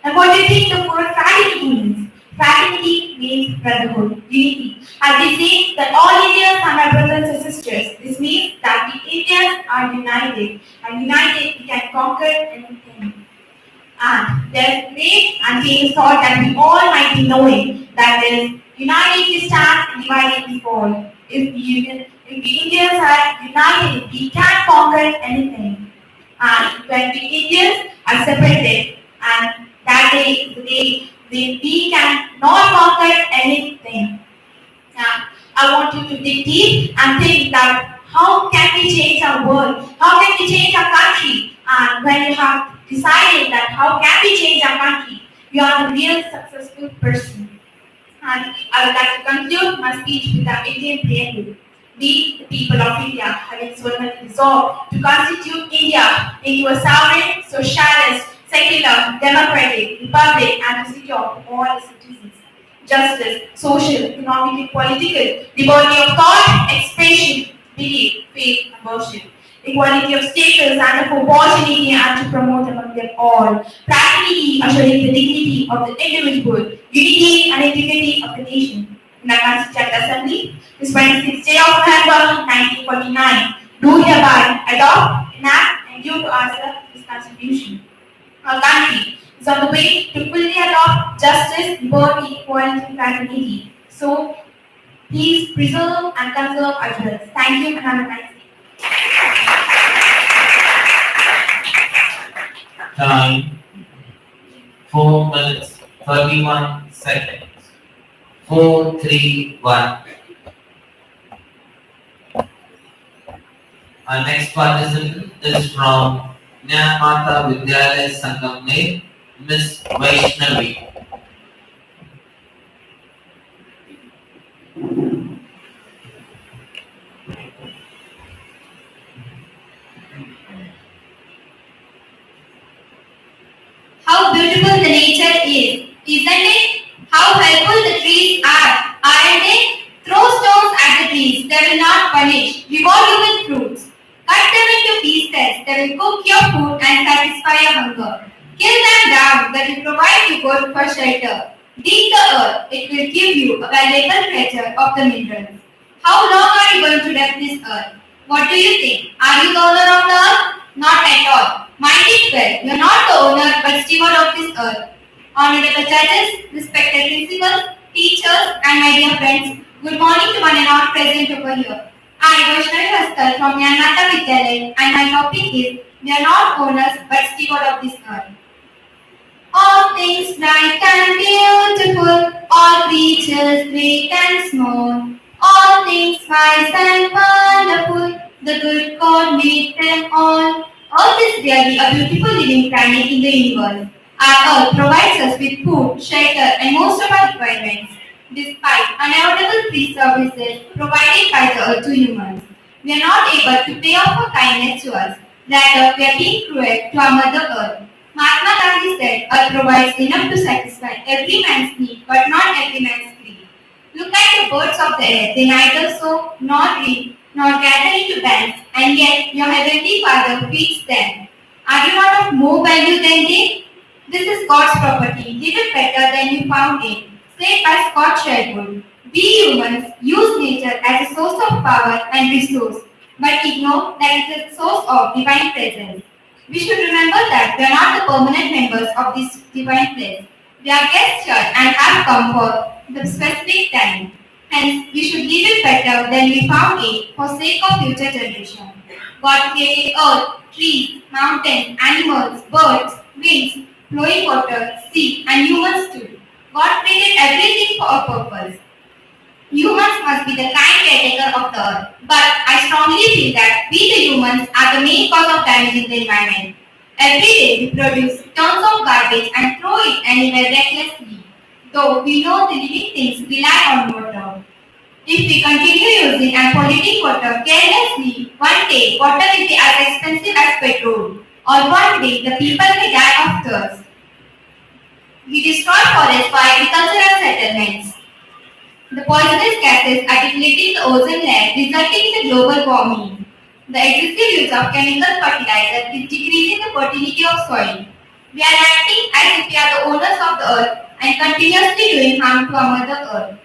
And what do you think the word fraternity means? Fraternity means brotherhood, unity. And they say that all Indians are my brothers and sisters. This means that we Indians are united. And united we can conquer anything. And there's great and famous thought that we all might be knowing that is united we stand and divided we fall. If we Indians are united, we can conquer anything. And when we Indians are separated, and that day is the day when we can not conquer anything. Now, I want you to dig deep and think that how can we change our world? How can we change our country? And when you have decided that how can we change our country, you are the real successful person. And I would like to conclude my speech with the Indian preamble. We, the people of India, having solemnly resolved to constitute India into a sovereign, socialist, secular, democratic, republic, and to secure all its citizens justice, social, economic, political, liberty of thought, expression, belief, faith, and worship, equality of status and of opportunity, and to promote among them all, practically assuring the dignity of the individual, unity and integrity of the nation. In the Constituent Assembly, this 26th day of November 1949, do hereby adopt, enact, and give to ourselves this Constitution. Our country is on the way to fully adopt justice, liberty, equality, and fraternity. So, please preserve and conserve our rights. Thank you and have a nice day. Time 4 minutes 31 seconds. 4, 3, 1. Our next participant is from Nyamata Vidyalaya Sangam name, Miss Vaishnavi. How beautiful the nature is, isn't it? How helpful the trees aren't they? Throw stones at the trees, they will not punish. Reward you with fruits. Cut them into pieces, they will cook your food and satisfy your hunger. Kill them down, that will provide you good for shelter. Dig the earth, it will give you a valuable treasure of the minerals. How long are you going to live this earth? What do you think? Are you the owner of the earth? Not at all. Mind it well, you are not the owner but steward of this earth. Honorable judges, respected principals, teachers, and my dear friends, good morning to one and all present over here. I am Vaishnavi Haskal from Nyamata Vidyalaya, and my topic is, we are not owners but steward of this earth. All things bright and beautiful, all creatures great and small, all things wise and wonderful, the good God made them all. Earth is really a beautiful living planet in the universe. Our Earth provides us with food, shelter, and most of our requirements. Despite unavoidable free services provided by the Earth to humans, we are not able to pay off her kindness to us. Rather, we are being cruel to our Mother Earth. Mahatma Gandhi said, Earth provides enough to satisfy every man's need, but not every man's greed. Look at the birds of the air. They neither sow, nor reap, nor gather into bands, and yet your heavenly Father feeds them. Are you not of more value than they? This is God's property. Live it better than you found it. Said by Scott Sherwood. We humans use nature as a source of power and resource, but ignore that it is a source of divine presence. We should remember that we are not the permanent members of this divine place. We are guests here and have come for the specific time. Hence, we should leave it better than we found it for sake of future generations. God created earth, trees, mountains, animals, birds, winds, flowing water, sea, and humans too. God created everything for a purpose. Humans must be the kind caretaker mother of the earth. But I strongly feel that we the humans are the main cause of damaging the environment. Every day we produce tons of garbage and throw it anywhere recklessly, though we know the living things rely on water. If we continue using and polluting water carelessly, one day water will be as expensive as petrol, or one day the people may die of thirst. We destroy forests for agricultural settlements. The poisonous gases are depleting the ozone layer, resulting in the global warming. The excessive use of chemical fertilizer is decreasing the fertility of soil. We are acting as if we are the owners of the earth and continuously doing harm to our mother earth.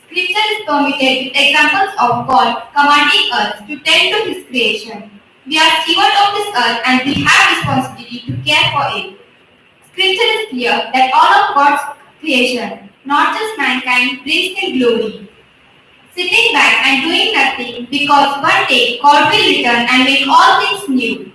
Scripture is permitted with examples of God commanding us to tend to His creation. We are stewards of this earth and we have responsibility to care for it. Scripture is clear that all of God's creation, not just mankind, brings Him glory. Sitting back and doing nothing because one day God will return and make all things new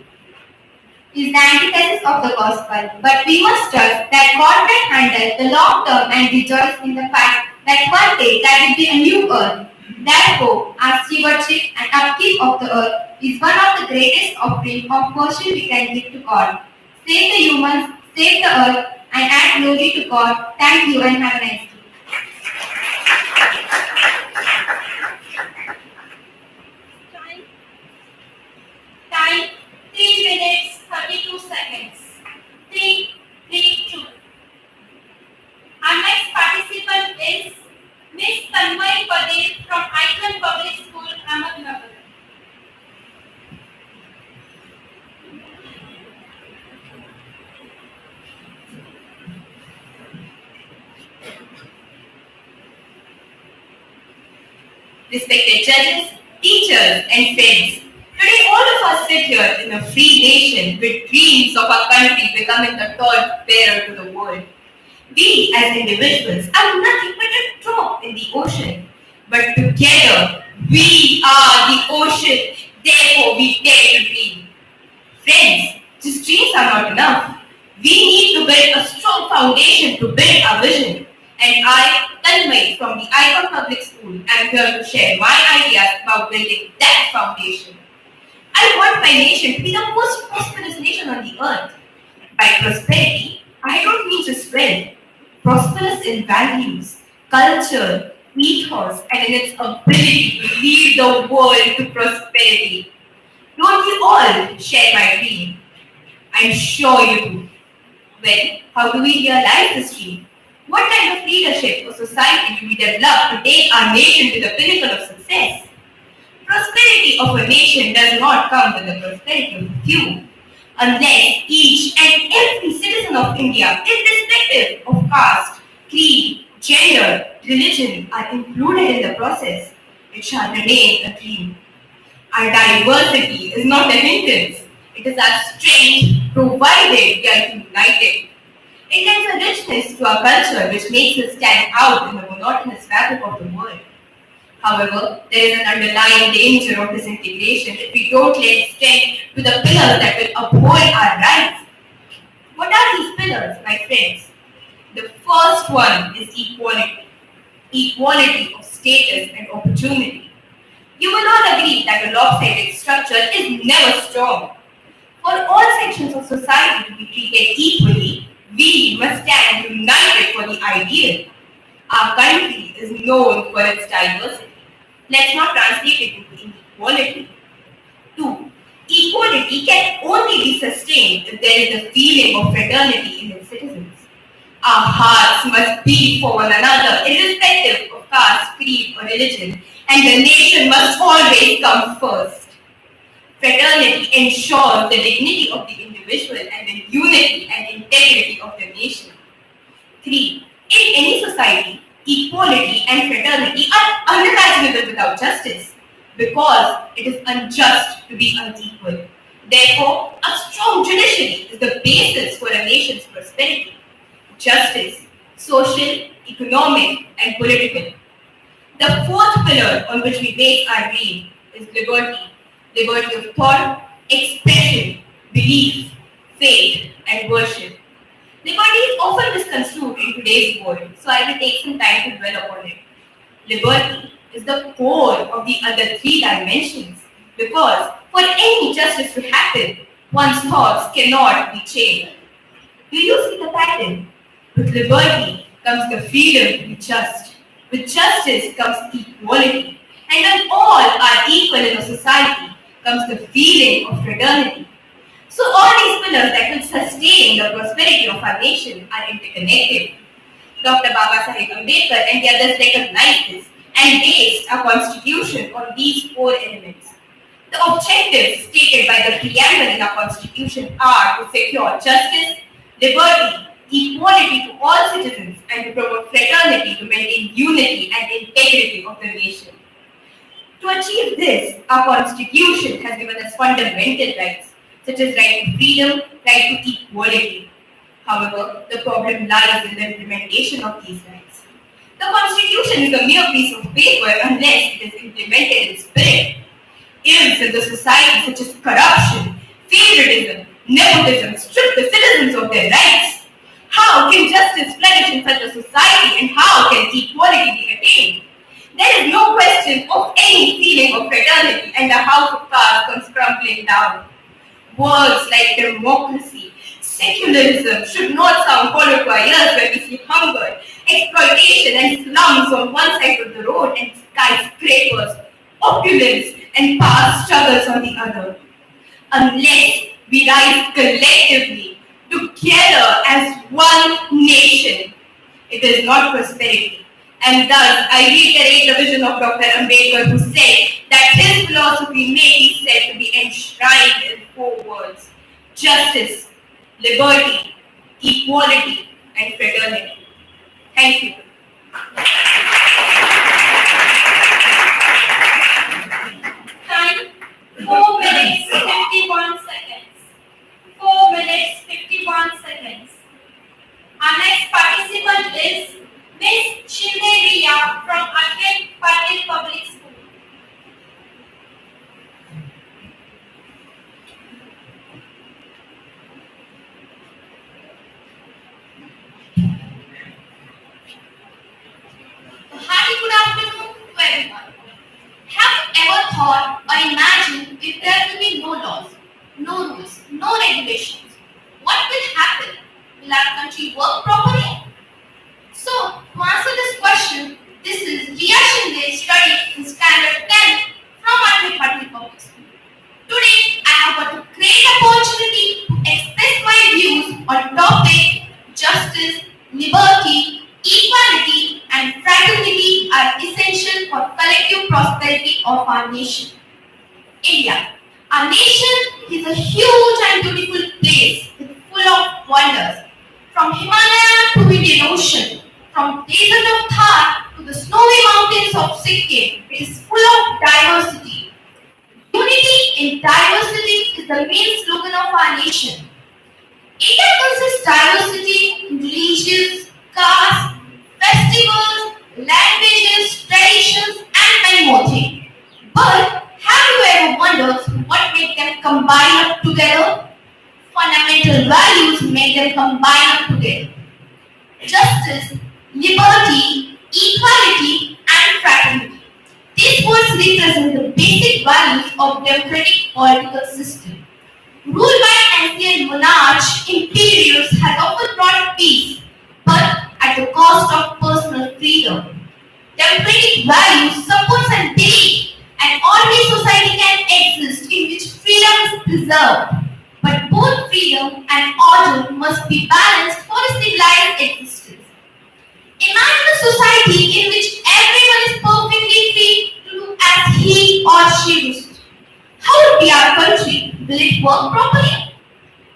is the antithesis of the gospel. But we must trust that God can handle the long term and rejoice in the fact that one day there will be a new earth. Therefore, our stewardship and upkeep of the earth is one of the greatest offerings of worship we can give to God. Save the humans, save the earth, and add glory to God. Thank you and have a nice day. Time 3 minutes 32 seconds. 3, 3, 2. Our next participant is Miss Tanmay Patel from Icon Public School, Ahmednagar. Respected judges, teachers, and friends, today all of us sit here in a free nation with dreams of our country becoming the torch bearer to the world. We as individuals are nothing but a drop in the ocean, but together we are the ocean, therefore we dare to dream. Friends, just dreams are not enough. We need to build a strong foundation to build our vision. And I, Tanmay from the Icon Public School, am here to share my ideas about building that foundation. I want my nation to be the most prosperous nation on the earth. By prosperity, I don't mean just wealth. Prosperous in values, culture, ethos, and in its ability to lead the world to prosperity. Don't you all share my dream? I'm sure you do. Well, how do we realize this dream? What kind of leadership or society do we develop to take our nation to the pinnacle of success? Prosperity of a nation does not come with the prosperity of a few, unless each and every citizen of India, irrespective of caste, creed, gender, religion, are included in the process. It shall remain a dream. Our diversity is not a hindrance. It is our strength, provided we are united. It lends a richness to our culture which makes us stand out in the monotonous fabric of the world. However, there is an underlying danger of disintegration if we don't lend strength to the pillars that will uphold our rights. What are these pillars, my friends? The first one is equality. Equality of status and opportunity. You will all agree that a lopsided structure is never strong. For all sections of society to be treated equally, we must stand united for the ideal. Our country is known for its diversity. Let's not translate it into inequality. 2. Equality can only be sustained if there is a feeling of fraternity in its citizens. Our hearts must beat for one another, irrespective of caste, creed, or religion, and the nation must always come first. Fraternity ensures the dignity of the individual and the unity and integrity of the nation. 3. In any society, equality and fraternity are unimaginable without justice, because it is unjust to be unequal. Therefore, a strong judiciary is the basis for a nation's prosperity. Justice, social, economic, and political. The fourth pillar on which we base our dream is liberty. Liberty of thought, expression, belief, faith, and worship. Liberty is often misconstrued in today's world, so I will take some time to dwell upon it. Liberty is the core of the other three dimensions, because for any justice to happen, one's thoughts cannot be changed. Do you see the pattern? With liberty comes the freedom to be just. With justice comes equality. And when all are equal in a society comes the feeling of fraternity. So all these pillars that will sustain the prosperity of our nation are interconnected. Dr. Baba Sahib Ambedkar and the others recognized this and based our constitution on these four elements. The objectives stated by the preamble in our constitution are to secure justice, liberty, equality to all citizens, and to promote fraternity to maintain unity and integrity of the nation. To achieve this, our constitution has given us fundamental rights, such as right to freedom, right to equality. However, the problem lies in the implementation of these rights. The constitution is a mere piece of paper unless it is implemented in spirit. Ills in the society such as corruption, favoritism, nepotism strip the citizens of their rights. How can justice flourish in such a society, and how can equality be attained? There is no question of any feeling of fraternity, and the house of cards comes crumbling down. Words like democracy, secularism should not sound hollow to our ears when we see hunger, exploitation and slums on one side of the road and skyscrapers, opulence and power struggles on the other. Unless we rise collectively, together as one nation, it is not prosperity. And thus, I reiterate the vision of Dr. Ambedkar, who said that his philosophy may be said to be enshrined in four words: justice, liberty, equality, and fraternity. Thank you. Time 4 minutes 51 seconds. 4 minutes 51 seconds. Our next participant is Miss Shinde from Akhil Patil Public School. Hearty good afternoon to everyone. Have you ever thought or imagined if there will be no laws, no rules, no regulations? What will happen? Will our country work properly? So, to answer this question, this is Riya Shinde studying in Standard 10 from Akhil Patil Public School. Today, I have got a great opportunity to express my views on topic justice, liberty, equality, and fraternity are essential for collective prosperity of our nation. India. Our nation is a huge and beautiful place full of wonders. From Himalaya to Indian Ocean, from desert of Thar to the snowy mountains of Sikkim, it is full of diversity. Unity in diversity is the main slogan of our nation. India consists diversity in religions, castes, festivals, languages, traditions, and many more things. But have you ever wondered what makes them combine up together? Fundamental values make them combine up together. Justice, liberty, equality, and fraternity. These words represent the basic values of democratic political system. Ruled by ancient monarchs, imperials has often brought peace, but at the cost of personal freedom. Democratic values supports and belief an orderly society can exist in which freedom is preserved. But both freedom and order must be balanced for a civilized existence. Imagine a society in which everyone is perfectly free to do as he or she wishes. How would be our country? Will it work properly?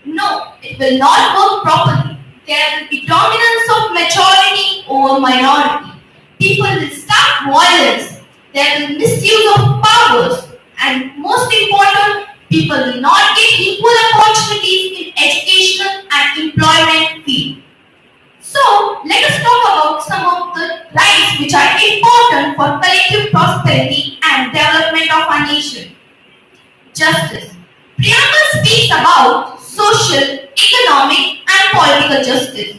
No, it will not work properly. There will be dominance of majority over minority. People will start violence. There will be misuse of powers. And most important, people will not get equal opportunities in educational and employment field. So, let us talk about some of the rights which are important for collective prosperity and development of our nation. Justice. Preamble speaks about social, economic, and political justice.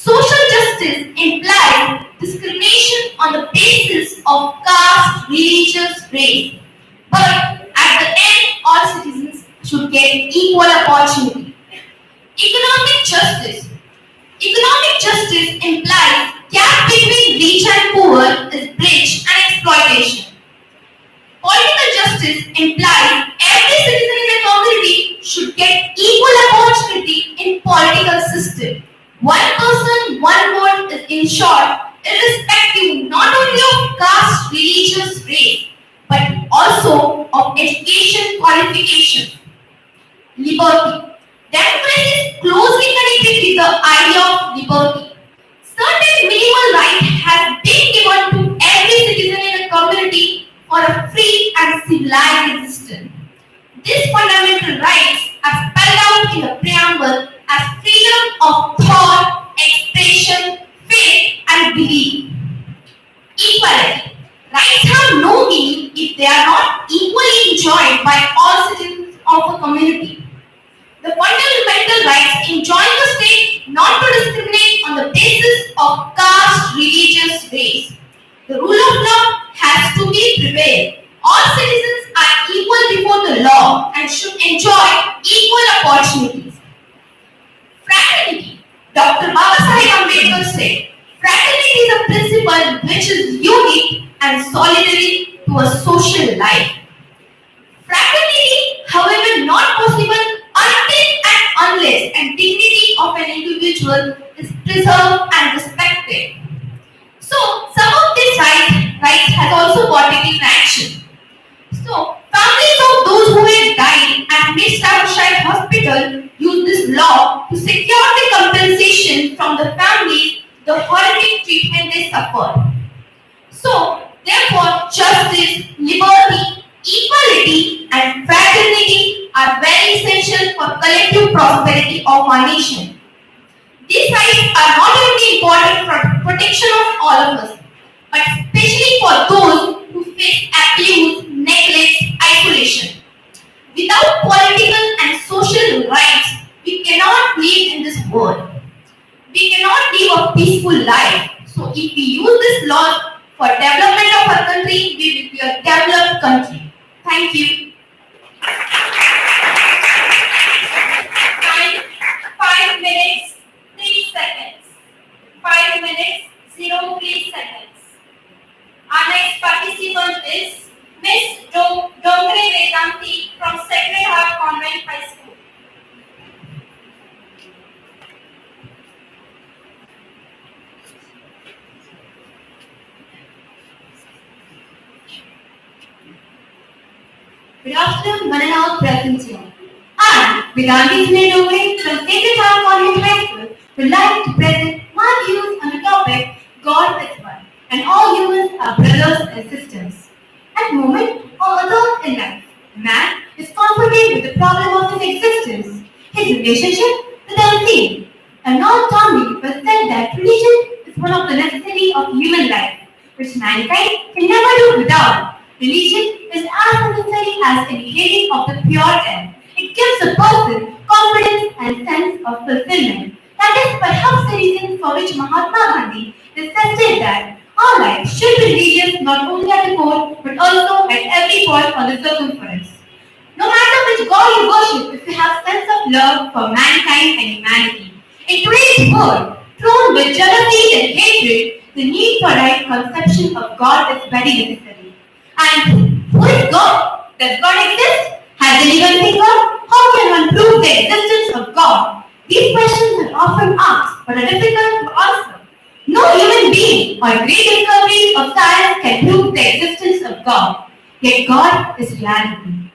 Social justice implies discrimination on the basis of caste, religious, race. But at the end, all citizens should get equal opportunity. Economic justice. Economic justice implies gap between rich and poor is bridge and exploitation. Political justice implies every citizen in the community should get equal opportunity in political system. One person, one vote is ensured irrespective not only of caste, religious, race, but also of education qualification. Liberty. Democracy is closely connected with the idea of liberty. Certain minimal rights have been given to every citizen in a community for a free and civilized existence. These fundamental rights are spelled out in the preamble as freedom of thought, expression, faith, and belief. Equality. Rights have no meaning if they are not equally enjoyed by all citizens of a community. The fundamental rights enjoin the state not to discriminate on the basis of caste, religious, race. The rule of law has to be prevailed. All citizens are equal before the law and should enjoy equal opportunities. Fraternity. Dr. Babasaheb Ambedkar said, fraternity is a principle which is unique and solidary to a social life. Fraternity, however, not possible until and unless and dignity of an individual is preserved and respected. So, some of these rights has also got it in action. So, families of those who had died at Staffordshire Hospital use this law to secure the compensation from the family the horrific treatment they suffered. So, therefore, justice, liberty, equality, and fraternity are very essential for collective prosperity of our nation. These rights are not only important for protection of all of us, but especially for those who face abuse, neglect, isolation. Without political and social rights, we cannot live in this world. We cannot live a peaceful life. So if we use this law for development of our country, we will be a developed country. Thank you. Time 5 minutes 3 seconds. 5 minutes 03 seconds. Our next participant is Miss Dongre Vedanti from Sacred Heart Convent High School. Good afternoon, one and all present here. I, Vedanti Dongre from Sacred Heart Convent High School, would like to present my views on the topic God is one, and all humans are brothers and sisters. At moment or other in life, man is confronted with the problem of his existence, his relationship with the unseen. And not Tommy was said that religion is one of the necessities of human life, which mankind can never do without. Religion is as necessary as inhaling of the pure air. It gives a person confidence and sense of fulfillment. That is perhaps the reason for which Mahatma Gandhi insisted that our life should be religious not only at the core but also at every point on the circumference. No matter which God you worship, if you have sense of love for mankind and humanity. In today's world, thrown with jealousy and hatred, the need for right conception of God is very necessary. And who is God? Does God exist? Has anyone seen God? How can one prove the existence of God? These questions are often asked but are difficult to answer. No human being or great discoveries of science can prove the existence of God. Yet God is reality.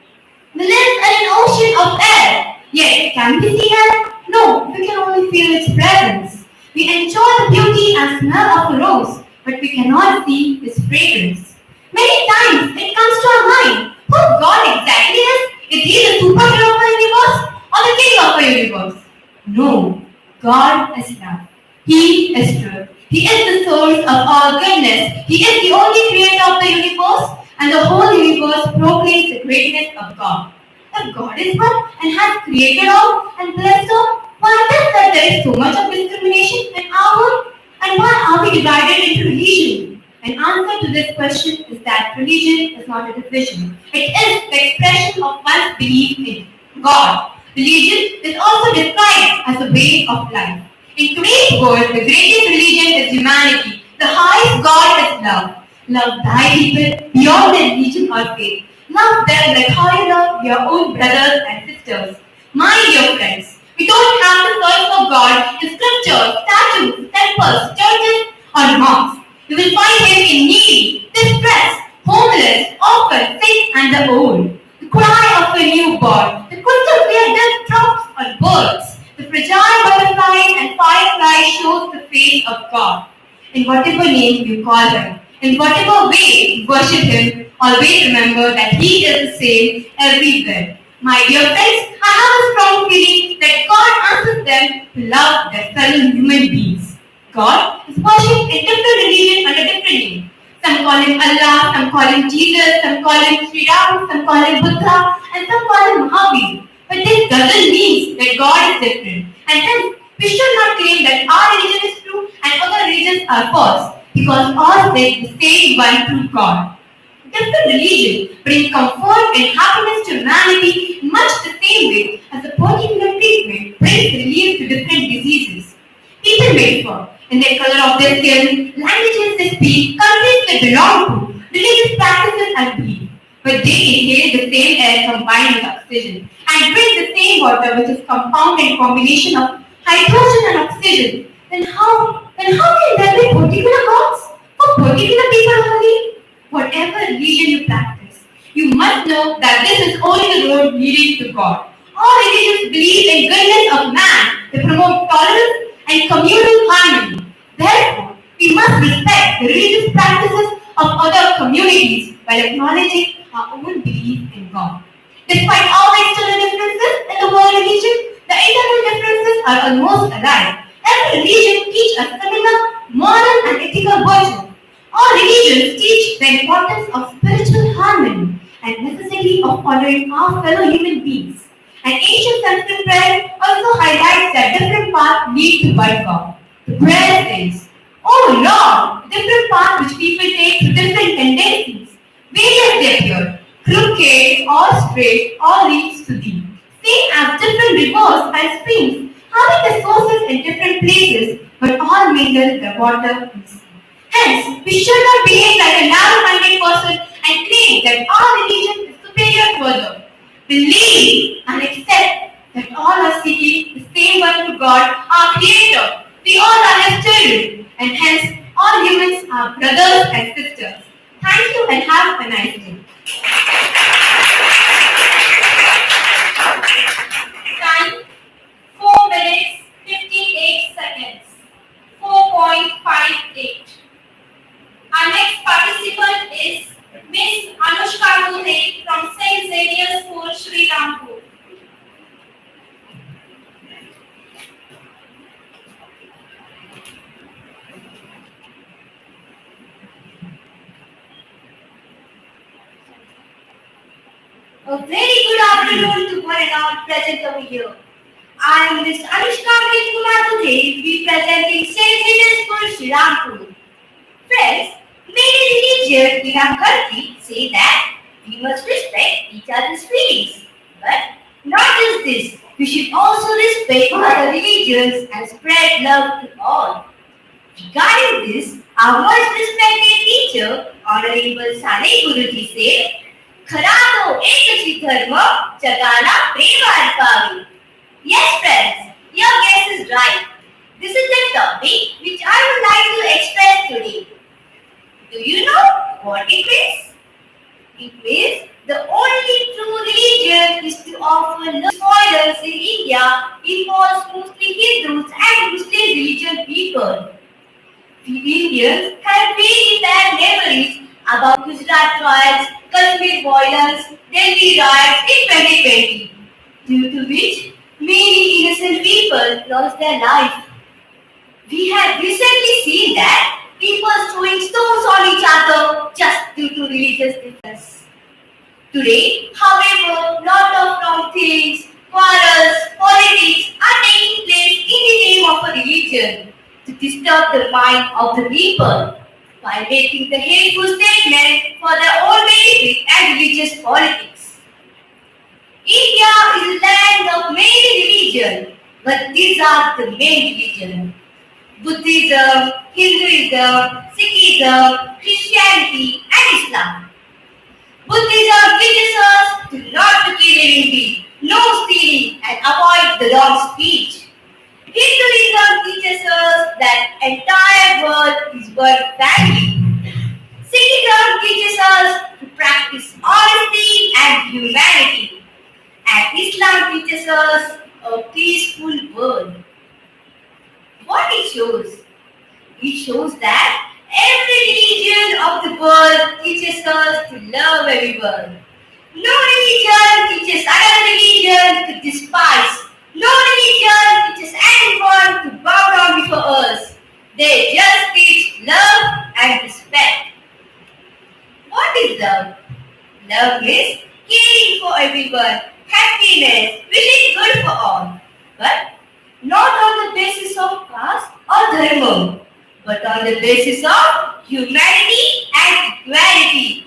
We live in an ocean of air. Yet can we see air? No, we can only feel its presence. We enjoy the beauty and smell of a rose, but we cannot see its fragrance. Many times it comes to our mind who God exactly is. Is he the superhero of the universe or the king of the universe? No, God is love. He is truth. He is the source of all goodness. He is the only creator of the universe, and the whole universe proclaims the greatness of God. If God is one and has created all and blessed all, Why is it that there is so much of discrimination in our world? And why are we divided into religion? An answer to this question is that religion is not a division. It is the expression of one's belief in God. Religion is also described as a way of life. In today's world, the greatest religion is humanity. The highest God is love. Love thy people beyond their religion or faith. Love them like how you love your own brothers and sisters. My dear friends, we don't have to search for God in scriptures, statues, temples, churches, or mosques. You will find him in needy, distressed, homeless, orphan, sick, and the old. The cry of a newborn, the crystal clear death drops on birds, the fragile butterflies and fireflies shows the face of God. In whatever name you call him, in whatever way you worship him, always remember that he is the same everywhere. My dear friends, I have a strong feeling that God asks them to love their fellow human beings. God is worshipped in different religions under different names. Some call him Allah, some call him Jesus, some call him Sri Ram, some call him Buddha, and some call him Mahavir. But this doesn't mean that God is different. And hence, we should not claim that our religion is true and other religions are false, because all say the same one true God. Different religions bring comfort and happiness to humanity in much the same way as a particular treatment brings relief to different diseases. People may differ in the color of their skin, languages they speak, countries they belong to, religious practices and beliefs. But they inhale the same air combined with oxygen and drink the same water which is compounded combination of hydrogen and oxygen. Then how can there be particular gods for particular people only? Whatever religion you practice, you must know that this is only the road leading to God. All religions believe in goodness of man. They promote tolerance and communal harmony. Therefore, we must respect the religious practices of other communities while acknowledging our own belief in God. Despite all the external differences in the world religion, the internal differences are almost alike. Every religion teaches a similar moral and ethical virtue. All religions teach the importance of spiritual harmony and necessity of honoring our fellow human beings. An ancient Sanskrit prayer also highlights that different paths lead to one God. The prayer says, "Oh Lord, different paths which people take to different tendencies. Various they appear, crooked or straight, all leads to thee. Same as different rivers and springs, having their sources in different places, but all mingle the water in sea." Hence, we should not behave like a narrow-minded person and claim that our religion is superior to others. Believe and accept that all are seeking the same one to God, our Creator. We all are His children, and hence all humans are brothers and sisters. Thank you and have a nice day. Time 4 minutes 58 seconds. 4.58. Our next participant is Miss Anushka Dure from St. Xavier's School, Sri Rampur. A very good afternoon to one and all present over here. I am Miss Anushka Kumar today, representing St. Xavier's School, Sri Rampur. Friends, many religions in our country say that we must respect each other's feelings. But not just this, we should also respect other religions and spread love to all. Regarding this, our most respected teacher, Honorable Sane Guruji said, "खरा तो एक ही धर्म जगाना प्रेम अर्पावी." Yes, friends, your guess is right. This is the topic which I would like to express today. Do you know what it is? It means the only true religion is to offer love. Spoilers in India involves mostly Hindus and Muslim religion people. The Indians have very bad memories about Gujarat riots, Kashmir violence, Delhi riots in 2020, due to which many innocent people lost their lives. We have recently seen that people throwing stones on each other just due to religious difference. Today, however, lot of wrong things quarrels, politics are taking place in the name of a religion to disturb the mind of the people by making the hateful statement for their own benefit and religious politics. India is a land of many religions, but these are the main religions. Buddhism, Hinduism, Sikhism, Christianity, and Islam. Buddhism teaches us to not to kill any being, no stealing, and avoid the wrong speech. Hinduism teaches us that entire world is worth valuing. Sikhism teaches us to practice honesty and humanity. And Islam teaches us a peaceful world. What it shows? It shows that every religion of the world teaches us to love everyone. No religion teaches another religion to despise. No religion teaches anyone to bow down before us. They just teach love and respect. What is love? Love is caring for everyone, happiness, wishing good for all. But not on the basis of caste or dharma, but on the basis of humanity and equality.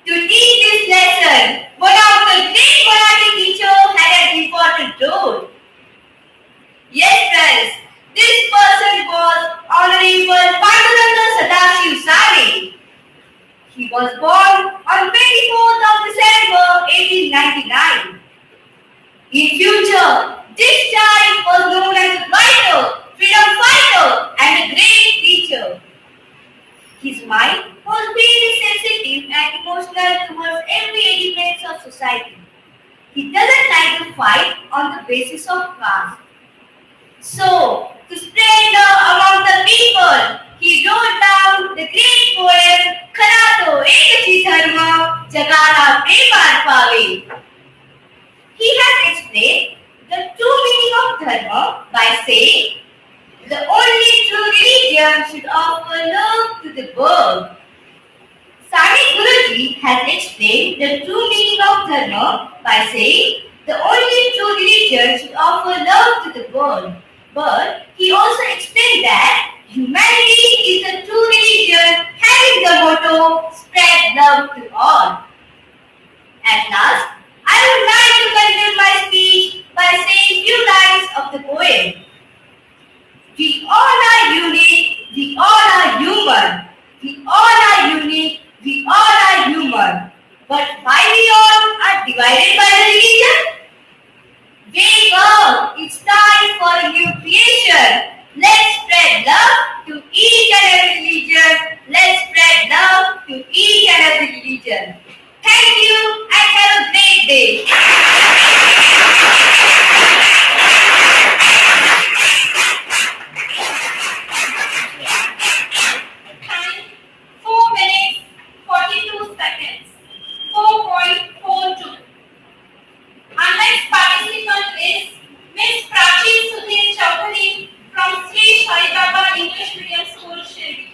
To teach this lesson, one of the great Marathi teachers had an important role. Yes, friends, this person was Honorable Panduranga Sadashiv Sane. He was born on 24th of December 1899. In future, this child was known as a writer, freedom fighter, and a great teacher. His mind was very sensitive and emotional towards every element of society. He doesn't like to fight on the basis of caste. So, to spread love among the people, he wrote down the great poem Khara to Ekachi Dharma Jagana Preman Pave. He has explained the true meaning of dharma by saying the only true religion should offer love to the world. Sani Guruji has explained the true meaning of dharma by saying the only true religion should offer love to the world. But he also explained that humanity is the true religion having the motto spread love to all. At last, I would like to conclude my speech by saying few lines of the poem. We all are unique, we all are human. We all are unique, we all are human. But why we all are divided by the religion? Wake up! It's time for a new creation. Let's spread love to each and every religion. Let's spread love to each and every religion. Thank you and have a great day. Time 4 minutes 42 seconds. 4.42. Our next participant is Miss Prachi Sudhir Chaudhary from Sri Sai Baba English Medium School, Shirdi.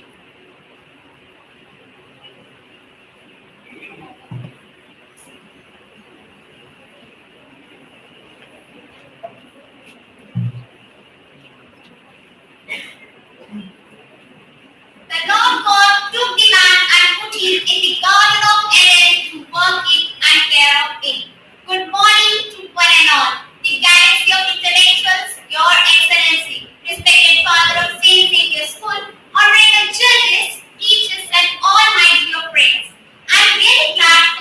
The Lord God took the man and put him in the garden of Eden to work it and care of it. Good morning to one and all. The galaxy of intellectuals, Your Excellency, respected Father of St. Xavier's School, honorable judges, teachers, and all my dear friends. I am very glad to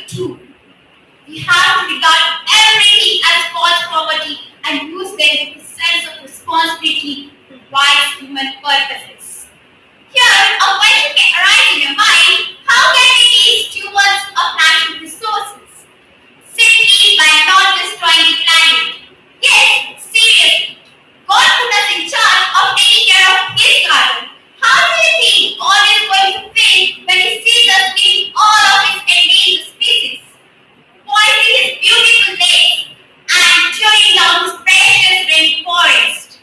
too. We have to regard everything as God's property and use them with a sense of responsibility to wise human purposes. Here, a question can arise in your mind: how can we be stewards of natural resources? Simply by not destroying the planet. Yes, seriously. God put us in charge of taking care of His garden. How do you think God is going to feel when He sees us killing all of His endangered species, poisoning His beautiful lakes, and tearing down His precious rainforest?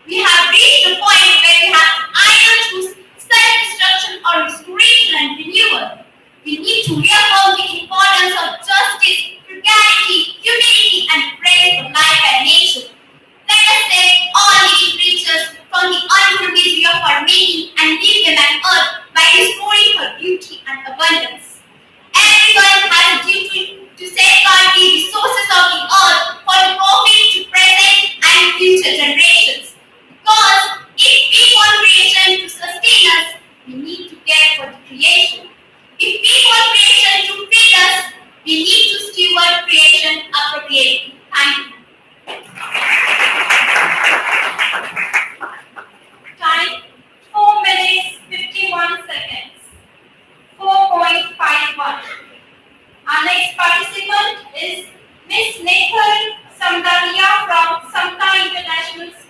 We have reached a point where we have to either choose self-destruction or restoration and renewal. We need to reaffirm the importance of justice, frugality, humility, and praise for life and nature. Let us save all living creatures from the untold misery of our making and leave them on earth by restoring her beauty and abundance. Everyone has a duty to safeguard the resources of the earth for the profit to present and future generations. Because if we want creation to sustain us, we need to care for the creation. If we want creation to feed us, we need to steward creation appropriately. Thank you. Time 4 minutes 51 seconds. 4.51. Our next participant is Miss Nathan Samdalia from Samta International School.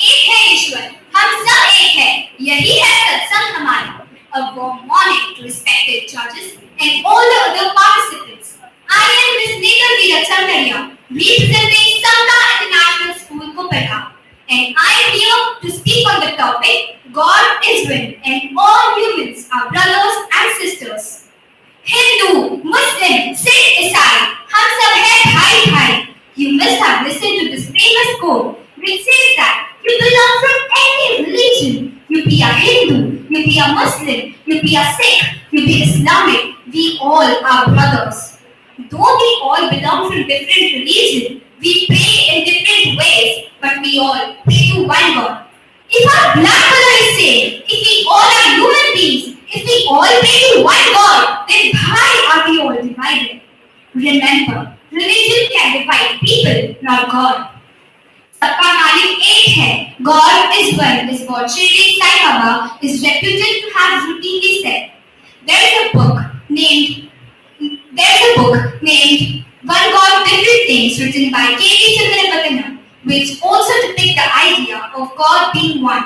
एक है ईश्वर, हम सब एक हैं, यही है सत्संग हमारा. A warm morning to respected judges and all the other participants. I am Miss Neetal Veera Chandaria, representing Samta International School, Kopera, and I am here to speak on the topic God is one and all humans are brothers and sisters. Hindu, Muslim, Sikh, Isai, हम सब हैं भाई भाई. You must have listened to this famous quote which says that you belong from any religion. You be a Hindu, you be a Muslim, you be a Sikh, you be Islamic. We all are brothers. Though we all belong from different religions, we pray in different ways, but we all pray to one God. If our black color is same, if we all are human beings, if we all pray to one God, then why are we all divided? Remember, religion can divide people, not God. सबका मालिक एक है. God is one is what Shri Sai Baba is reputed to have routinely said. There is a book named One God Different Things written by K.D. Chandrapatana, which also depict the idea of God being one.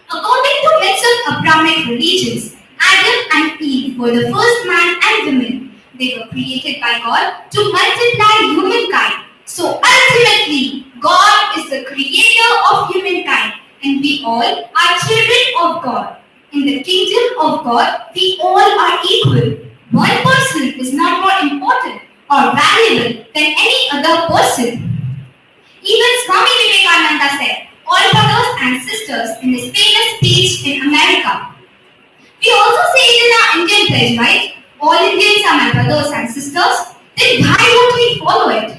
According to myths of Abrahamic religions, Adam and Eve were the first man and woman. They were created by God to multiply humankind. So ultimately, God is the creator of humankind and we all are children of God. In the kingdom of God, we all are equal. One person is not more important or valuable than any other person. Even Swami Vivekananda said, all brothers and sisters in his famous speech in America. We also say it in our Indian pledge, right? All Indians are my brothers and sisters. Then why don't we follow it?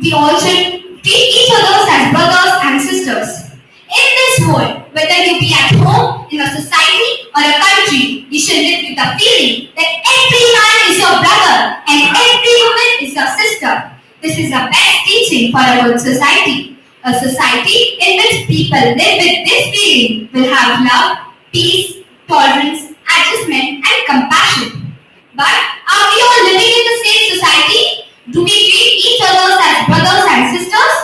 We all should treat each other as brothers and sisters. In this world, whether you be at home, in a society, or a country, you should live with the feeling that every man is your brother and every woman is your sister. This is the best teaching for a good society. A society in which people live with this feeling will have love, peace, tolerance, adjustment, and compassion. But are we all living in the same society? Do we treat each other as brothers and sisters?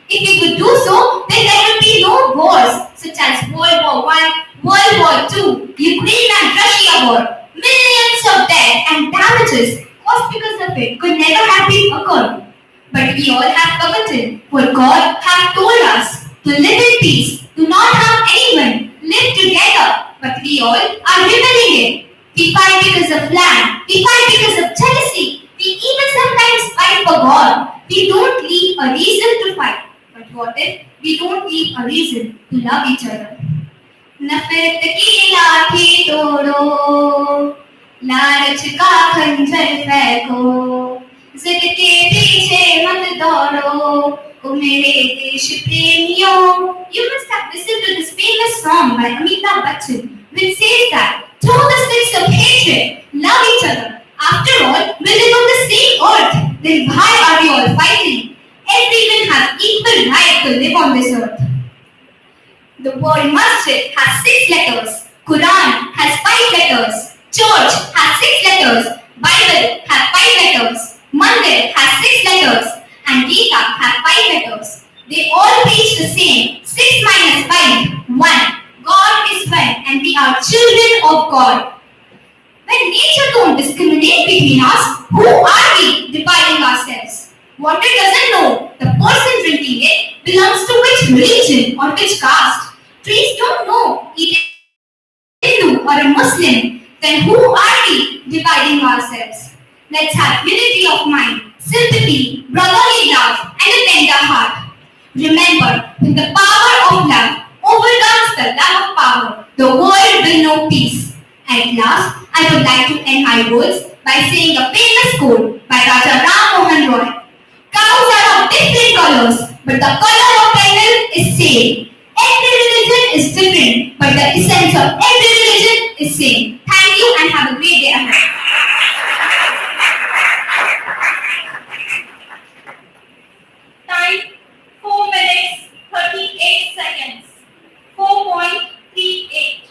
If we could do so, then there would be no wars such as World War I, World War II, Ukraine and Russia war. Millions of death and damages caused because of it could never have been occurred. But we all have forgotten what God has told us to live in peace, to not harm anyone, live together. But we all are rebelling it. We fight because of land, we fight because of jealousy. We even sometimes fight for God. We don't leave a reason to fight, but What if we don't need a reason to love each other? नफरत की लाठी तोड़ो, लालच का खंजर फेंको, जिद के पीछे मत दौड़ो, ओ मेरे देश प्रेमियों. You must have listened to this famous song by Amitabh Bachchan, which says that throw the sticks of hatred, love each other. After all, we live on the same earth. Then why are we all fighting? Everyone has equal right to live on this earth. The word masjid has 6 letters. Quran has 5 letters. Church has 6 letters. Bible has 5 letters. Mandir has 6 letters. And Gita has 5 letters. They all preach the same. 6 minus 5, 1. God is one and we are children of God. When nature don't discriminate between us, who are we dividing ourselves? Water doesn't know the person drinking it belongs to which religion or which caste. Trees don't know it is a Hindu or a Muslim. Then who are we dividing ourselves? Let's have unity of mind, sympathy, brotherly love, and a tender heart. Remember, when the power of love overcomes the love of power, the world will know peace. At last, I would like to end my words by saying a famous quote by Raja Ram Mohan Roy. Cows are of different colors, but the color of cattle is same. Every religion is different, but the essence of every religion is same. Thank you and have a great day ahead. Time 4 minutes 38 seconds. 4.38.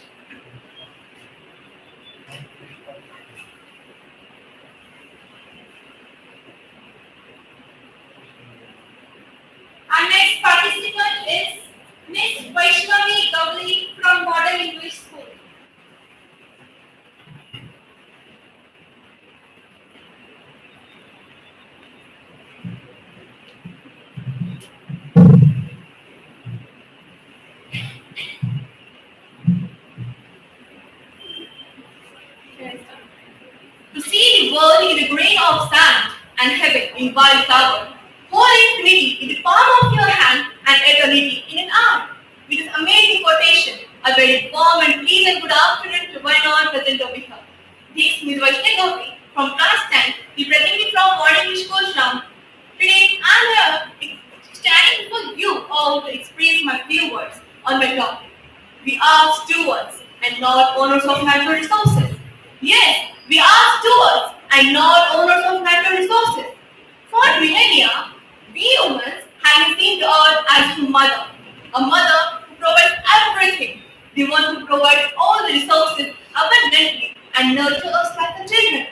Our next participant is Miss Vaishnavi Gavli from Model English School. To see the world in a grain of sand and heaven in wild tower, whole infinity in the palm of your hand and eternity in an arm. With this amazing quotation, a very warm and pleasant good afternoon to one all present over here. This is Ms. Vaishnavi Gowri from class 10, representing from Modern English School Sham. Today I am here standing before you all to express my few words on my topic. We are stewards and not owners of natural resources. Yes, we are stewards and not owners of natural resources. For millennia, we humans have seen the earth as a mother who provides everything, the one who provides all the resources abundantly and nurtures us like the children.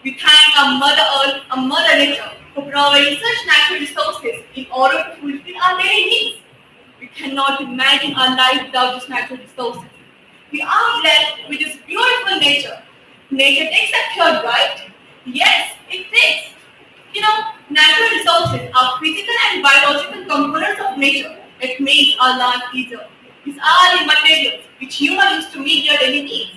We thank our Mother Earth, our Mother Nature, for providing such natural resources in order to fulfill our daily needs. We cannot imagine our life without these natural resources. We are blessed with this beautiful nature. Nature takes a care, right? Yes, it takes. You know, natural resources are physical and biological components of nature. It makes our life easier. These are the materials which humans use to meet their daily needs.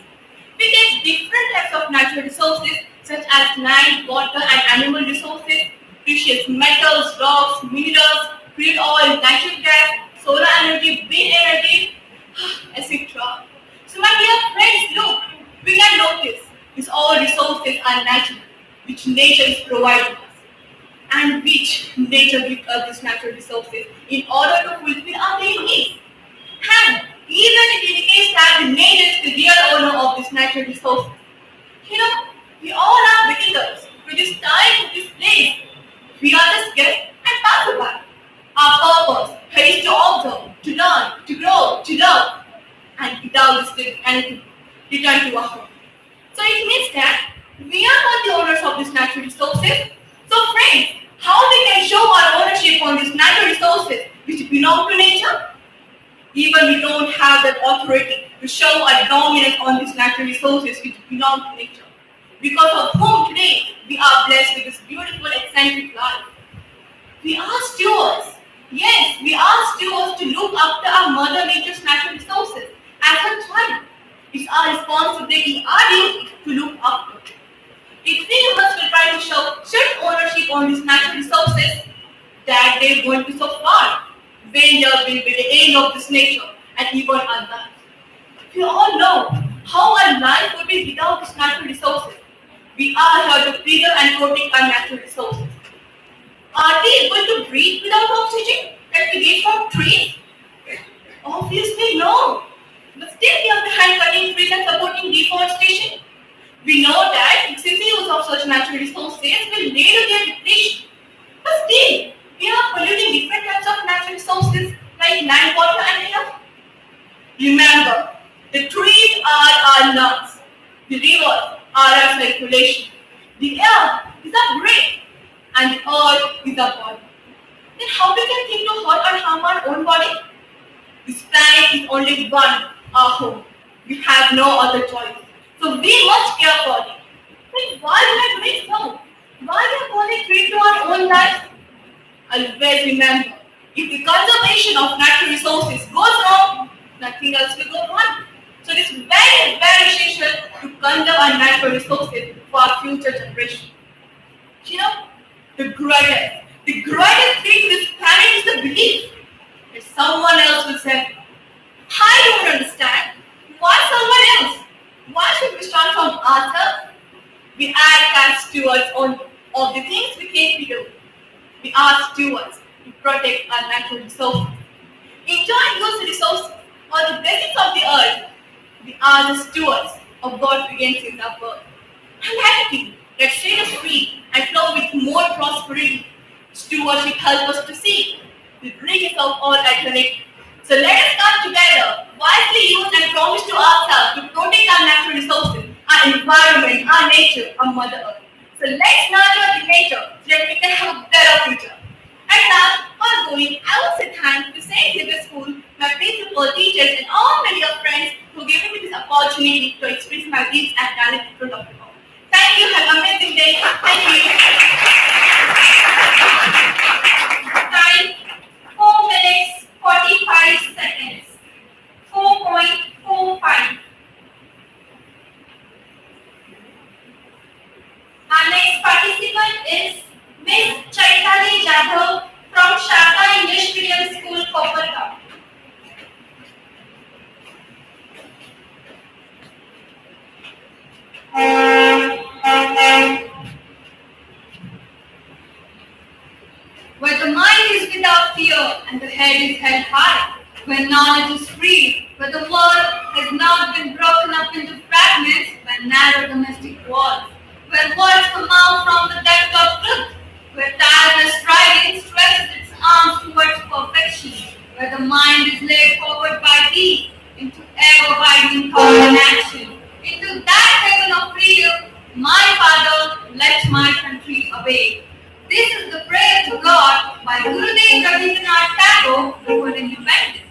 We get different types of natural resources such as land, water, and animal resources, precious metals, rocks, minerals, crude oil, natural gas, solar energy, wind energy, etc. So my dear friends, look, we can notice these all resources are natural, which nature is providing us, and which nature gives us these natural resources in order to fulfill our daily needs. And even it indicates that the nature is the real owner of these natural resources. You know, we all are visitors to this time, to this place. We are just guests and passerby. Our purpose is to observe, to learn, to grow, to love, and without disturbing anything, return to our home. So it means that we are not the owners of these natural resources. So friends, how we can show our ownership on these natural resources which belong to nature? Even we don't have that authority to show our dominance on these natural resources which belong to nature. Because of whom today we are blessed with this beautiful eccentric life. We are stewards. Yes, we are stewards to look after our Mother Nature's natural resources as a child. It's our responsibility, our duty to look after. If we humans will try to show ownership on these natural resources, that they're going to so far. When there will be the end of this nature and even our life. We all know how our life would be without these natural resources. We are here to preserve and protect our natural resources. Are we able to breathe without oxygen that we get from trees? Obviously no. But still we are behind cutting trees and supporting deforestation. We know that excessive use of such natural resources will lead to their depletion. But still, we are polluting different types of natural resources like land, water and air. Remember, the trees are our lungs, the rivers are our circulation, the air is our brain, and the earth is our body. Then how we can think to hurt or harm our own body? This planet is only one, our home. We have no other choice. So we must care for it. Then why we are doing so? Why we are causing threat to our own lives? Always remember, if the conservation of natural resources goes wrong, nothing else will go wrong. So it is very, very essential to conserve our natural resources for our future generation. You know, the greatest thing to this planet is the belief that someone else will say, I don't understand. Why someone else? Why should we start from ourselves? We act as stewards only of the things we think we do. We are stewards to protect our natural resources. Enjoying those resources or the blessings of the earth, we are the stewards of God's creations of earth. And anything that set us free and flow with more prosperity, stewardship helps us to see the greatest of all eternity. So let us come together, wisely use and promise to ourselves to protect our natural resources, our environment, our nature, our Mother Earth. So let's nurture the nature so that we can have a better future. And now, for going, I will say thanks to St. Xavier School, my principal, teachers, and all my dear friends who gave me this opportunity to express my gifts and talent in front of you all. Thank you. Have an amazing day. Thank you. Time 4 minutes 45 seconds. 4.45. Our next participant is Miss Chaitanya Jadhav from Shaka English Medium School, Kolkata. Where the mind is without fear and the head is held high, where knowledge is free, where the world has not been broken up into fragments by narrow domestic walls, where words come out from the depth of truth, where tireless striving stretches its arms towards perfection, where the mind is led forward by thee into ever-widening thought and action, into that heaven of freedom, my Father, let my country away. This is the prayer to God by Gurudev Rabindranath Tagore before independence.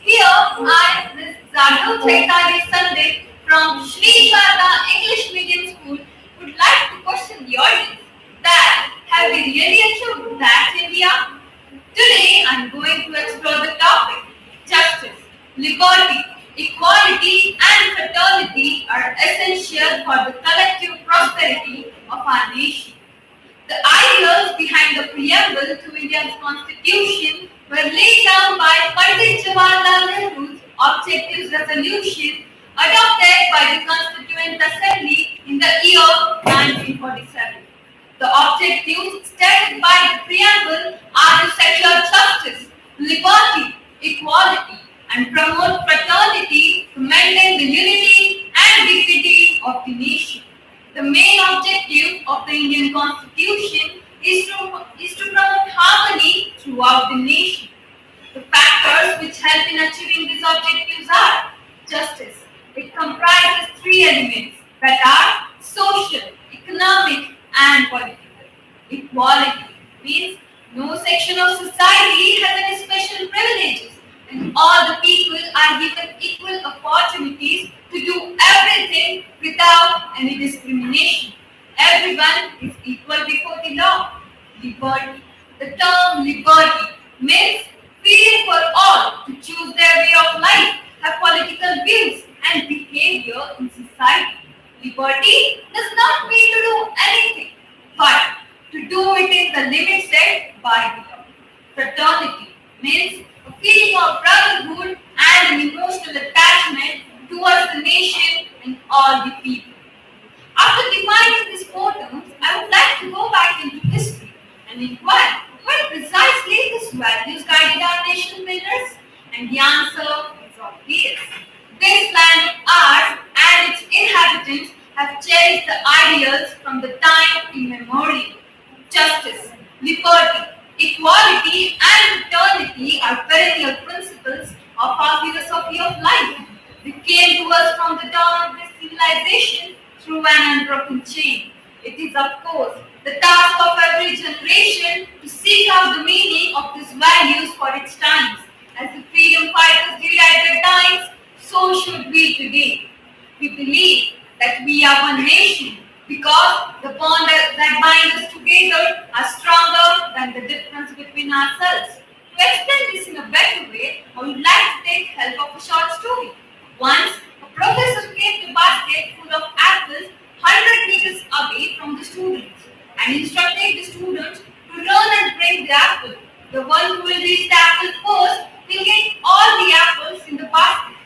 Here, I, Ms. Jadhav Chaitanya Sandip from Sri Sharda English Medium School, would like to question the audience that have we really achieved that in India? Today, I am going to explore the topic justice, liberty, equality, and fraternity are essential for the collective prosperity of our nation. The ideas behind the preamble to India's constitution were laid down by Pandit Jawaharlal Nehru's Objectives Resolution adopted by the Constituent Assembly in the year 1947. The objectives stated by the preamble are to secure justice, liberty, equality, and promote fraternity to maintain the unity and dignity of the nation. The main objective of the Indian Constitution is to promote harmony throughout the nation. The factors which help in achieving these objectives are justice. It comprises three elements that are social, economic, and political. Equality means no section of society has any special privileges, and all the people are given equal opportunities to do everything without any discrimination. Everyone is equal before the law. Liberty. The term liberty means freedom for all to choose their way of life, have political views, and behavior in society. Liberty does not mean to do anything, but to do it in the limits set by the law. Fraternity means feeling of brotherhood and an emotional attachment towards the nation and all the people. After defining these four terms, I would like to go back into history and inquire what precisely these values guided our nation builders. And the answer is obvious. This land of ours and its inhabitants have cherished the ideals from the time immemorial. Justice, liberty, equality, and fraternity are perennial principles of our philosophy of life. They came to us from the dawn of this civilization through an unbroken chain. It is, of course, the task of every generation to seek out the meaning of these values for its times. As the freedom fighters did at their times, so should we today. We believe that we are one nation because the bond that binds us together are stronger than the difference between ourselves. To explain this in a better way, I would like to take help of a short story. Once, a professor kept a basket full of apples 100 meters away from the students and instructed the students to run and bring the apple. The one who will reach the apple first will get all the apples in the basket.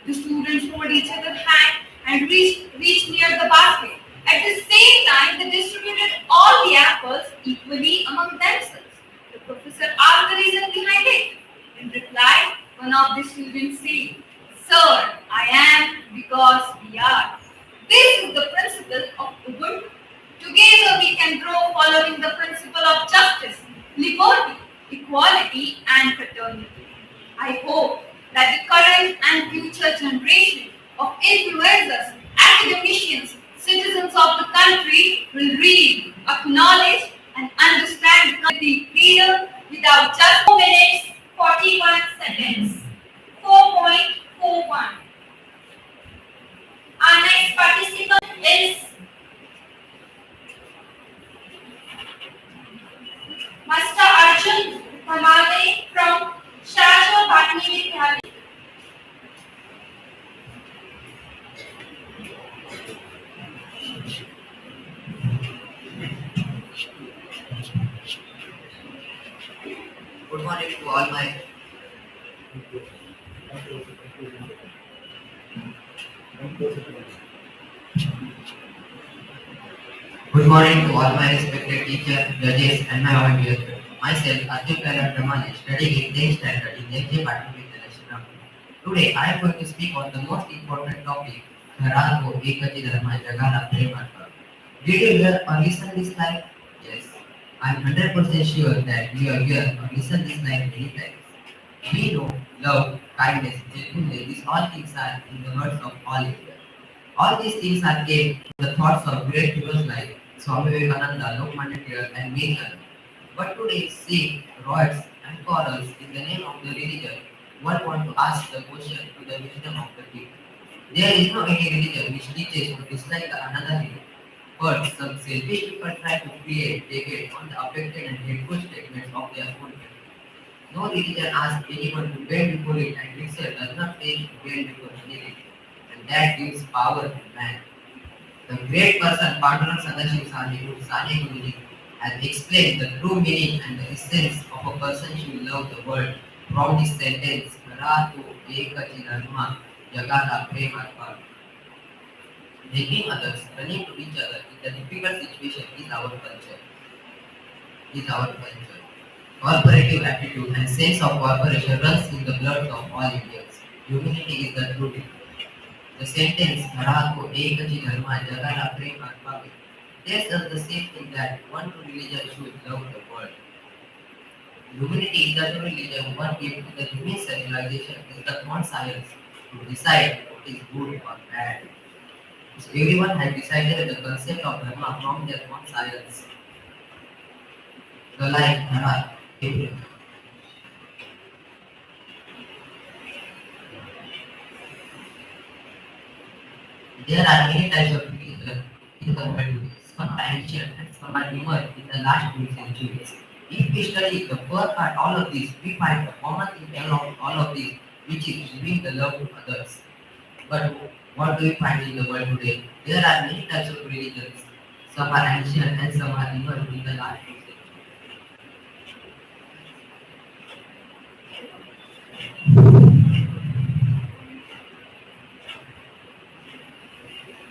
The students hold each other's hand and reach near the basket. At the same time, they distributed all the apples equally among themselves. The professor asked the reason behind it. In reply, one of the students said, "Sir, I am because we are." This is the principle of Ubuntu. Together we can grow following the principle of justice, liberty, equality, and fraternity. I hope that the current and future generation of influencers, academicians, citizens of the country will read, acknowledge, and understand the freedom without just 4 minutes 41 seconds. 4.41. Our next participant is Master Arjun Hamade from Shasha Bhatni Vidyalaya. Good morning to all my Good morning to all my respected teachers, judges, and my audience. Myself, Arjun Ramani, studying in 10th standard in LJ Bhatni Vidyalaya. Today, I am going to speak on the most important topic, Dharal ko Ekati Dharma Jagala Premartha. Did you hear or listen this line? Yes. I am 100% sure that you have heard or listened this line many times. We know love, kindness, gentleness, these all things are in the words of all India. All these things are came to the thoughts of great heroes like Swami Vivekananda, Lokmanya Tilak, and many others. But today, Sikh, Royals, and quarrels in the name of the religion, one want to ask the question to the wisdom of the people. There is no any religion which teaches to dislike another religion. But some selfish people try to create debate on the affected and hateful statements of their own people. No religion asks anyone to bend before it, and itself does not say to bend before anything. And that gives power to man. The great person Pandurang Sadashiv Sani Guruji has explained the true meaning and the essence of a person should love the world from this sentence, Karatu Ekachi Dharma Jagala Premartha. Making others, running to each other in a difficult situation is our culture. Cooperative attitude and sense of cooperation runs in the blood of all Indians. Humanity is the true thing. The sentence Bharako Ekaji Dharma Jagala Premartha tells us the same thing that one true religion should love the world. Humanity is the true religion one gives to the human civilization is the common science to decide what is good or bad. So everyone has decided the concept of Dharma from their own science. The like Dharma. There are many types of religion in the world. Some are ancient and some are newer in the last few centuries. If we study the first part, all of these, we find the common thing along all of these, which is giving the love to others. But what do we find in the world today? There are many types of religions. Some are ancient and some are newer in the last few centuries.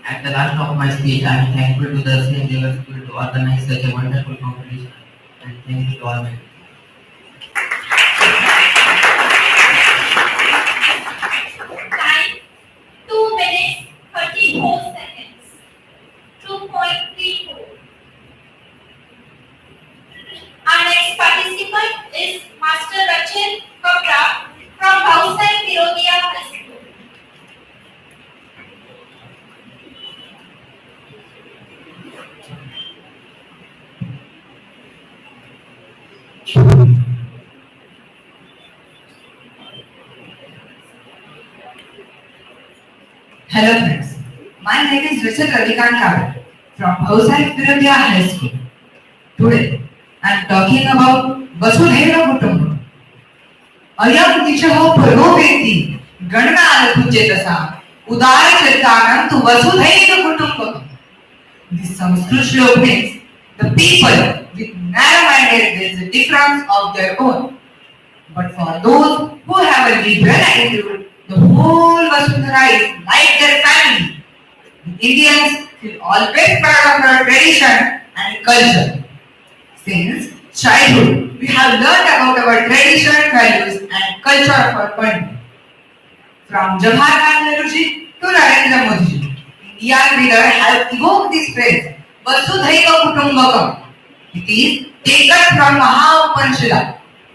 At the last of my speech, I am thankful to the St. Level School to organize such a wonderful competition, and thank you to all my Time 2 minutes 34 seconds. 2.34. Our next participant is Master Rachin Kapra from Bhausai Firodia High School. Hello friends, my name is Richard Ravikant Kaur from Bhausai Firodia High School. Today, I am talking about Vasudhaiva Kutumbakam. अयम दिशः परोवेति गणनालकुचे तसा उदार चरितानंतु वसुधैव कुटुंबकम. This Sanskrit shloka means the people with narrow-minded there is a difference of their own, but for those who have a liberal attitude, the whole Vasudhara is like their family. The Indians feel always proud of our tradition and culture. Since childhood, we have learned about our tradition, values and culture of our country. From Jawaharlal Nehru ji to Narendra Modi ji, Indian leaders have evoked this phrase, Vasudhaiva Kutumbakam. It is taken from Maha.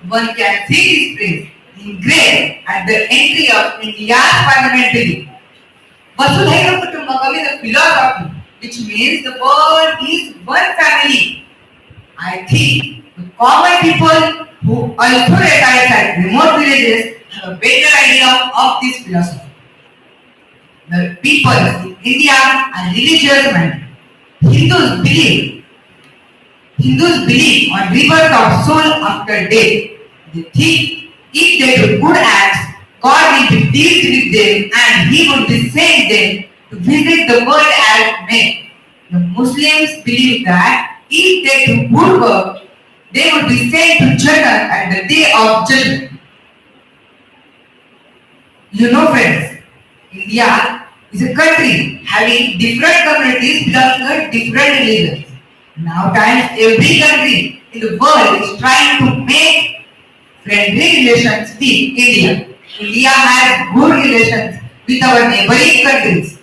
One can see this phrase engraved at the entry of India's Parliament building. Vasudhaiva Kutumbakam is a philosophy which means the world is one family. I think the common people who also reside at remote villages have a better idea of this philosophy. The people in India are religious minded. Hindus believe on rebirth of soul after death. They think if they do good acts, God will be pleased with them and He would be send them to visit the world as men. The Muslims believe that if they do good work, they would be sent to Jannah at the day of judgment. You know friends, India is a country having different communities belonging to different religions. Nowadays, every country in the world is trying to make friendly relations with India. India has good relations with our neighboring countries.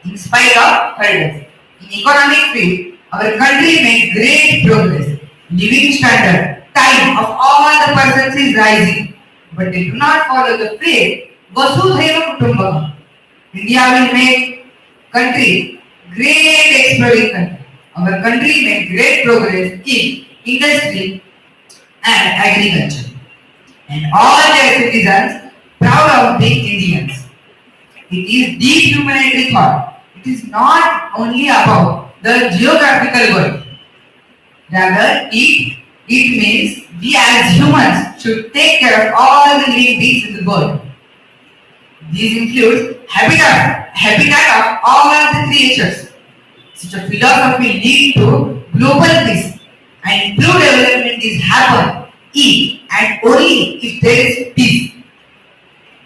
In spite of hurdles, in economic field, our country made great progress. Living standard, time of all the persons is rising, but they do not follow the phrase Vasudhaiva Kutumbakam. India will make country great exploring country. Our country made great progress in industry and agriculture, and all their citizens proud of being Indians. It is deep humanitarian thought. It is not only about the geographical world. Rather, it means we as humans should take care of all the living beings in the world. These include habitat of all the creatures. Such a philosophy leads to global peace, and true development is happen if and only if there is peace.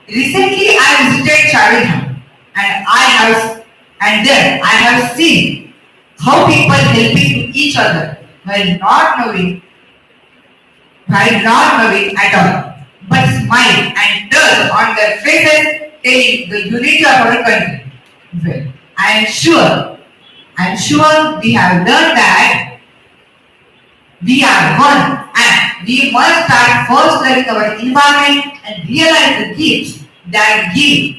Recently, I visited Charingham, and there I have seen how people helping to each other while not knowing at all, but smile and turn on their faces, telling the unity of our country. Well, I am sure we have learned that we are one, and we must start first loving our environment and realize the gifts that give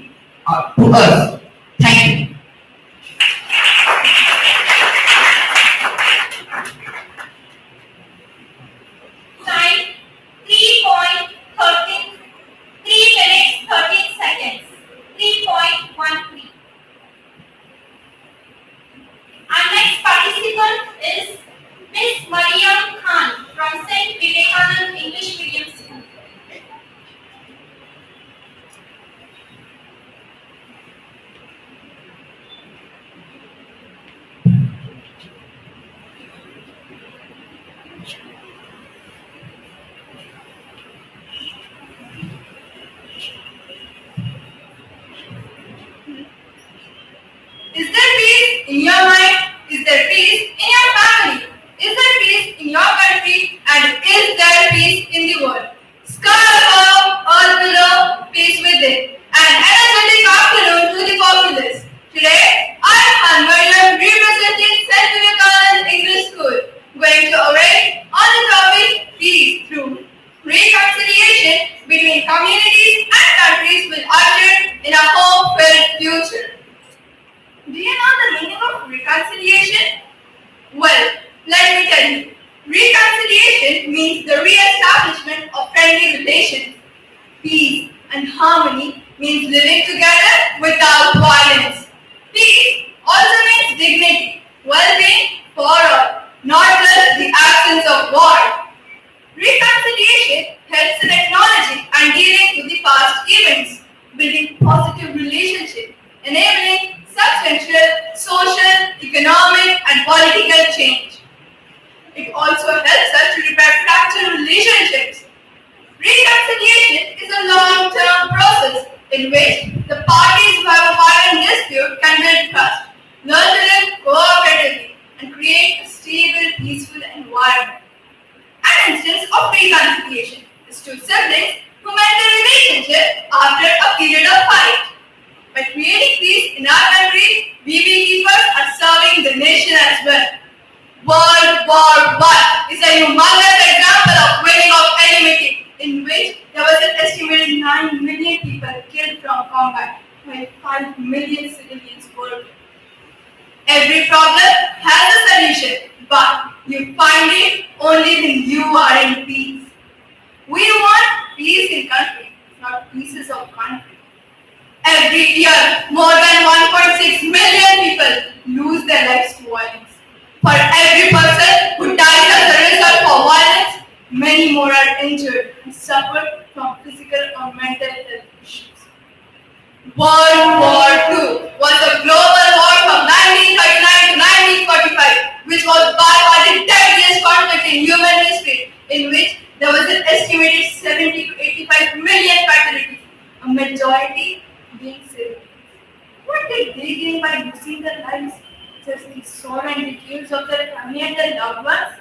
to us. Thank you. Time 3.13, 3 minutes 13 seconds. 3.13. Our next participant is Miss Mariam Khan from St. Vivekanand English Medium School. in your mind? Is there peace in your family? Is there peace in your country? And is there peace in the world? Sky above, earth below, peace within. An energetic afternoon to the populace. Today, I am Hanmaryam representing St. Vivekanand English School, going to orate on the topic peace through reconciliation between communities and countries will usher in a hope-filled future. Do you know the meaning of reconciliation? Well, let me tell you. Reconciliation means the re-establishment of friendly relations. Peace and harmony means living together without violence. Peace also means dignity, well-being for all, not just the absence of war. Reconciliation helps in acknowledging and dealing with the past events, building positive relationships, enabling substantial social, economic, and political change. It also helps us to repair fractured relationships. Reconciliation is a long-term process in which the parties who have a violent dispute can build trust, learn to live cooperatively, and create a stable, peaceful environment. An instance of reconciliation is two siblings who mend a relationship after a period of fight. By creating peace in our country, we beekeepers are serving the nation as well. World War I is a humongous example of winning of enmity, in which there was an estimated 9 million people killed from combat, while 5 million civilians worldwide. Every problem has a solution, but you find it only when you are in peace. We want peace in country, not pieces of country. Every year, more than 1.6 million people lose their lives to violence. For every person who dies as a result of violence, many more are injured and suffer from physical or mental health issues. World War II was a global war from 1939 to 1945, which was by far the deadliest conflict in human history, in which there was an estimated 70 to 85 million fatalities, a majority being civilians. What did they gain by losing their lives? Just the sorrow and the tears of their family and their loved ones?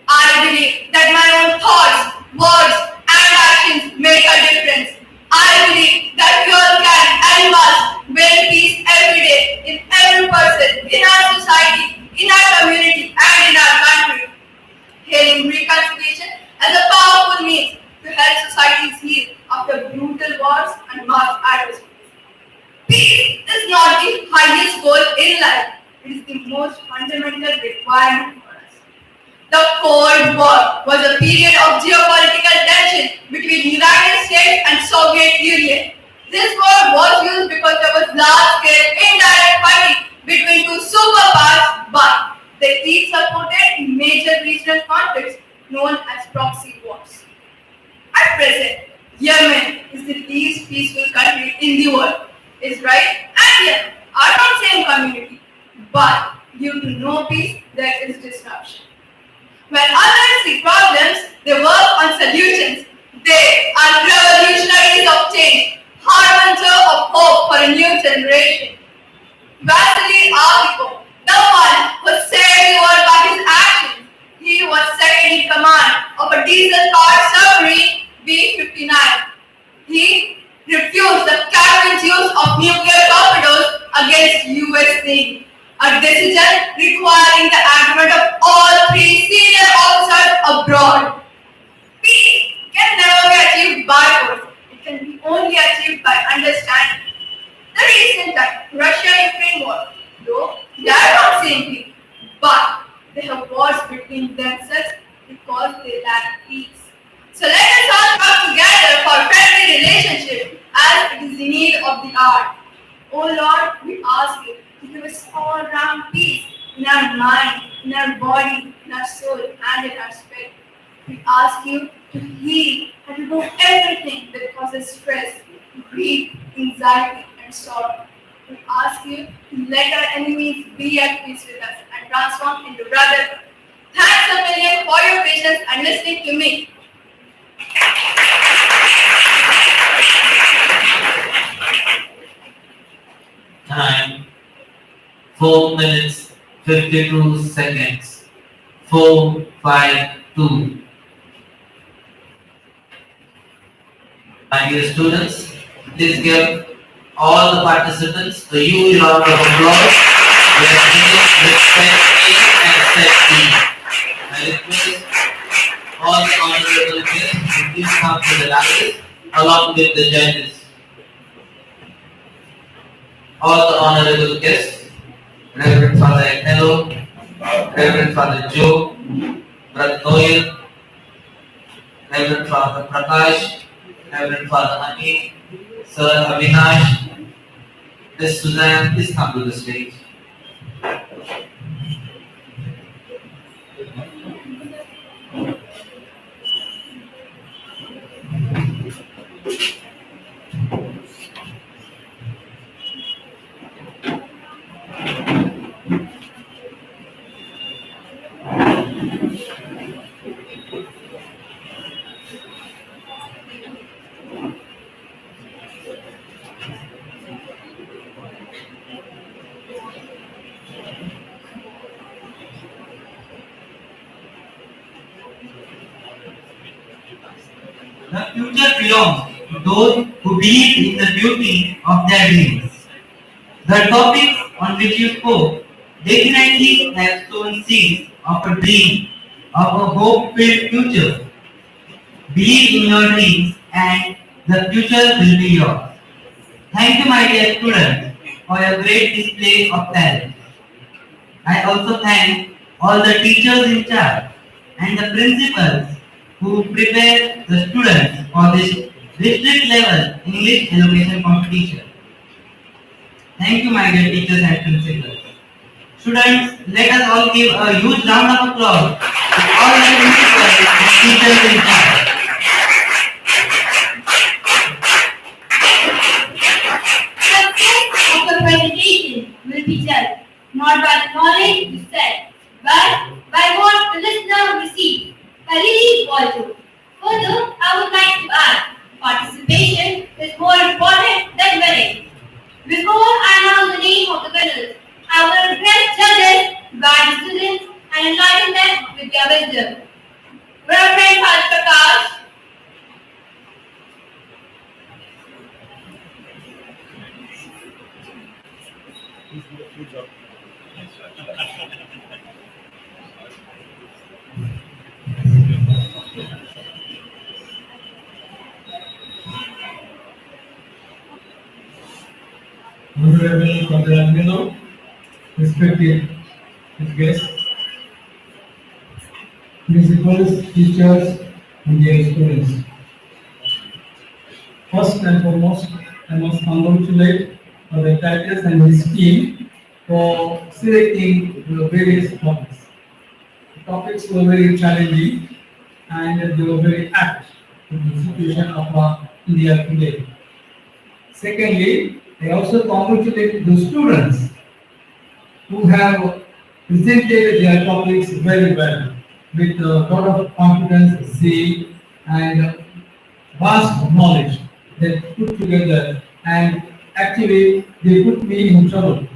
I believe that my own thoughts, words, and actions make a difference. I believe that we all can and must build peace every day in every person, in our society, in our community, and in our country. Hailing reconciliation as a powerful means to help societies heal after brutal wars and mass atrocities. Peace is not the highest goal in life. It is the most fundamental requirement for us. The Cold War was a period of geopolitical tension between the United States and Soviet Union. This war was used because there was large-scale indirect fighting between two superpowers, but they each supported major regional conflicts known as proxy wars. At present, Yemen is the least peaceful country in the world. Israel and Yemen are from same community, but due to no peace, there is disruption. When others see problems, they work on solutions. They are revolutionaries of change, harbinger of hope for a new generation. Vasily Aviko, the one who saved the world by his actions, he was second in command of a diesel-powered submarine B-59. He refused the captain's use of nuclear torpedoes against US Navy, a decision requiring the agreement of all three senior officers abroad. Peace can never be achieved by force. It can be only achieved by understanding. The recent time, Russia-Ukraine war, though they are not same thing, but they have wars between themselves because they lack peace. So let us all come together for friendly relationship as it is the need of the hour. Oh Lord, we ask you to give us all round peace in our mind, in our body, in our soul, and in our spirit. We ask you to heal and remove everything that causes stress, grief, anxiety, and sorrow. We ask you to let our enemies be at peace with us and transform into brotherhood. Thanks a million for your patience and listening to me. Time. 4 minutes 52 seconds. 452. My dear students, please give all the participants a huge round of applause. We are finished with set A and set B. I request all the honorable guests to please come to the dais along with the judges. All the honorable guests, Reverend Father Elo, Reverend Father Joe, Brother Noel, Reverend Father Prakash, Reverend Father Ani, Sir Avinash, Miss Suzanne, please come to the stage. The future belongs to those who believe in the beauty of their dreams. The topics on which you spoke definitely have sown seeds of a dream of a hope-filled future. Believe in your dreams and the future will be yours. Thank you, my dear students, for your great display of talent. I also thank all the teachers in charge and the principals who prepare the students for this district level English elocution competition. Thank you, my dear teachers and principals. Students, let us all give a huge round of applause to all the principals and teachers in charge. Success of your presentation will be judged not by the knowledge you said, but by what the listener received. I really want to. Further, I would like to add, participation is more important than winning. Before I announce the name of the winners, I will request judges to guide the students and enlighten them with their wisdom. Reverend Father Prakash, Honorable Father Angelo, respected guests, principals, teachers, and dear students. First and foremost, I must congratulate the Titus and his team for selecting the various topics. The topics were very challenging and they were very apt to the situation of India today. Secondly, I also congratulate the students who have presented their topics very well with a lot of confidence, zeal, and vast knowledge. They put together and actually they put me in trouble.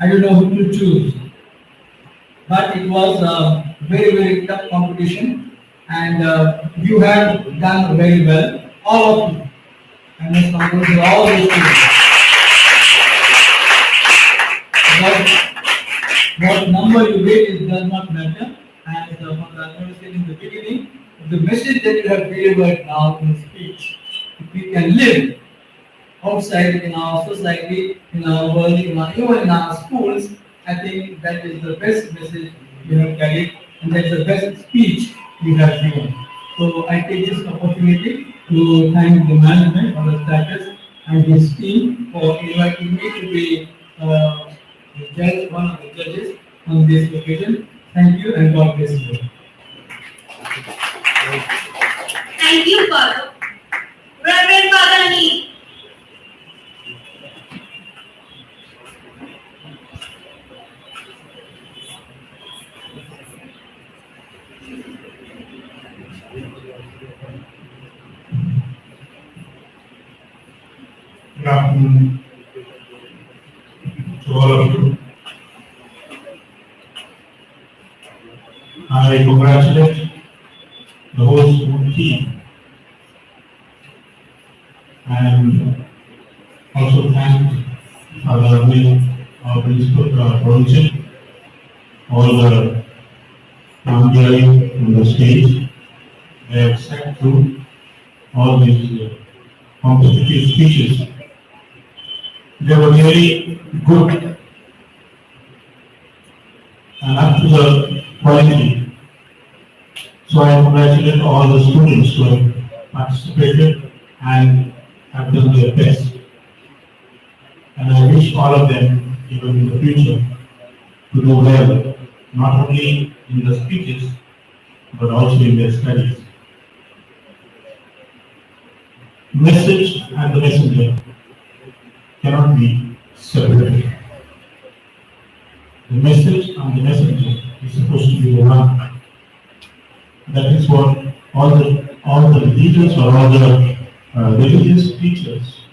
I don't know who to choose. But it was a very, very tough competition and you have done very well, all of you. I must congratulate all the students. What number you get does not matter. As I said in the beginning, the message that you have delivered now in speech, if we can live outside in our society, in our world, even in our schools, I think that is the best message you have carried and that's the best speech you have given. So I take this opportunity to thank the management of the status and his team for inviting me to be one of the judges on this occasion. Thank you and God bless you. Thank you, Father. Reverend Father Ani. Good afternoon to all of you. I congratulate the whole school team and also thank Father Will, our principal, provincial, all the Mandiari on the stage. They have sat through all these competitive speeches. They were really good and up to the quality. So I congratulate all the students who have participated and have done their best. And I wish all of them, even in the future, to do well, not only in the speeches, but also in their studies. Message and the messenger cannot be separated. The message and the messenger is supposed to be the one. That is what all the leaders or all the religious teachers,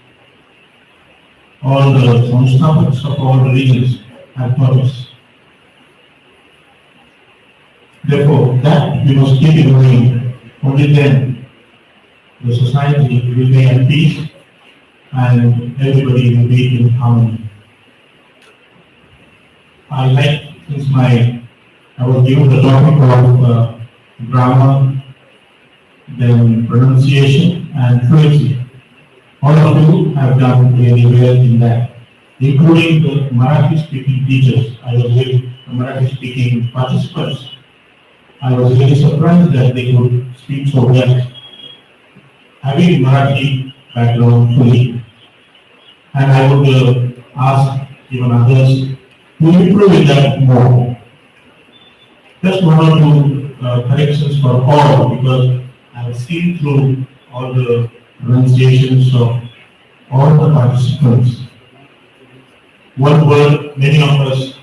all the Sansthapakas of all religions have taught us. Therefore, that we must keep in mind. Only then the society will be at peace and everybody will be in harmony. I like, since I was given the topic of grammar, then pronunciation and fluency. All of you have done really well in that, including the Marathi speaking teachers. I was with the Marathi speaking participants. I was really surprised that they could speak so well, having Marathi background fully. And I would ask even others to improve in that more. Just one or two corrections for all, because I have seen through all the pronunciations of all the participants. One word many of us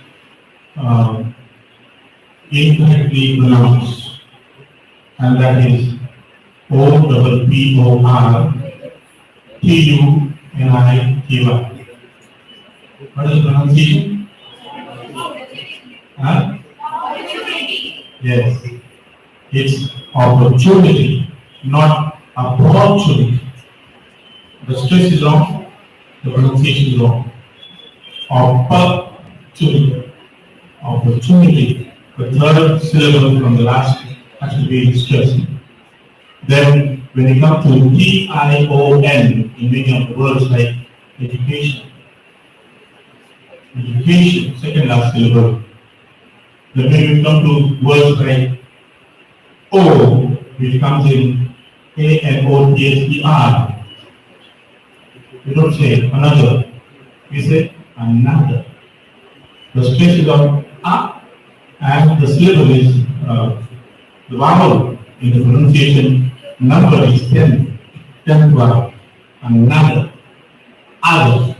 incorrectly pronounce, and that is O-P-O-R-T-U-N-I-T-Y. What is the pronunciation? Huh? Yes. It's opportunity, not opportunity. The stress is wrong, the pronunciation is wrong. Opportunity. Opportunity. The third syllable from the last has to be stressed. Then, when you come to T-I-O-N in many of the words like education, second last syllable. Then when you come to words like O, which comes in A-N-O-T-H-E-R, you don't say another, you say another. The stress is on A, and the syllable is the vowel in the pronunciation number is 10 vowel. Another, other.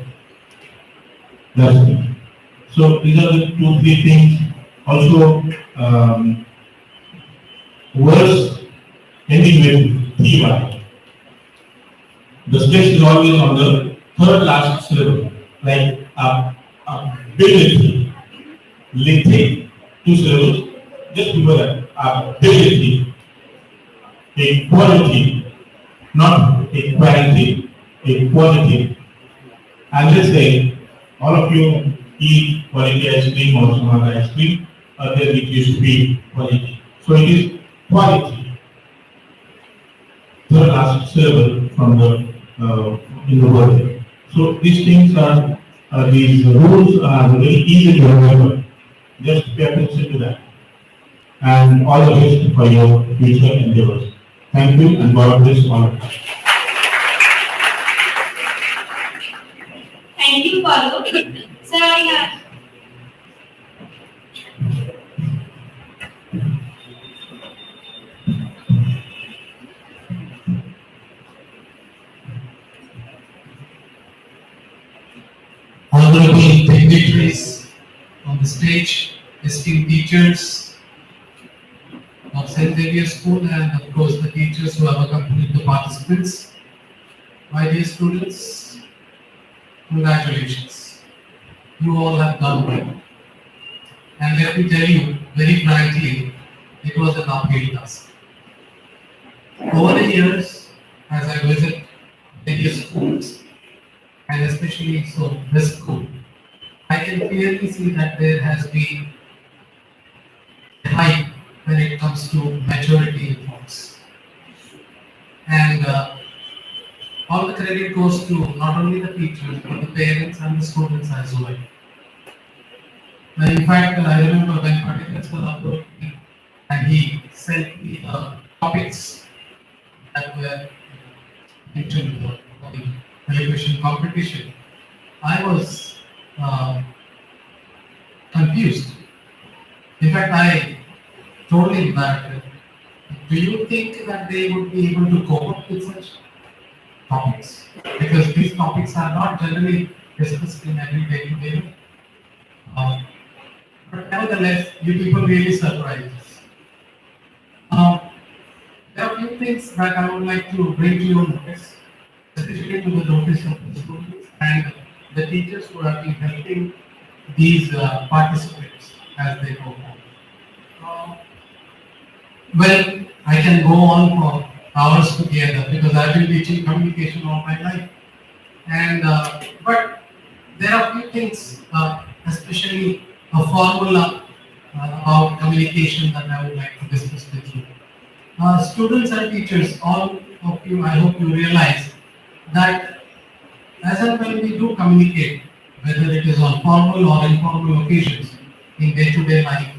That's it. So these are the 2-3 things. Also, words ending with TY. The stress is always on the third last syllable, like ability, little, 2 syllables. Just remember that ability, equality, not equality, equality. And let's say all of you eat quality ice cream or some other ice cream, there it used to be quality. So it is quality. Third last syllable from the in the word. So these things are these rules are very easy to remember. Just pay attention to that. And all the best for your future endeavors. Thank you and God bless all of you. Thank you, Paulo. Sir, I have. Honorable dignitaries on the stage, esteemed teachers of St. Xavier's School, and of course the teachers who have accompanied the participants. My dear students, congratulations. you all have done well. And let me tell you very frankly, it was an uphill task. Over the years, as I visit various schools, and especially so this school, I can clearly see that there has been a hype when it comes to maturity in folks. And all the credit goes to not only the teachers, but the parents and the students as well. In fact, I remember when Patil approached me and he sent me topics that were mentioned for the elocution competition. I was confused. In fact, I told him that, do you think that they would be able to cope up with such topics? Because these topics are not generally discussed in every day-to-day. But nevertheless, you people really surprise us. There are a few things that I would like to bring to your notice, especially to the notice of the students and the teachers who have been helping these participants as they go on. Well, I can go on for hours together because I've been teaching communication all my life. And but there are a few things, especially a formula about communication that I would like to discuss with you. Students and teachers, all of you, I hope you realize that as and when we do communicate, whether it is on formal or informal occasions in day-to-day life,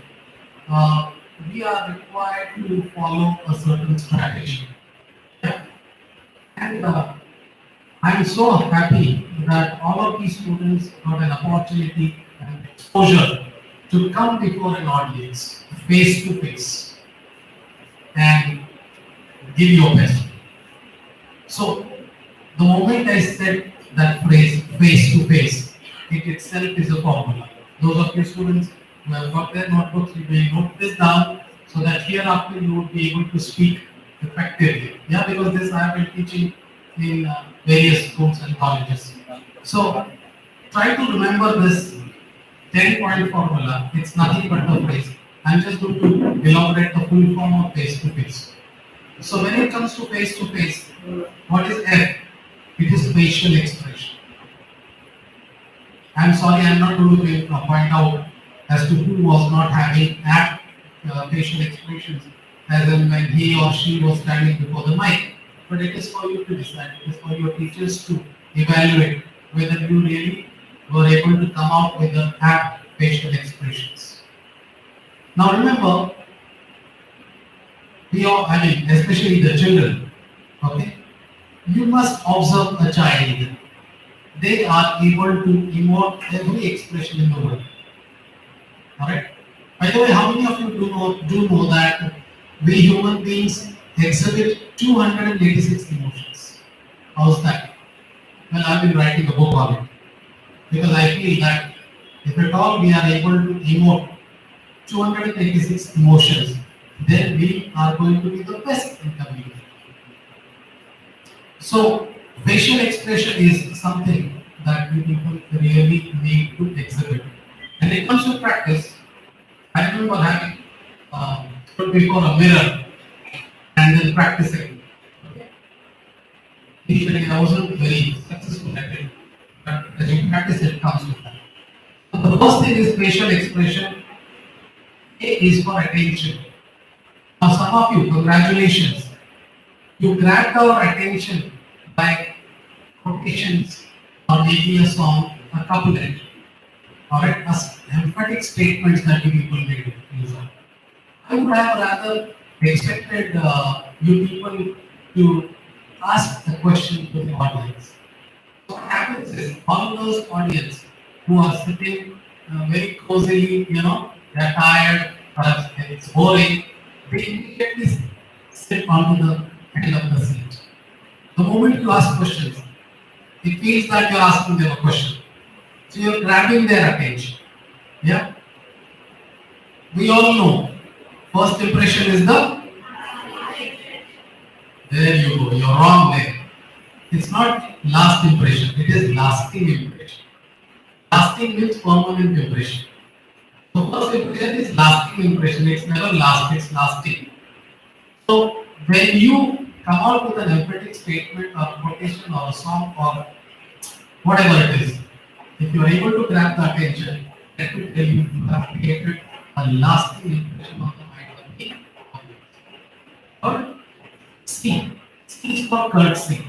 we are required to follow a certain strategy. Yeah? And I'm so happy that all of these students got an opportunity and exposure to come before an audience, face to face, and give your best. So, the moment I said that phrase, face to face, it itself is a formula. Those of you students who have got their notebooks, you may note this down so that hereafter you would be able to speak effectively. Yeah, because this I have been teaching in various schools and colleges. So, try to remember this 10-point formula. It's nothing but a phrase. I'm just going to elaborate the full form of face to face. So when it comes to face, what is F? It is facial expression. I'm sorry, I'm not going to point out as to who was not having apt facial expressions as in when he or she was standing before the mic. But it is for you to decide. It is for your teachers to evaluate whether you really were able to come out with the apt facial expressions. Now remember, especially the children, okay? You must observe a child. They are able to emote every expression in the world. Alright? By the way, how many of you do know that we human beings exhibit 286 emotions? How's that? Well, I've been writing a book on it. Because I feel that if at all we are able to emote 286 emotions, then we are going to be the best in communication. So, facial expression is something that we people really need to exhibit. And it comes to practice. I remember having stood before a mirror and then practicing. Initially, I wasn't very successful at it, but as you practice, it comes with that. So the first thing is facial expression. A is for attention. Now, some of you, congratulations. You grabbed our attention by quotations or maybe a song, a couplet, or emphatic statements that you people made use of. I would have rather expected you people to ask the question to the audience. So what happens is, all those audience who are sitting very cozily, they're tired, perhaps it's boring, they immediately sit onto the end of the seat. The moment you ask questions, it feels like you're asking them a question. So you're grabbing their attention. Yeah? We all know, first impression is the... There you go, you're wrong there. It's not last impression, it is lasting impression. Lasting means permanent impression. So first impression is lasting impression. It's never last, it's lasting. So when you come out with an emphatic statement or quotation or a song or whatever it is, if you are able to grab the attention, let me tell you, you have created a lasting impression on the mind of the audience. Or C. C is for courtesy.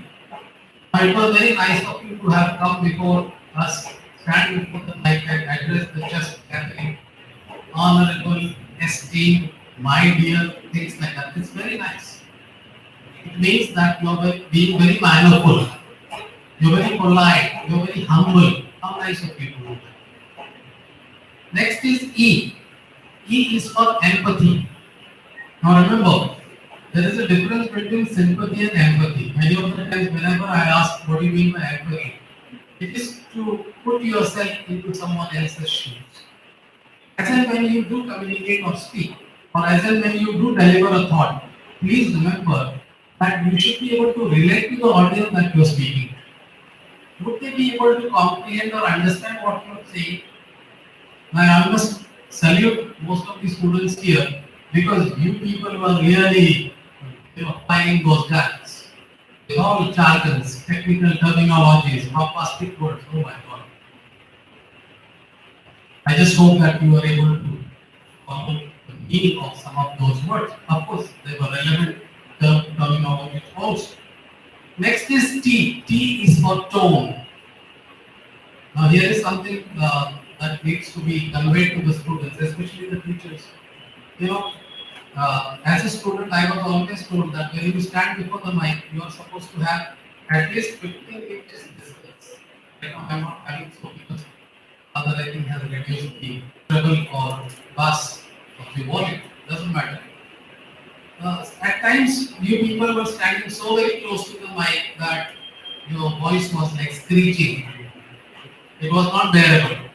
Now, it was very nice of you to have come before us, stand before the mic and address the just gathering. Honorable, esteemed, my dear, things like that. It's very nice. It means that you are being very mannerful. You're very polite. You're very humble. How nice of you to do that. Next is E. E is for empathy. Now remember, there is a difference between sympathy and empathy. Many of the times, whenever I ask what do you mean by empathy, it is to put yourself into someone else's shoes. As and when you do communicate or speak, or as and when you do deliver a thought, please remember that you should be able to relate to the audience that you are speaking. Would they be able to comprehend or understand what you are saying? Now, I must salute most of the students here because you people were really finding those gaps. With all jargons, technical terminologies, bombastic words. Oh my God. I just hope that you were able to follow the meaning of some of those words. Of course, they were relevant terminologies also. Next is T. T is for tone. Now here is something that needs to be conveyed to the students, especially the teachers. You know, as a student, I was always told that when you stand before the mic, you are supposed to have at least 15 inches distance. Right now, I'm not having so because other I think has reduced the treble or bass of the volume. Doesn't matter. At times, you people were standing so very close to the mic that your voice was like screeching. It was not bearable.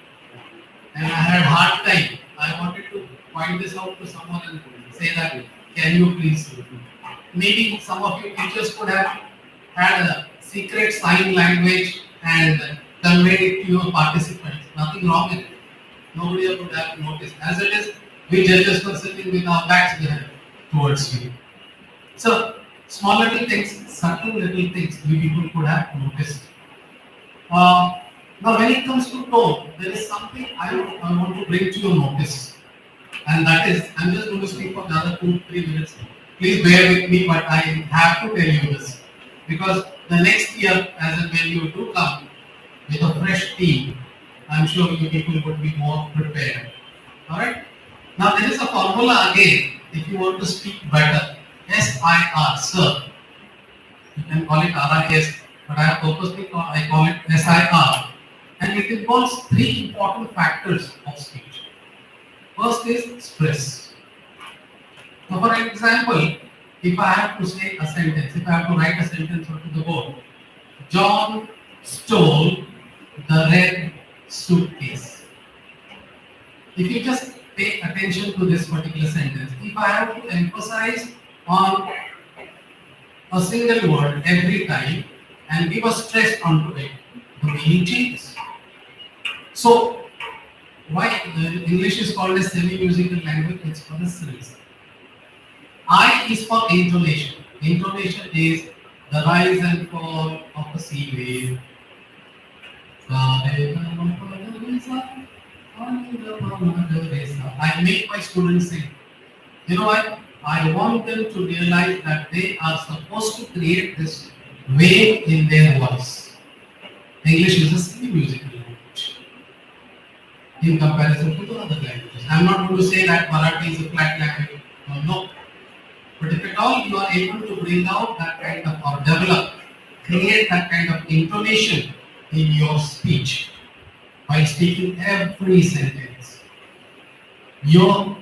And I had a hard time. I wanted to point this out to someone and say that, can you please? Maybe some of you teachers could have had a secret sign language and conveyed it to your participants. Nothing wrong with it. Nobody would have noticed. As it is, we judges were sitting with our backs behind towards you. So, small little things, subtle little things you people could have noticed. Now, when it comes to tone, there is something I want to bring to your notice. And that is, I'm just going to speak for another 2-3 minutes. Please bear with me, but I have to tell you this. Because the next year, as and when you do come with a fresh team, I'm sure you people would be more prepared. Alright? Now, there is a formula again, if you want to speak better. SIR, sir. You can call it RIS, but I have purposely call it SIR. And it involves 3 important factors of speech. First is stress. Now, for example, if I have to say a sentence, if I have to write a sentence onto the board, John stole the red suitcase. If you just pay attention to this particular sentence, if I have to emphasize on a single word every time and give a stress onto it, the meaning changes. So, why English is called a semi-musical language? It's for this reason. I is for intonation. Intonation is the rise and fall of a sea wave. I make my students sing. You know what? I want them to realize that they are supposed to create this wave in their voice. English is a semi-musical language in comparison to the other languages. I am not going to say that Marathi is a flat language. No. But if at all you are able to bring out that kind of, or develop, create that kind of intonation in your speech by speaking every sentence, your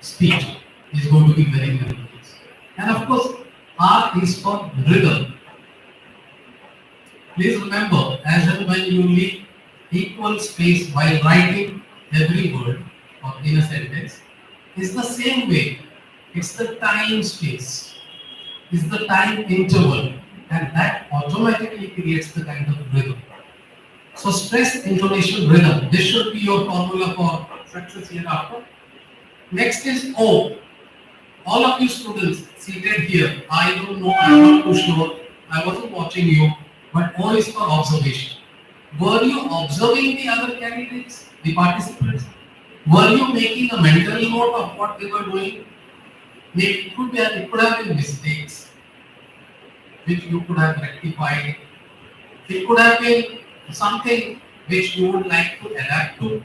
speech is going to be very melodious. And of course, R is for rhythm. Please remember, as and when you leave equal space while writing every word or in a sentence, is the same way. It's the time space, it's the time interval, and that automatically creates the kind of rhythm. So stress, intonation, rhythm. This should be your formula for success hereafter. Next is O. All of you students seated here, I don't know, I'm not too sure, I wasn't watching you, but O is for observation. Were you observing the other candidates, the participants? Were you making a mental note of what they were doing? Maybe it could have been mistakes which you could have rectified. It could have been something which you would like to adapt to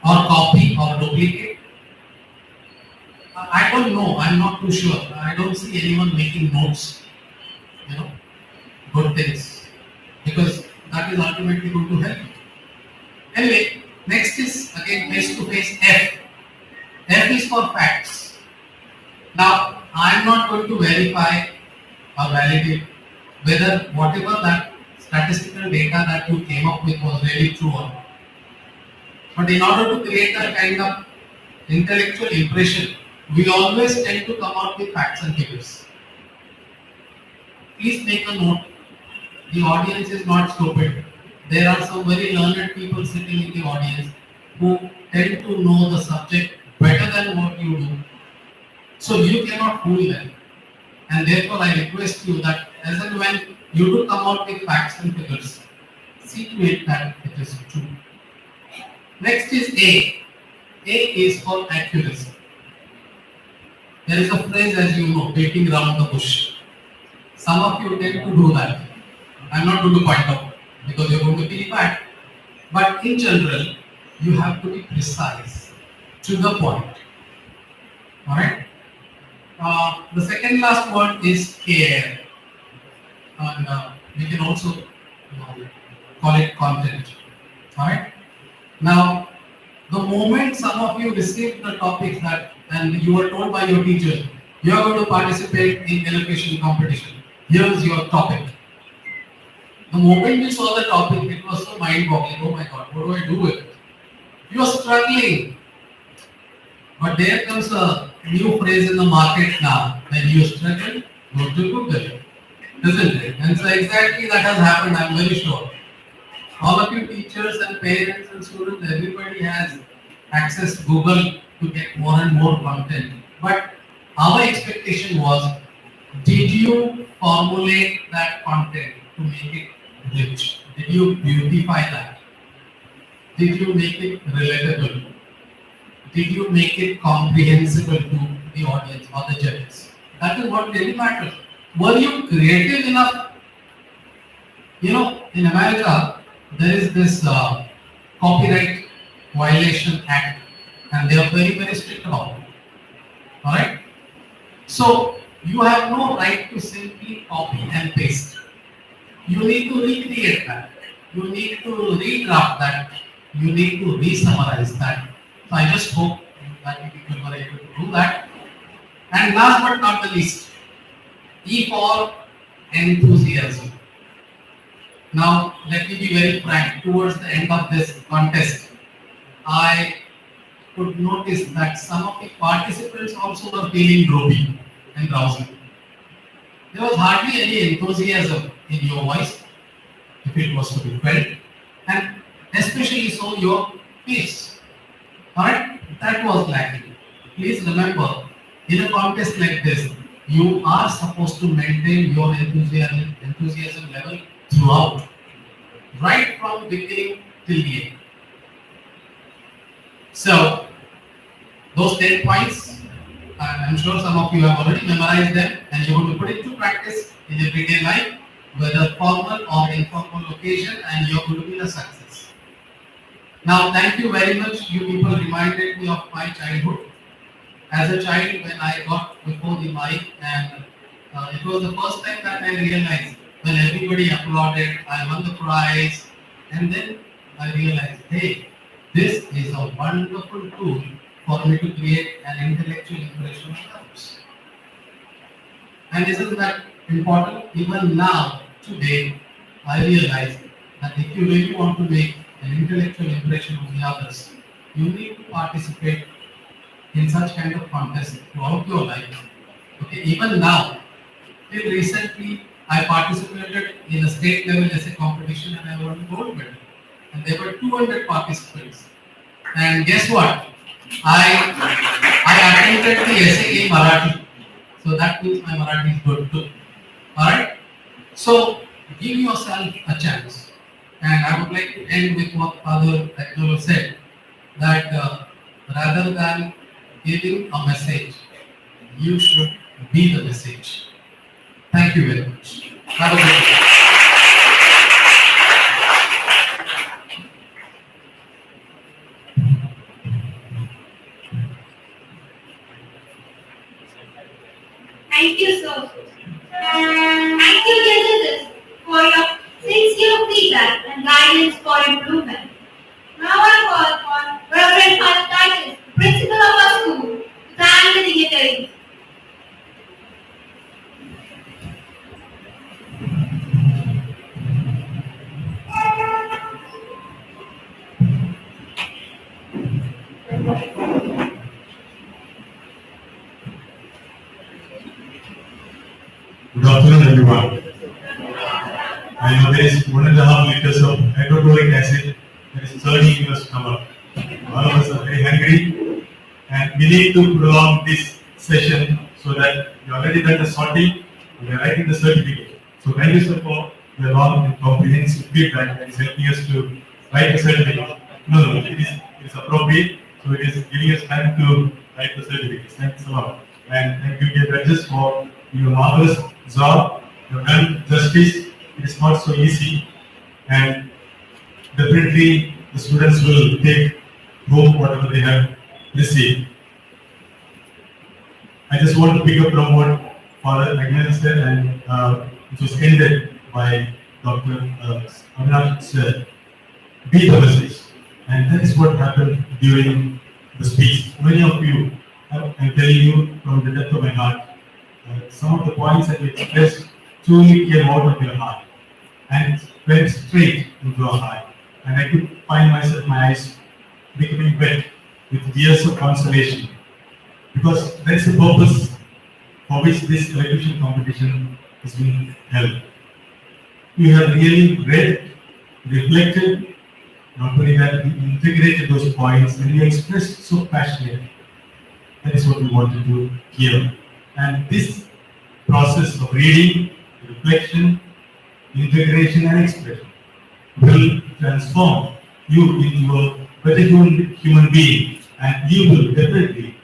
or copy or duplicate. I don't know, I'm not too sure. I don't see anyone making notes, good things, because that is ultimately going to help you. Anyway, next is again face to face F. F is for facts. Now, I am not going to verify or validate whether whatever that statistical data that you came up with was really true or not. But in order to create that kind of intellectual impression, we always tend to come out with facts and figures. Please make a note. The audience is not stupid. There are some very learned people sitting in the audience who tend to know the subject better than what you do. So you cannot fool them. And therefore I request you that as and when you do come out with facts and figures, see to it that it is true. Next is A. A is for accuracy. There is a phrase, as you know, beating around the bush. Some of you tend to do that. I'm not going to point out because you're going to feel bad. But in general, you have to be precise, to the point. Alright? The second last word is care. And we can also call it content. Alright? Now, the moment some of you received the topics that, and you were told by your teacher, you are going to participate in elocution competition. Here's your topic. The moment you saw the topic, it was so mind-boggling. Oh my God, what do I do with it? You are struggling. But there comes a new phrase in the market now. When you struggle, go to Google. Isn't it? And so exactly that has happened, I'm very sure. All of you teachers and parents and students, everybody has access to Google to get more and more content. But our expectation was, did you formulate that content to make it rich? Did you beautify that? Did you make it relatable? Did you make it comprehensible to the audience or the judges? That is what really matters. Were you creative enough? In America, there is this Copyright Violation Act, and they are very, very strict about it. Alright? So, you have no right to simply copy and paste. You need to recreate that. You need to redraft that. You need to re-summarize that. So, I just hope that you people were able to do that. And last but not the least, E for enthusiasm. Now, let me be very frank. Towards the end of this contest, I could notice that some of the participants also were feeling droopy and drowsy. There was hardly any enthusiasm in your voice, if it was to be felt, and especially so your face. Alright? That was lacking. Please remember, in a contest like this, you are supposed to maintain your enthusiasm level throughout, right from beginning till the end. So, those 10 points, I'm sure some of you have already memorized them, and you're going to put it to practice in everyday life, whether formal or informal occasion, and you're going to be a success. Now, thank you very much. You people reminded me of my childhood. As a child, when I got before the mic, and it was the first time that I realized, when everybody applauded, I won the prize, and then I realized, hey, this is a wonderful tool for me to create an intellectual impression of others. And isn't that important? Even now, today, I realize that if you really want to make an intellectual impression on the others, you need to participate in such kind of contests throughout your life. Okay, even now, till recently, I participated in a state level essay competition and I won gold medal. And there were 200 participants. And guess what? I attempted the essay in Marathi. So that means my Marathi is good too. Alright? So give yourself a chance. And I would like to end with what Father Egnatius said, that rather than giving a message, you should be the message. Thank you very much. Have a good day. Thank you, sir. Thank you, Elocution, for your sincere feedback and guidance for improvement. Now I call upon Reverend Father Titus, principal of our school, to thank the dignitaries. Good afternoon, everyone. I know there is 1.5 liters of hydrochloric acid that is 30 in your stomach. All of us are very hungry and we need to prolong this session so that you already done the sorting and we are writing the certificate. So thank you, sir, for your long and comprehensive feedback that is helping us to write the certificate. No, it is appropriate, so it is giving us time to write the certificates. Thanks a lot. And thank you, dear judges, for your marvelous job. You have done justice. It is not so easy, and definitely the students will take home whatever they have received. I just want to pick up from what Father Ignatius said, and it was ended by Dr. Avinash said, be the message. And that is what happened during the speech. Many of you, I'm telling you from the depth of my heart, some of the points that you expressed truly came out of your heart and went straight into your heart. And I could find myself, my eyes becoming wet with tears of consolation. Because there is a purpose for which this elocution competition is being held. You have really read, reflected, not only that, you integrated those points and you expressed so passionately. That is what we wanted to hear. And this process of reading, reflection, integration and expression will transform you into a better human being, and you will definitely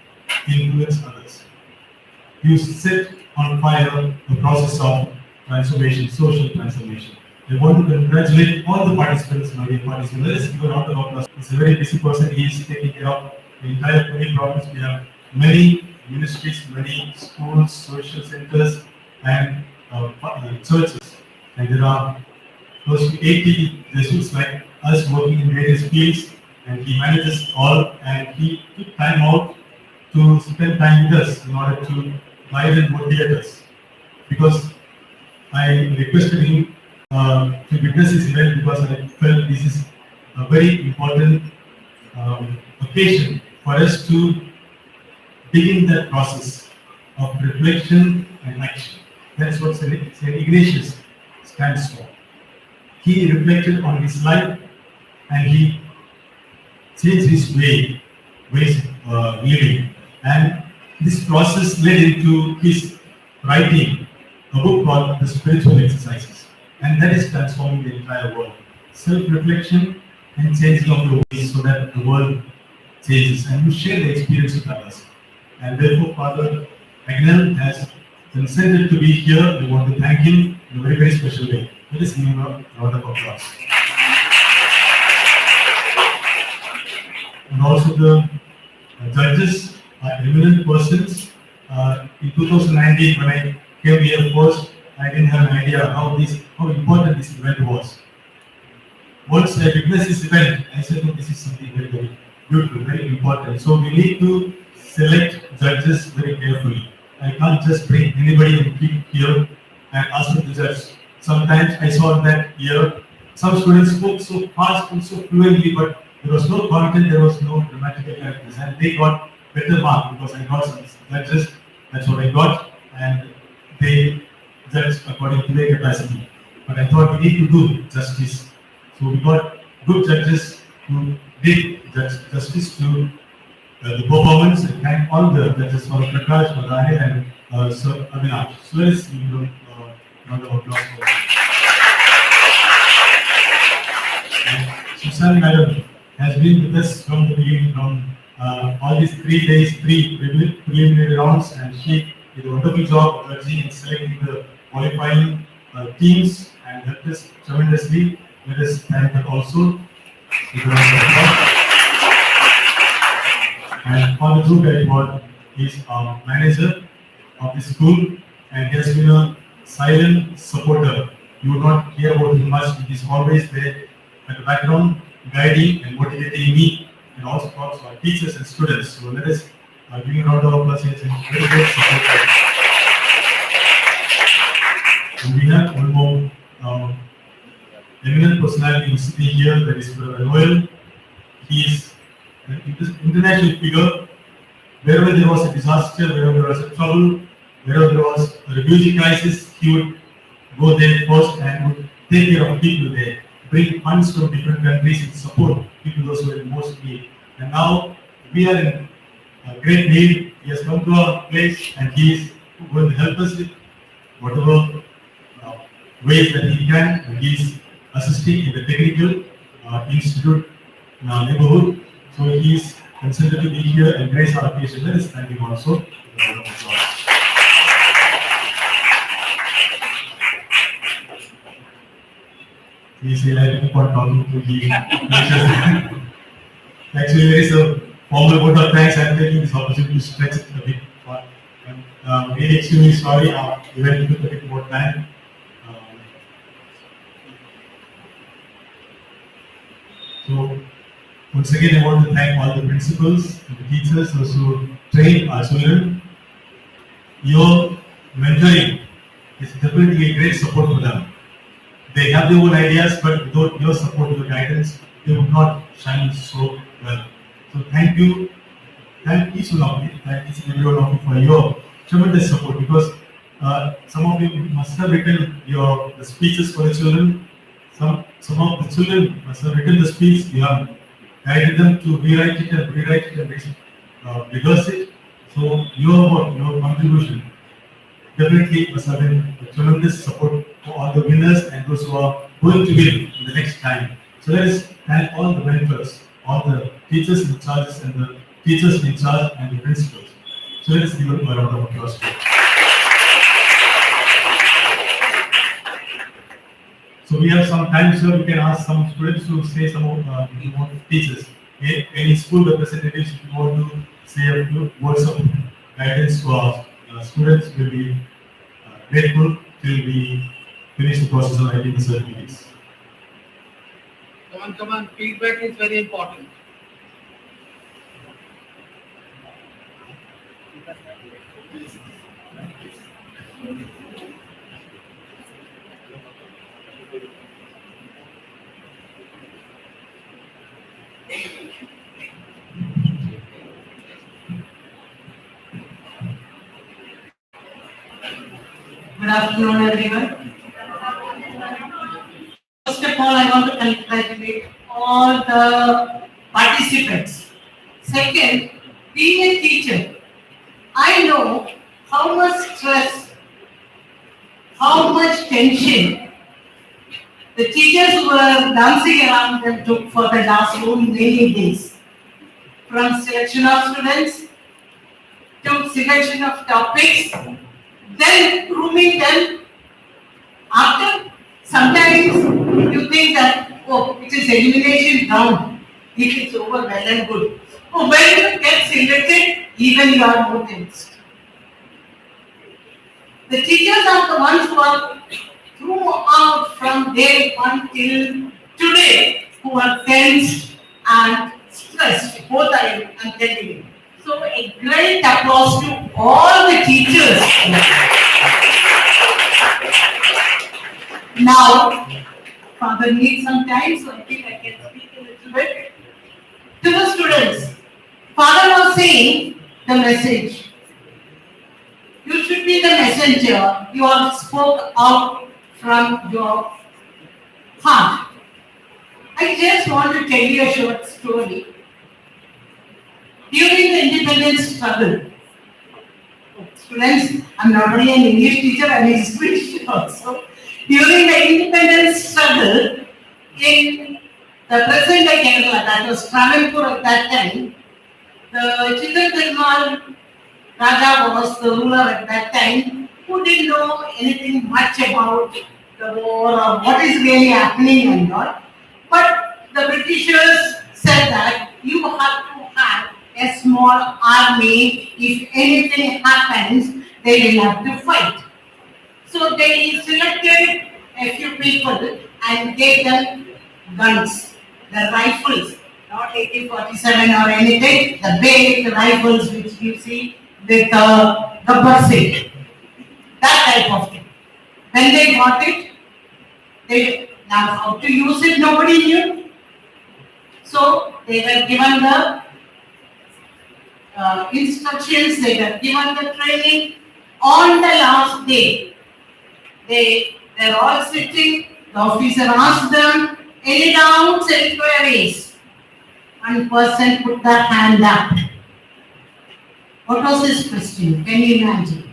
influence others. You set on fire the process of transformation, social transformation. I want to congratulate all the participants, my dear participants. Let us give a round of applause. He's a very busy person. He is taking care of the entire Pune province. We have many ministries, many schools, social centers, and churches. And there are close to 80 Jesuits like us working in various fields, and he manages all, and he took time out to spend time with us in order to guide and motivate us. Because I requested him to witness this event because I felt this is a very important occasion for us to begin that process of reflection and action. That's what St. Ignatius stands for. He reflected on his life and he changed his ways of living. And this process led into his writing a book called The Spiritual Exercises. And that is transforming the entire world. Self-reflection and changing of your ways so that the world changes and you share the experience with others. And therefore, Father Ignatius has consented to be here. We want to thank him in a very, very special way. Let us give him a round of applause. And also the judges are eminent persons. In 2019, when I came here first, I didn't have an idea how important this event was. Once I witnessed this event, I said, oh, this is something very, very beautiful, very important. So we need to select judges very carefully. I can't just bring anybody and keep here and ask them to judge. Sometimes I saw that here, some students spoke so fast and so fluently, but there was no content, there was no grammatical characters, and they got better mark because I got some judges. That's what I got, and they judge according to their capacity. But I thought we need to do justice. So we got good judges who did justice to the performance, and thank all the judges for Prakash, for Daniel, and Sir Avinash. So let us give them round of applause for them. Susan Madam has been with us from the beginning, from all these 3 days, 3 preliminary rounds, and she did a wonderful job judging and selecting the qualifying teams and helped us tremendously. Let us thank her also. And for the group award, he is our manager of the school, and he has been a silent supporter. You will not hear about him much. He is always there at the background, guiding and motivating me, and also our teachers and students. So let us give a round of applause. He has been very great supporter. And we have one more eminent personality who is sitting here, that is Brother Noel. He is an international figure. Wherever there was a disaster, wherever there was a trouble, wherever there was a refugee crisis, he would go there first and would take care of people there, bring funds from different countries and support people those who are in most need. And now we are in great need. He has come to our place and he is going to help us with whatever ways that he can. And he is assisting in the technical institute in our neighborhood. So he is considered to be here and grace our occasion. Let us thank him also. He is like for talking to the actually there is a formal vote of thanks. I am taking this opportunity to stretch it a bit. I'm really extremely sorry. Our event took a bit more time. So once again, I want to thank all the principals and the teachers who train our children. Your mentoring is definitely a great support for them. They have their own ideas, but without your support, your guidance, they would not shine so well. So thank you. Thank each one of you, thank each and every one of you for your tremendous support, because some of you must have written the speeches for the children. Some of the children must have written the speech. You have guided them to rewrite it and rehearse it. So your work, your contribution definitely must have been a tremendous support for all the winners and those who are going to win in the next time. So let us thank all the mentors, all the teachers in charge and the teachers in charge and the principals. So let us give a round of applause. So we have some time, sir. We can ask some students to say some of teachers. Any school representatives, if you want to say a few words of guidance to our students, will be grateful till we finish the process of writing the certificates. Come on. Feedback is very important. Good afternoon, everyone. First of all, I want to congratulate all the participants. Second, being a teacher, I know how much stress, how much tension the teachers who were dancing around them took for the last so many days. From selection of students to selection of topics, then grooming them. After, sometimes you think that, oh, it is elimination round. It is over, well and good. Oh, when you get selected, even you are more tensed. The teachers are the ones who are throughout from day one till today, who are tensed and stressed. Both I am telling you. So a great applause to all the teachers. Now, Father needs some time, so I think I can speak a little bit. To the students, Father was saying the message. You should be the messenger messenger, you all spoke out from your heart. I just want to tell you a short story. During the independence struggle, students, I'm not only an English teacher, I'm a history teacher also. During the independence struggle in the present day Kerala, that was Travancore at that time, the Chittan Raja was the ruler at that time who didn't know anything much about the war or what is really happening and all. But the Britishers said that you have to have a small army. If anything happens, they will have to fight. So they selected a few people and gave them guns, the rifles, not AK-47 or anything, the big rifles which you see with rubber seat, that type of thing. When they got it, now how to use it nobody knew. So they were given the instructions, they were given the training. On the last day, they're all sitting, the officer asked them, any doubts, any queries? One person put their hand up. What was his question? Can you imagine?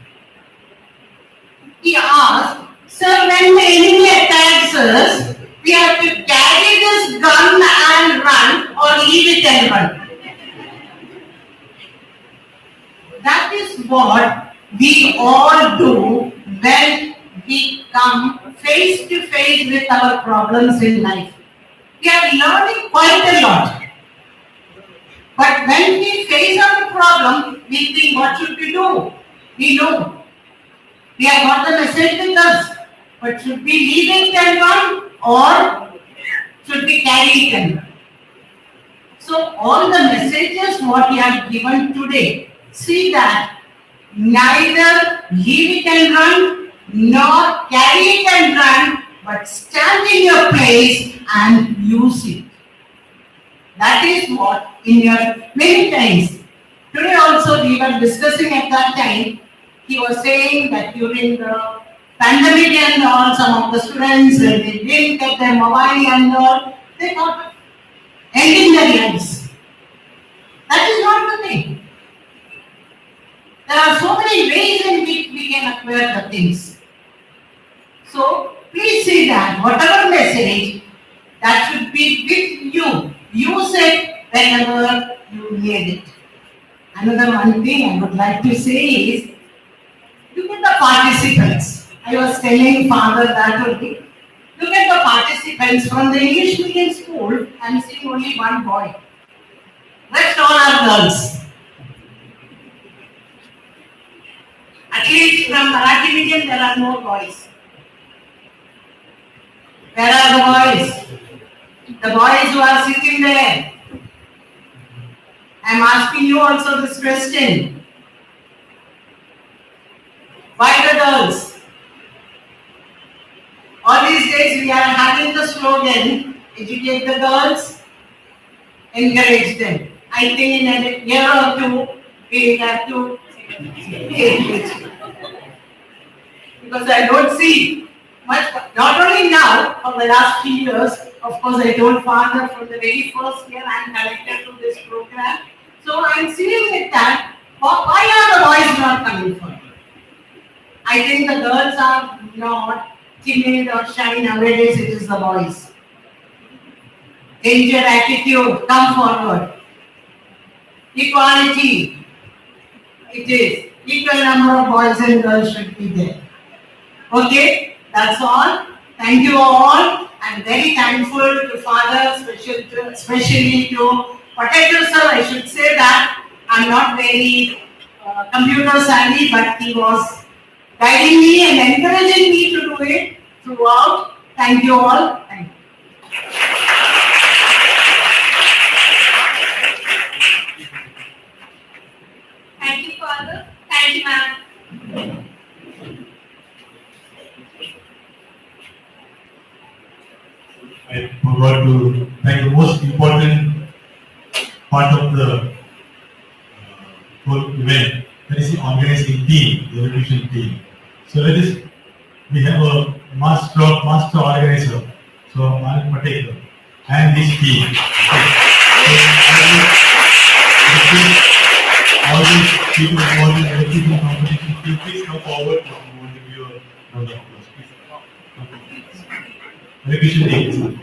He asked, sir, when the enemy attacks us, we have to carry this gun and run or leave it and run. That is what we all do when we come face to face with our problems in life. We are learning quite a lot. But when we face our problem, we think, what should we do? We know. We have got the message with us. But should we leave it and run or should we carry it and run? So all the messages what we have given today, see that neither leave it and run nor carry it and run, but stand in your place and use it. That is what in your many times. Today also we were discussing at that time, he was saying that during the pandemic and all, some of the students, when they didn't get their mobile and all, they thought ending their lives. That is not the thing. There are so many ways in which we can acquire the things. So please see that whatever message that should be with you, use it whenever you need it. Another one thing I would like to say is, look at the participants. I was telling Father that only. Look at the participants from the English medium school. I am seeing only one boy. Rest all are girls. At least from Marathi medium there are no boys. Where are the boys? The boys who are sitting there. I am asking you also this question. Why the girls? All these days we are having the slogan, educate the girls, encourage them. I think in a year or two we will have to because I don't see much, not only now, for the last few years. Of course, I told Father from the very first year I am connected to this program. So I am seeing it that why are the boys not coming forward? I think the girls are not timid or shy nowadays, it is the boys. Danger attitude, come forward. Equality, it is. Equal number of boys and girls should be there. Okay, that's all. Thank you all. I'm very thankful to Father, especially to Potato Sir. I should say that I'm not very computer savvy, but he was guiding me and encouraging me to do it throughout. Thank you all. Thank you. Thank you, Father. Thank you, ma'am. I forgot to thank the most important part of the whole event, that is the organizing team, the elocution team. So we have a master organizer, so Malik Patel, and his team. So all these people involved in elocution competition, please come forward if you want to give a round of applause. Please come forward. Elocution team.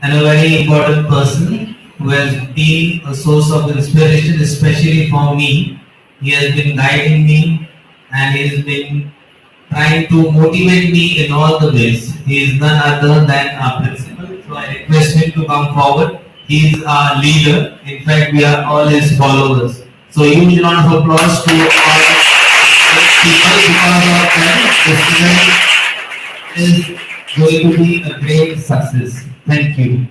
And a very important person who has been a source of inspiration, especially for me. He has been guiding me and he has been trying to motivate me in all the ways. He is none other than our principal. So I request him to come forward. He is our leader. In fact, we are all his followers. So huge round of applause to all people because of them. This event is going to be a great success. Thank you.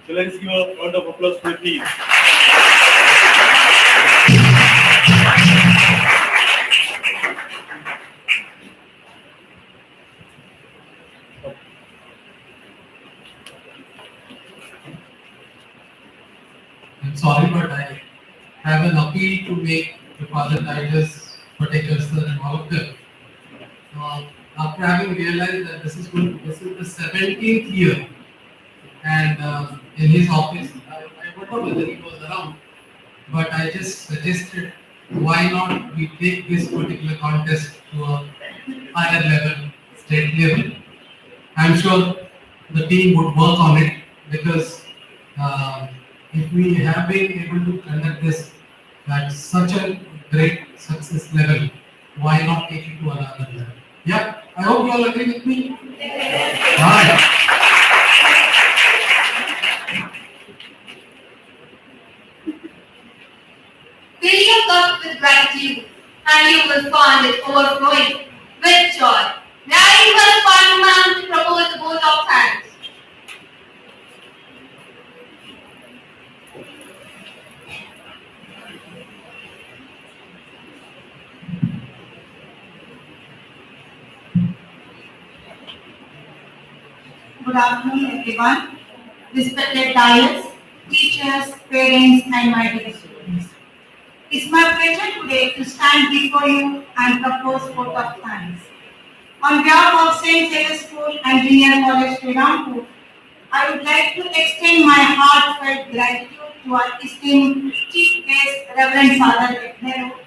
So let's give a round of applause for the team. I'm sorry, but I have an appeal to make to Father Titus, Particular Sir, and all of them. After having realized that this is the 17th year, and in his office, I don't know whether he was around, but I just suggested why not we take this particular contest to a higher level, state level. I'm sure the team would work on it because if we have been able to conduct this at such a great success level, why not take it to another level? Yeah, I hope you all agree with me. Right. Fill your cup with gratitude, and you will find it overflowing with joy. Now you will find man to propose the vote of thanks. Good afternoon, everyone. Respected dais, teachers, parents, and my dear students. It's my pleasure today to stand before you and propose vote of thanks. On behalf of St. Xavier School and Junior College, Srirampur, I would like to extend my heartfelt gratitude to our esteemed Chief Guest, Reverend Father Ignatius,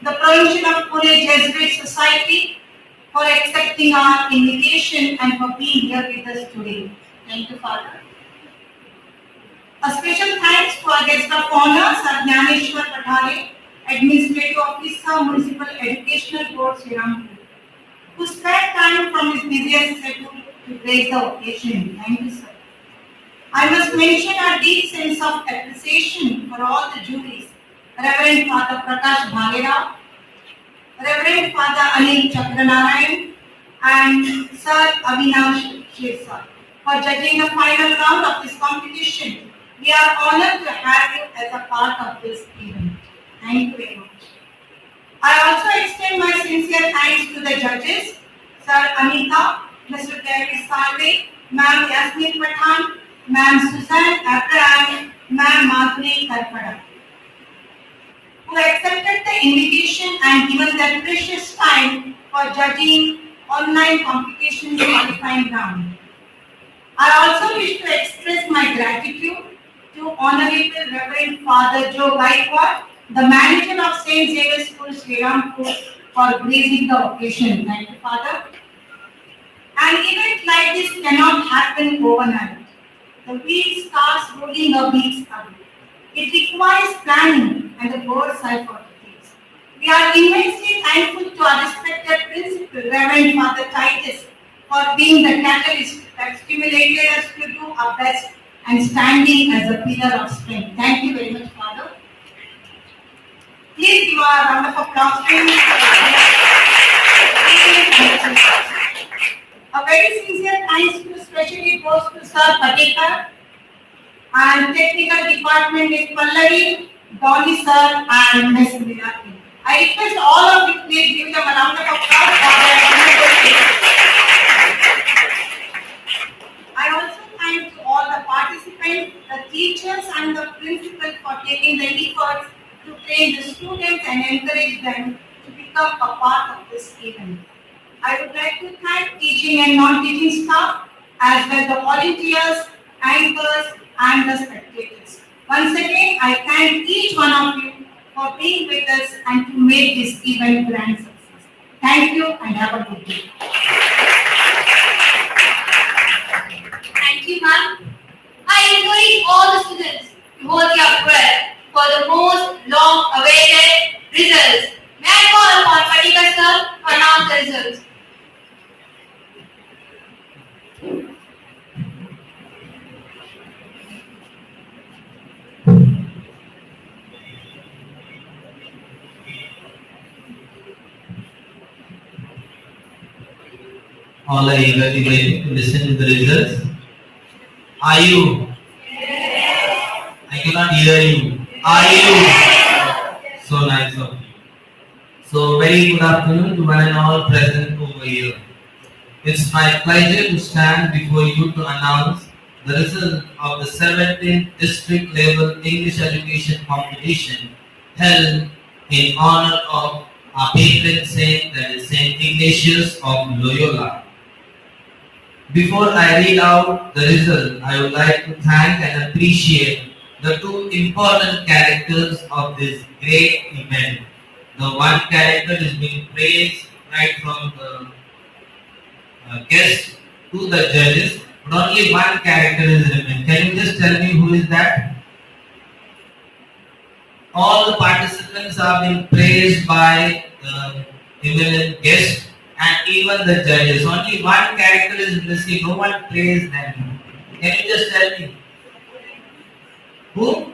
the Provincial of Pune Jesuit Society, for accepting our invitation and for being here with us today. Thank you, Father. A special thanks to our guest of honor, Sir Gnaneshwar Pathare, Administrative Officer, Municipal Educational Board, Srirampur, who spared time from his busiest schedule to grace the occasion. Thank you, sir. I must mention our deep sense of appreciation for all the juries, Reverend Father Prakash Bhagera, Reverend Father Anil Chakranarayan, and Sir Avinash Shirsar for judging the final round of this competition. We are honored to have you as a part of this event. Thank you very much. I also extend my sincere thanks to the judges, Sir Anita, Mr. David Salve, Ma'am Yasmin Pathan, Ma'am Suzanne Abraham, Ma'am Madhuri Karpada, who accepted the invitation and given their precious time for judging online competitions qualifying round. I also wish to express my gratitude to Honorable Reverend Father Joe Gaikwad, the manager of St. Xavier School, Srirampur, for gracing the occasion. Thank you, Father. An event like this cannot happen overnight. The wheel starts rolling a week's away. It requires planning and the board's eye for details. We are immensely thankful to our respected principal, Reverend Father Titus, for being the catalyst that stimulated us to do our best and standing as a pillar of strength. Thank you very much, Father. Please give a round of applause to him. A very sincere thanks to especially goes to Sir Patekar and technical department is Pallavi, Dolly sir, and Miss Minaki. I request all of you please give them a round of applause for their wonderful speech. I also thank to all the participants, the teachers and the principal for taking the efforts to train the students and encourage them to become a part of this event. I would like to thank teaching and non-teaching staff as well the volunteers, anchors and the spectators. Once again, I thank each one of you for being with us and to make this event grand success. Thank you and have a good day. Thank you, ma'am. I encourage all the students to hold your breath for the most long-awaited results. May I call upon Patika sir to announce the results? All are eagerly waiting to listen to the results. Are you? I cannot hear you. Are you? So nice of you. So very good afternoon to one and all present over here. It's my pleasure to stand before you to announce the result of the 17th district level English education competition held in honor of our patron saint, that is Saint Ignatius of Loyola. Before I read out the result, I would like to thank and appreciate the two important characters of this great event. The one character is being praised right from the guests to the judges, but only one character is remaining. Can you just tell me who is that? All the participants are being praised by the eminent guests and even the judges. Only one character is missing. No one praised them. Can you just tell me? Who?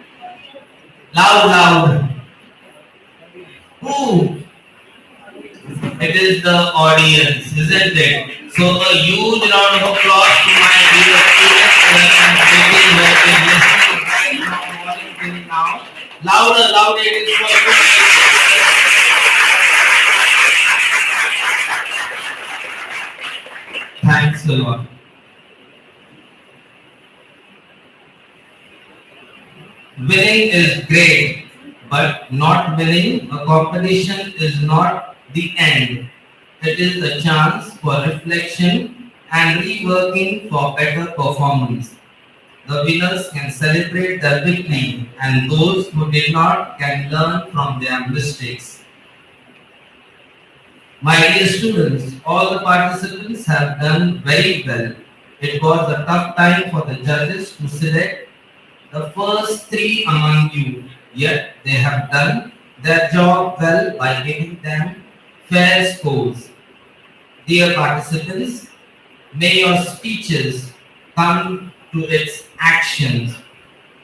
Loud. Who? It is the audience, isn't it? So a huge round of applause to my dear students who have been listening right from morning till now. Louder, it is for you. Thanks a lot. Winning is great, but not winning a competition is not the end. It is a chance for reflection and reworking for better performance. The winners can celebrate their victory, and those who did not can learn from their mistakes. My dear students, all the participants have done very well. It was a tough time for the judges to select the first three among you, yet they have done their job well by giving them fair scores. Dear participants, may your speeches come to its actions,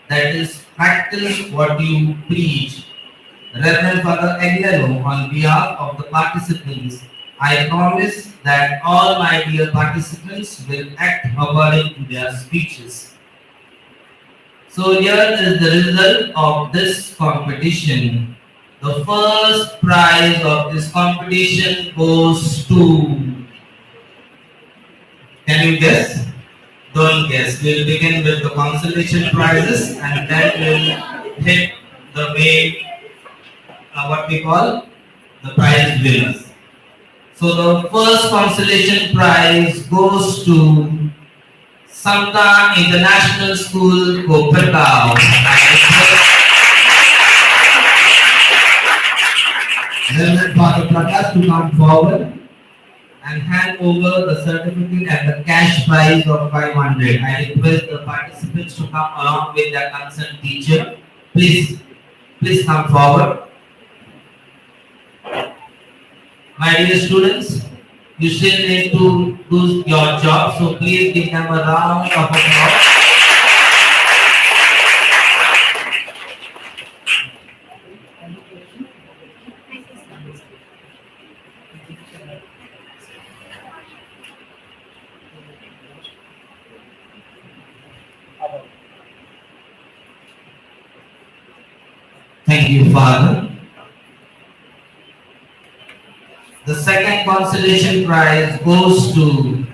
that is, practice what you preach. Reverend Father Aguilero, on behalf of the participants, I promise that all my dear participants will act according to their speeches. So here is the result of this competition. The first prize of this competition goes to... Can you guess? Don't guess. We'll begin with the consolation prizes and then we'll hit the main, what we call the prize winners. So the first consolation prize goes to Samta International School, Kopergao. Reverend Father Prakash to come forward and hand over the certificate and the cash prize of 500. I request the participants to come along with their concerned teacher. Please come forward. My dear students, you still need to do your job, so please give them a round of applause. Thank you, Father. The second consolation prize goes to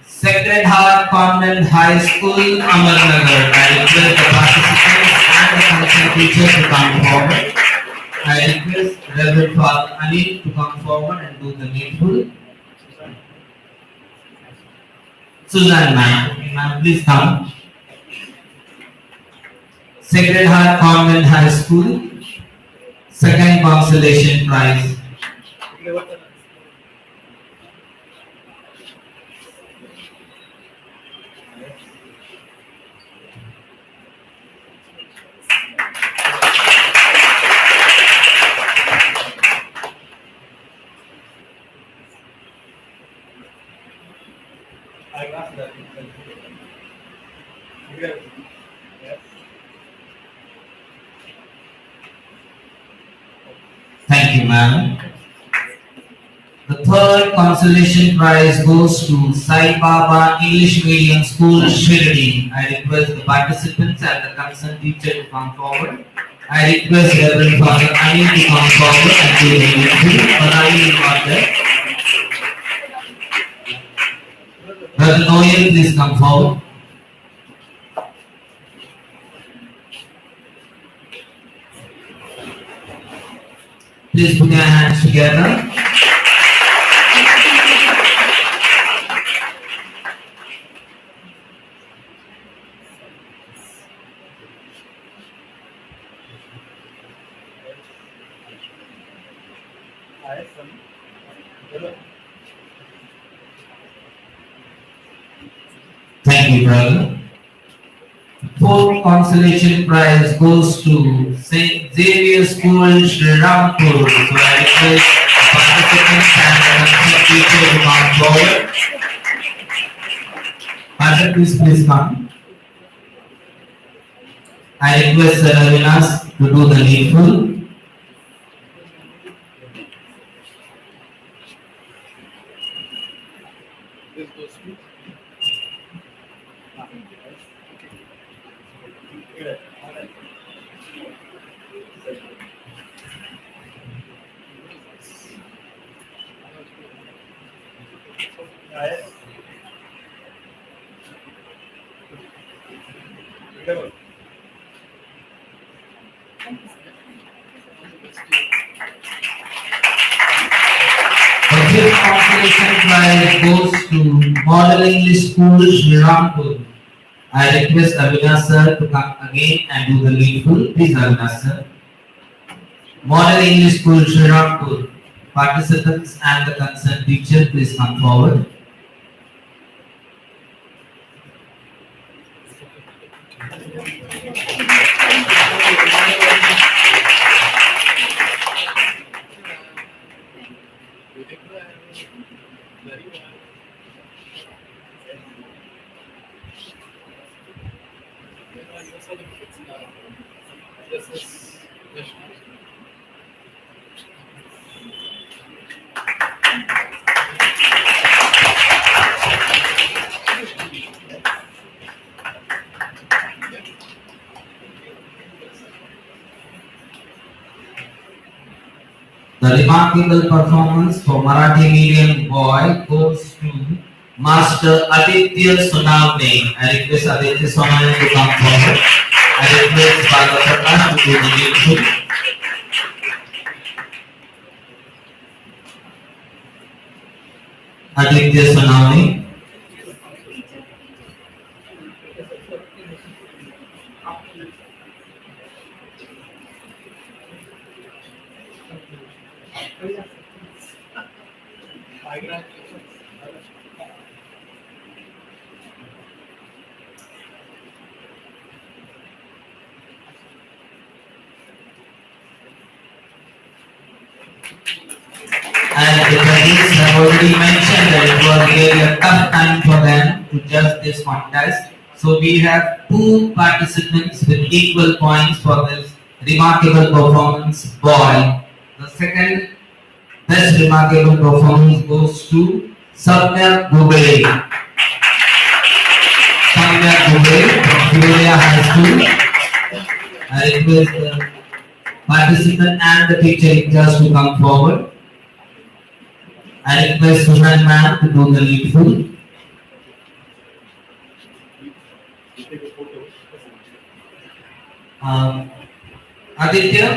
Sacred Heart Convent High School, Amarnagar. I request the participants and the concerned teachers to come forward. I request Reverend Father Anil to come forward and do the needful. Suzanne, ma'am, please come. Sacred Heart Convent High School, second consolation prize. Thank you, ma'am. The third consolation prize goes to Sai Baba English Medium School, Shirdi. I request the participants and the concerned teacher to come forward. I request Reverend Father Anil to come forward and do the needful. Father Anil is not there. Brother Noel, please come forward. Please put your hands together. Thank you, brother. Fourth consolation prize goes to St. Xavier School, Sri Rampur. So I request the participants and the concerned teacher to come forward. Father, please come. I request Ravinas to do the needful. The fifth consolation prize goes to Model English School, Sri Rampur. I request Avinash sir to come again and do the needful. Please, Avinash sir. Model English School, Sri Rampur. Participants and the concerned teacher, please come forward. The remarkable performance for Marathi medium boy goes to Master Aditya Sonavne. I request Aditya Sonavne to come forward. I request Father Prakash to do the needful. Aditya Sonavne. And the judges have already mentioned that it was really a tough time for them to judge this contest. So we have two participants with equal points for this remarkable performance, boy. The second best remarkable performance goes to Samya Dubey. Samya Dubey from Fidelia High School. I request the participant and the teacher Ignatius to come forward. I request Susan ma'am to do the needful. Aditya,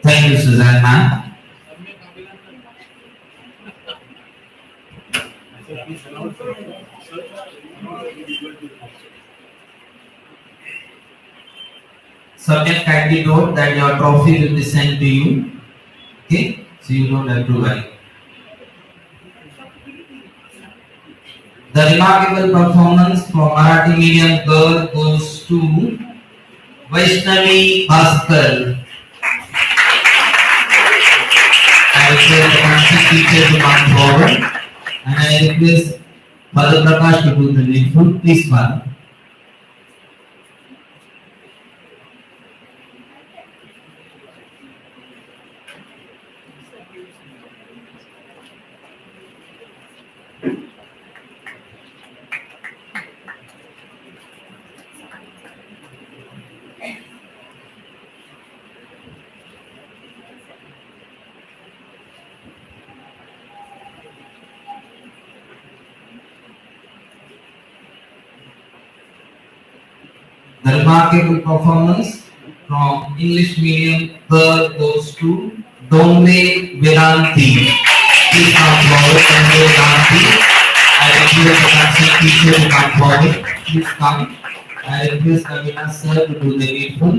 thank you, Suzanne ma'am. Subject kindly note that your trophy will be sent to you. Okay, so you don't have to worry. The remarkable performance from Marathi medium girl goes to Vaishnavi Bhaskar. I request the concert teacher to come forward and I request Father Prakash to do the needful. Please, Father. The remarkable performance from English medium girl goes to Dombe Vedanti. Please come forward, Dombe Vedanti. I request the concert teacher to come forward. Please come. I request Avinash sir to do the needful.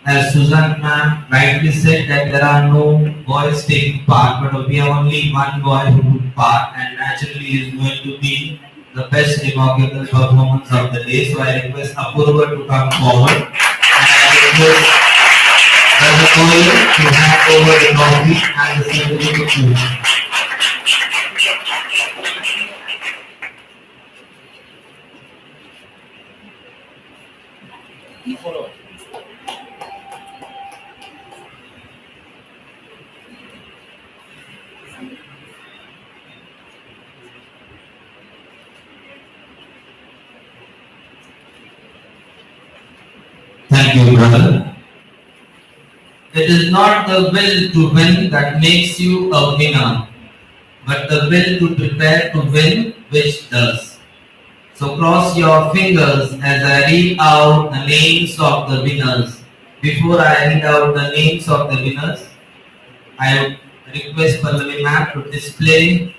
As Susan ma'am rightly said that there are no boys taking part, but we have only one boy who took part and naturally is going to be the best remarkable performance of the day. So I request Apurva to come forward and I request Brother Koil to hand over the trophy and the certificate to him. Thank you, brother. It is not the will to win that makes you a winner, but the will to prepare to win which does. So cross your fingers as I read out the names of the winners. Before I read out the names of the winners, I request Pallavi ma'am to display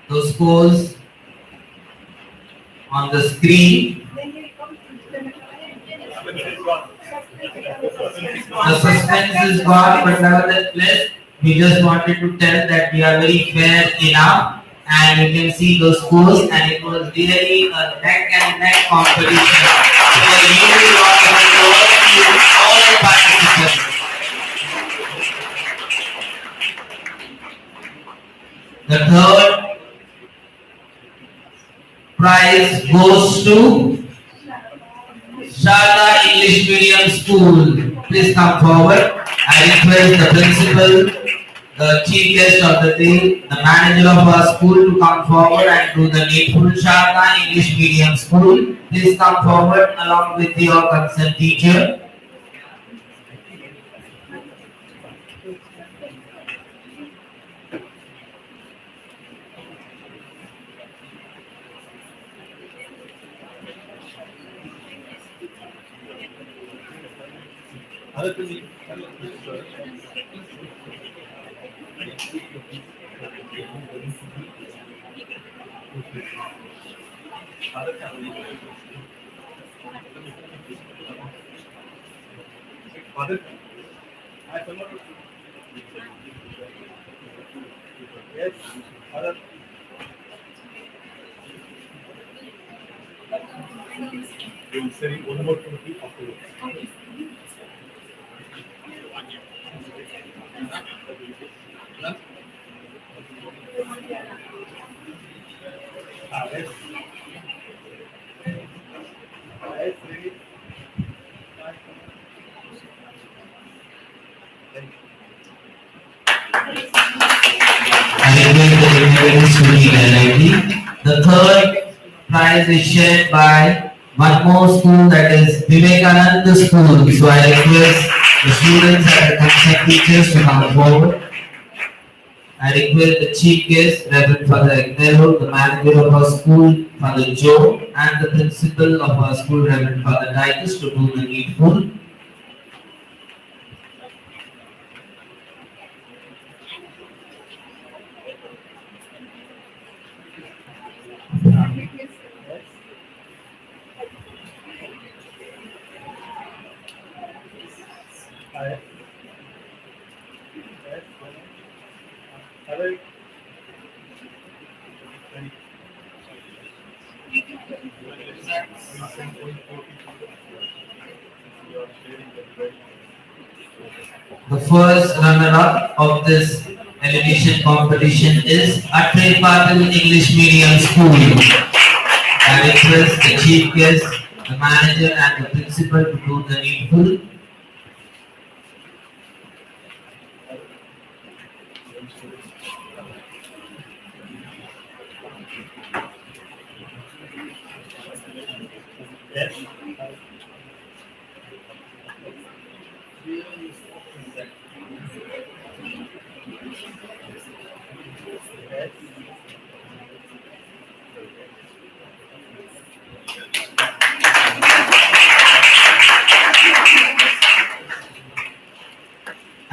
those scores on the screen. The suspense is gone, but nevertheless, we just wanted to tell that we are very fair enough, and you can see those scores, and it was really a neck and neck competition. So a huge round of applause to all the participants. The third prize goes to Sharda English Medium School. Please come forward. I request the principal, the chief guest of the day, the manager of our school to come forward and do the needful. Sharda English Medium School. Please come forward along with your concerned teacher. The third prize is shared by one more school, that is Vivekananda School. So I request the students and the concerned teachers to come forward. I request the chief guest, Reverend Father Ignatius, the manager of our school, Father Joe, and the principal of our school, Reverend Father Titus, to do the needful. The first runner-up of this elevation competition is Atrepatal English Medium School. I request the chief guest, the manager, and the principal to do the needful.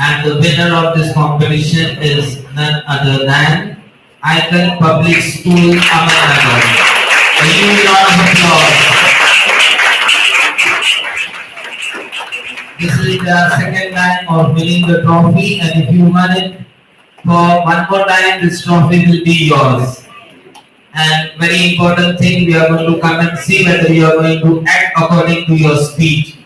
And the winner of this competition is none other than Icon Public School, Ahmednagar. A huge round of applause. This is the second time of winning the trophy, and if you won it for one more time, this trophy will be yours. And very important thing, we are going to come and see whether you are going to act according to your speech.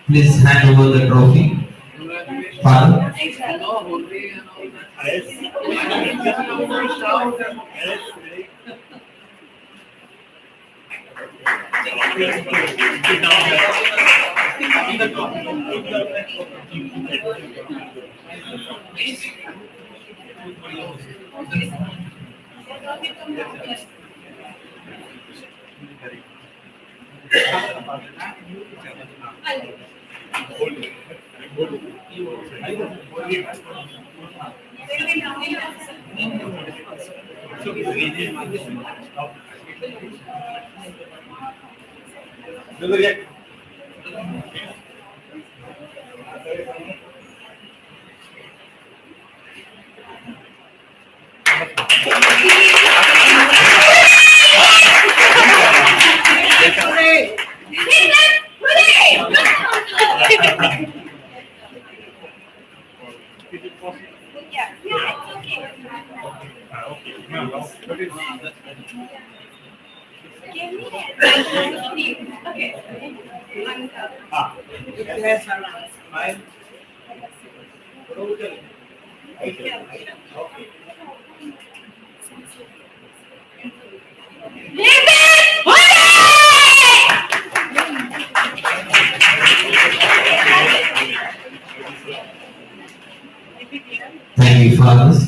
Please hand over the trophy. Father. Thank you, fathers.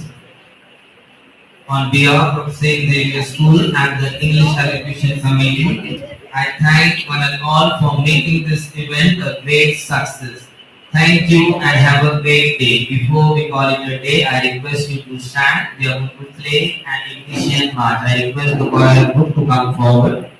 On behalf of St. Xavier School and the English Elocution Committee, I thank one and all for making this event a great success. Thank you and have a great day. Before we call it a day, I request you to stand. We are going to play an Ignatian march. I request the choir group to come forward.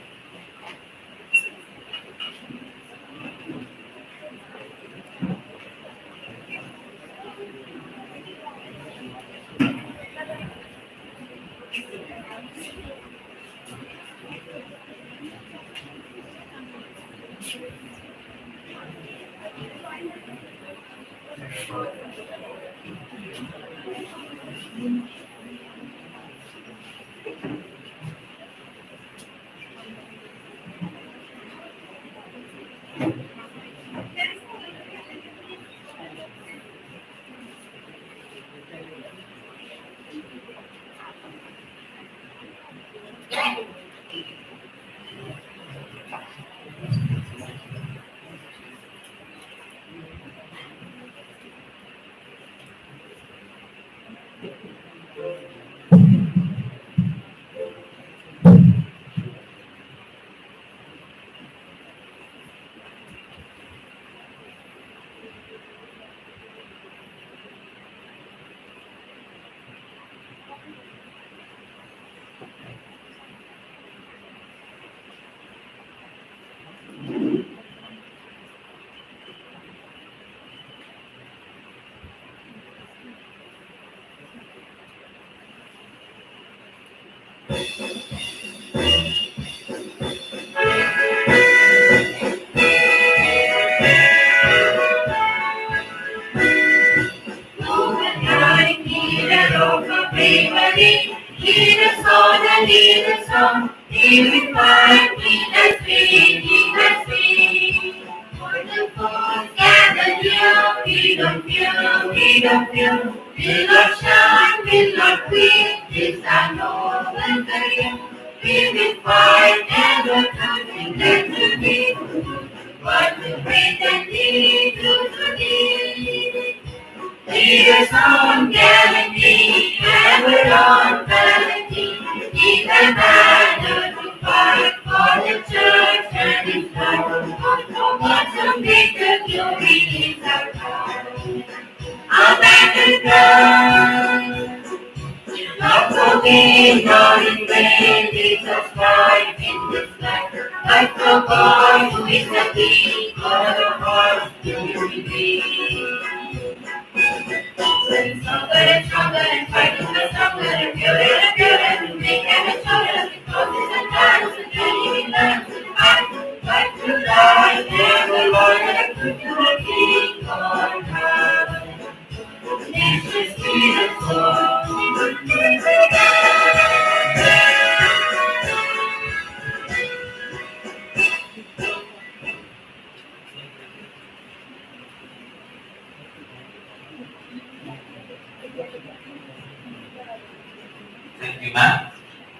Thank you, ma'am.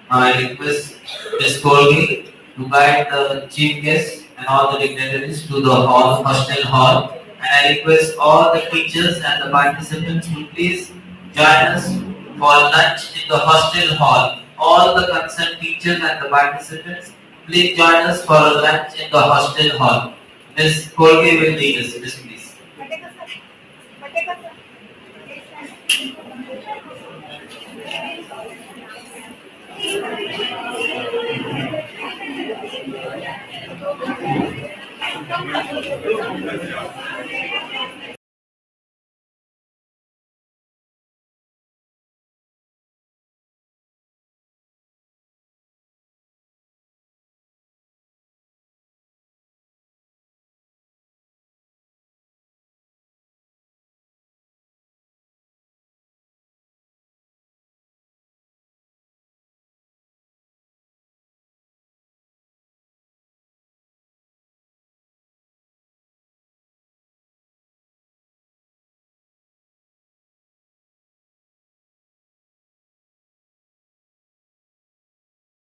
I request Ms. Colby to guide the chief guests and all the dignitaries to the hall, hostel hall. And I request all the teachers and the participants to please join us for lunch in the hostel hall. All the concerned teachers and the participants, please join us for a lunch in the hostel hall. Ms. Colby will lead us, Ms. Please.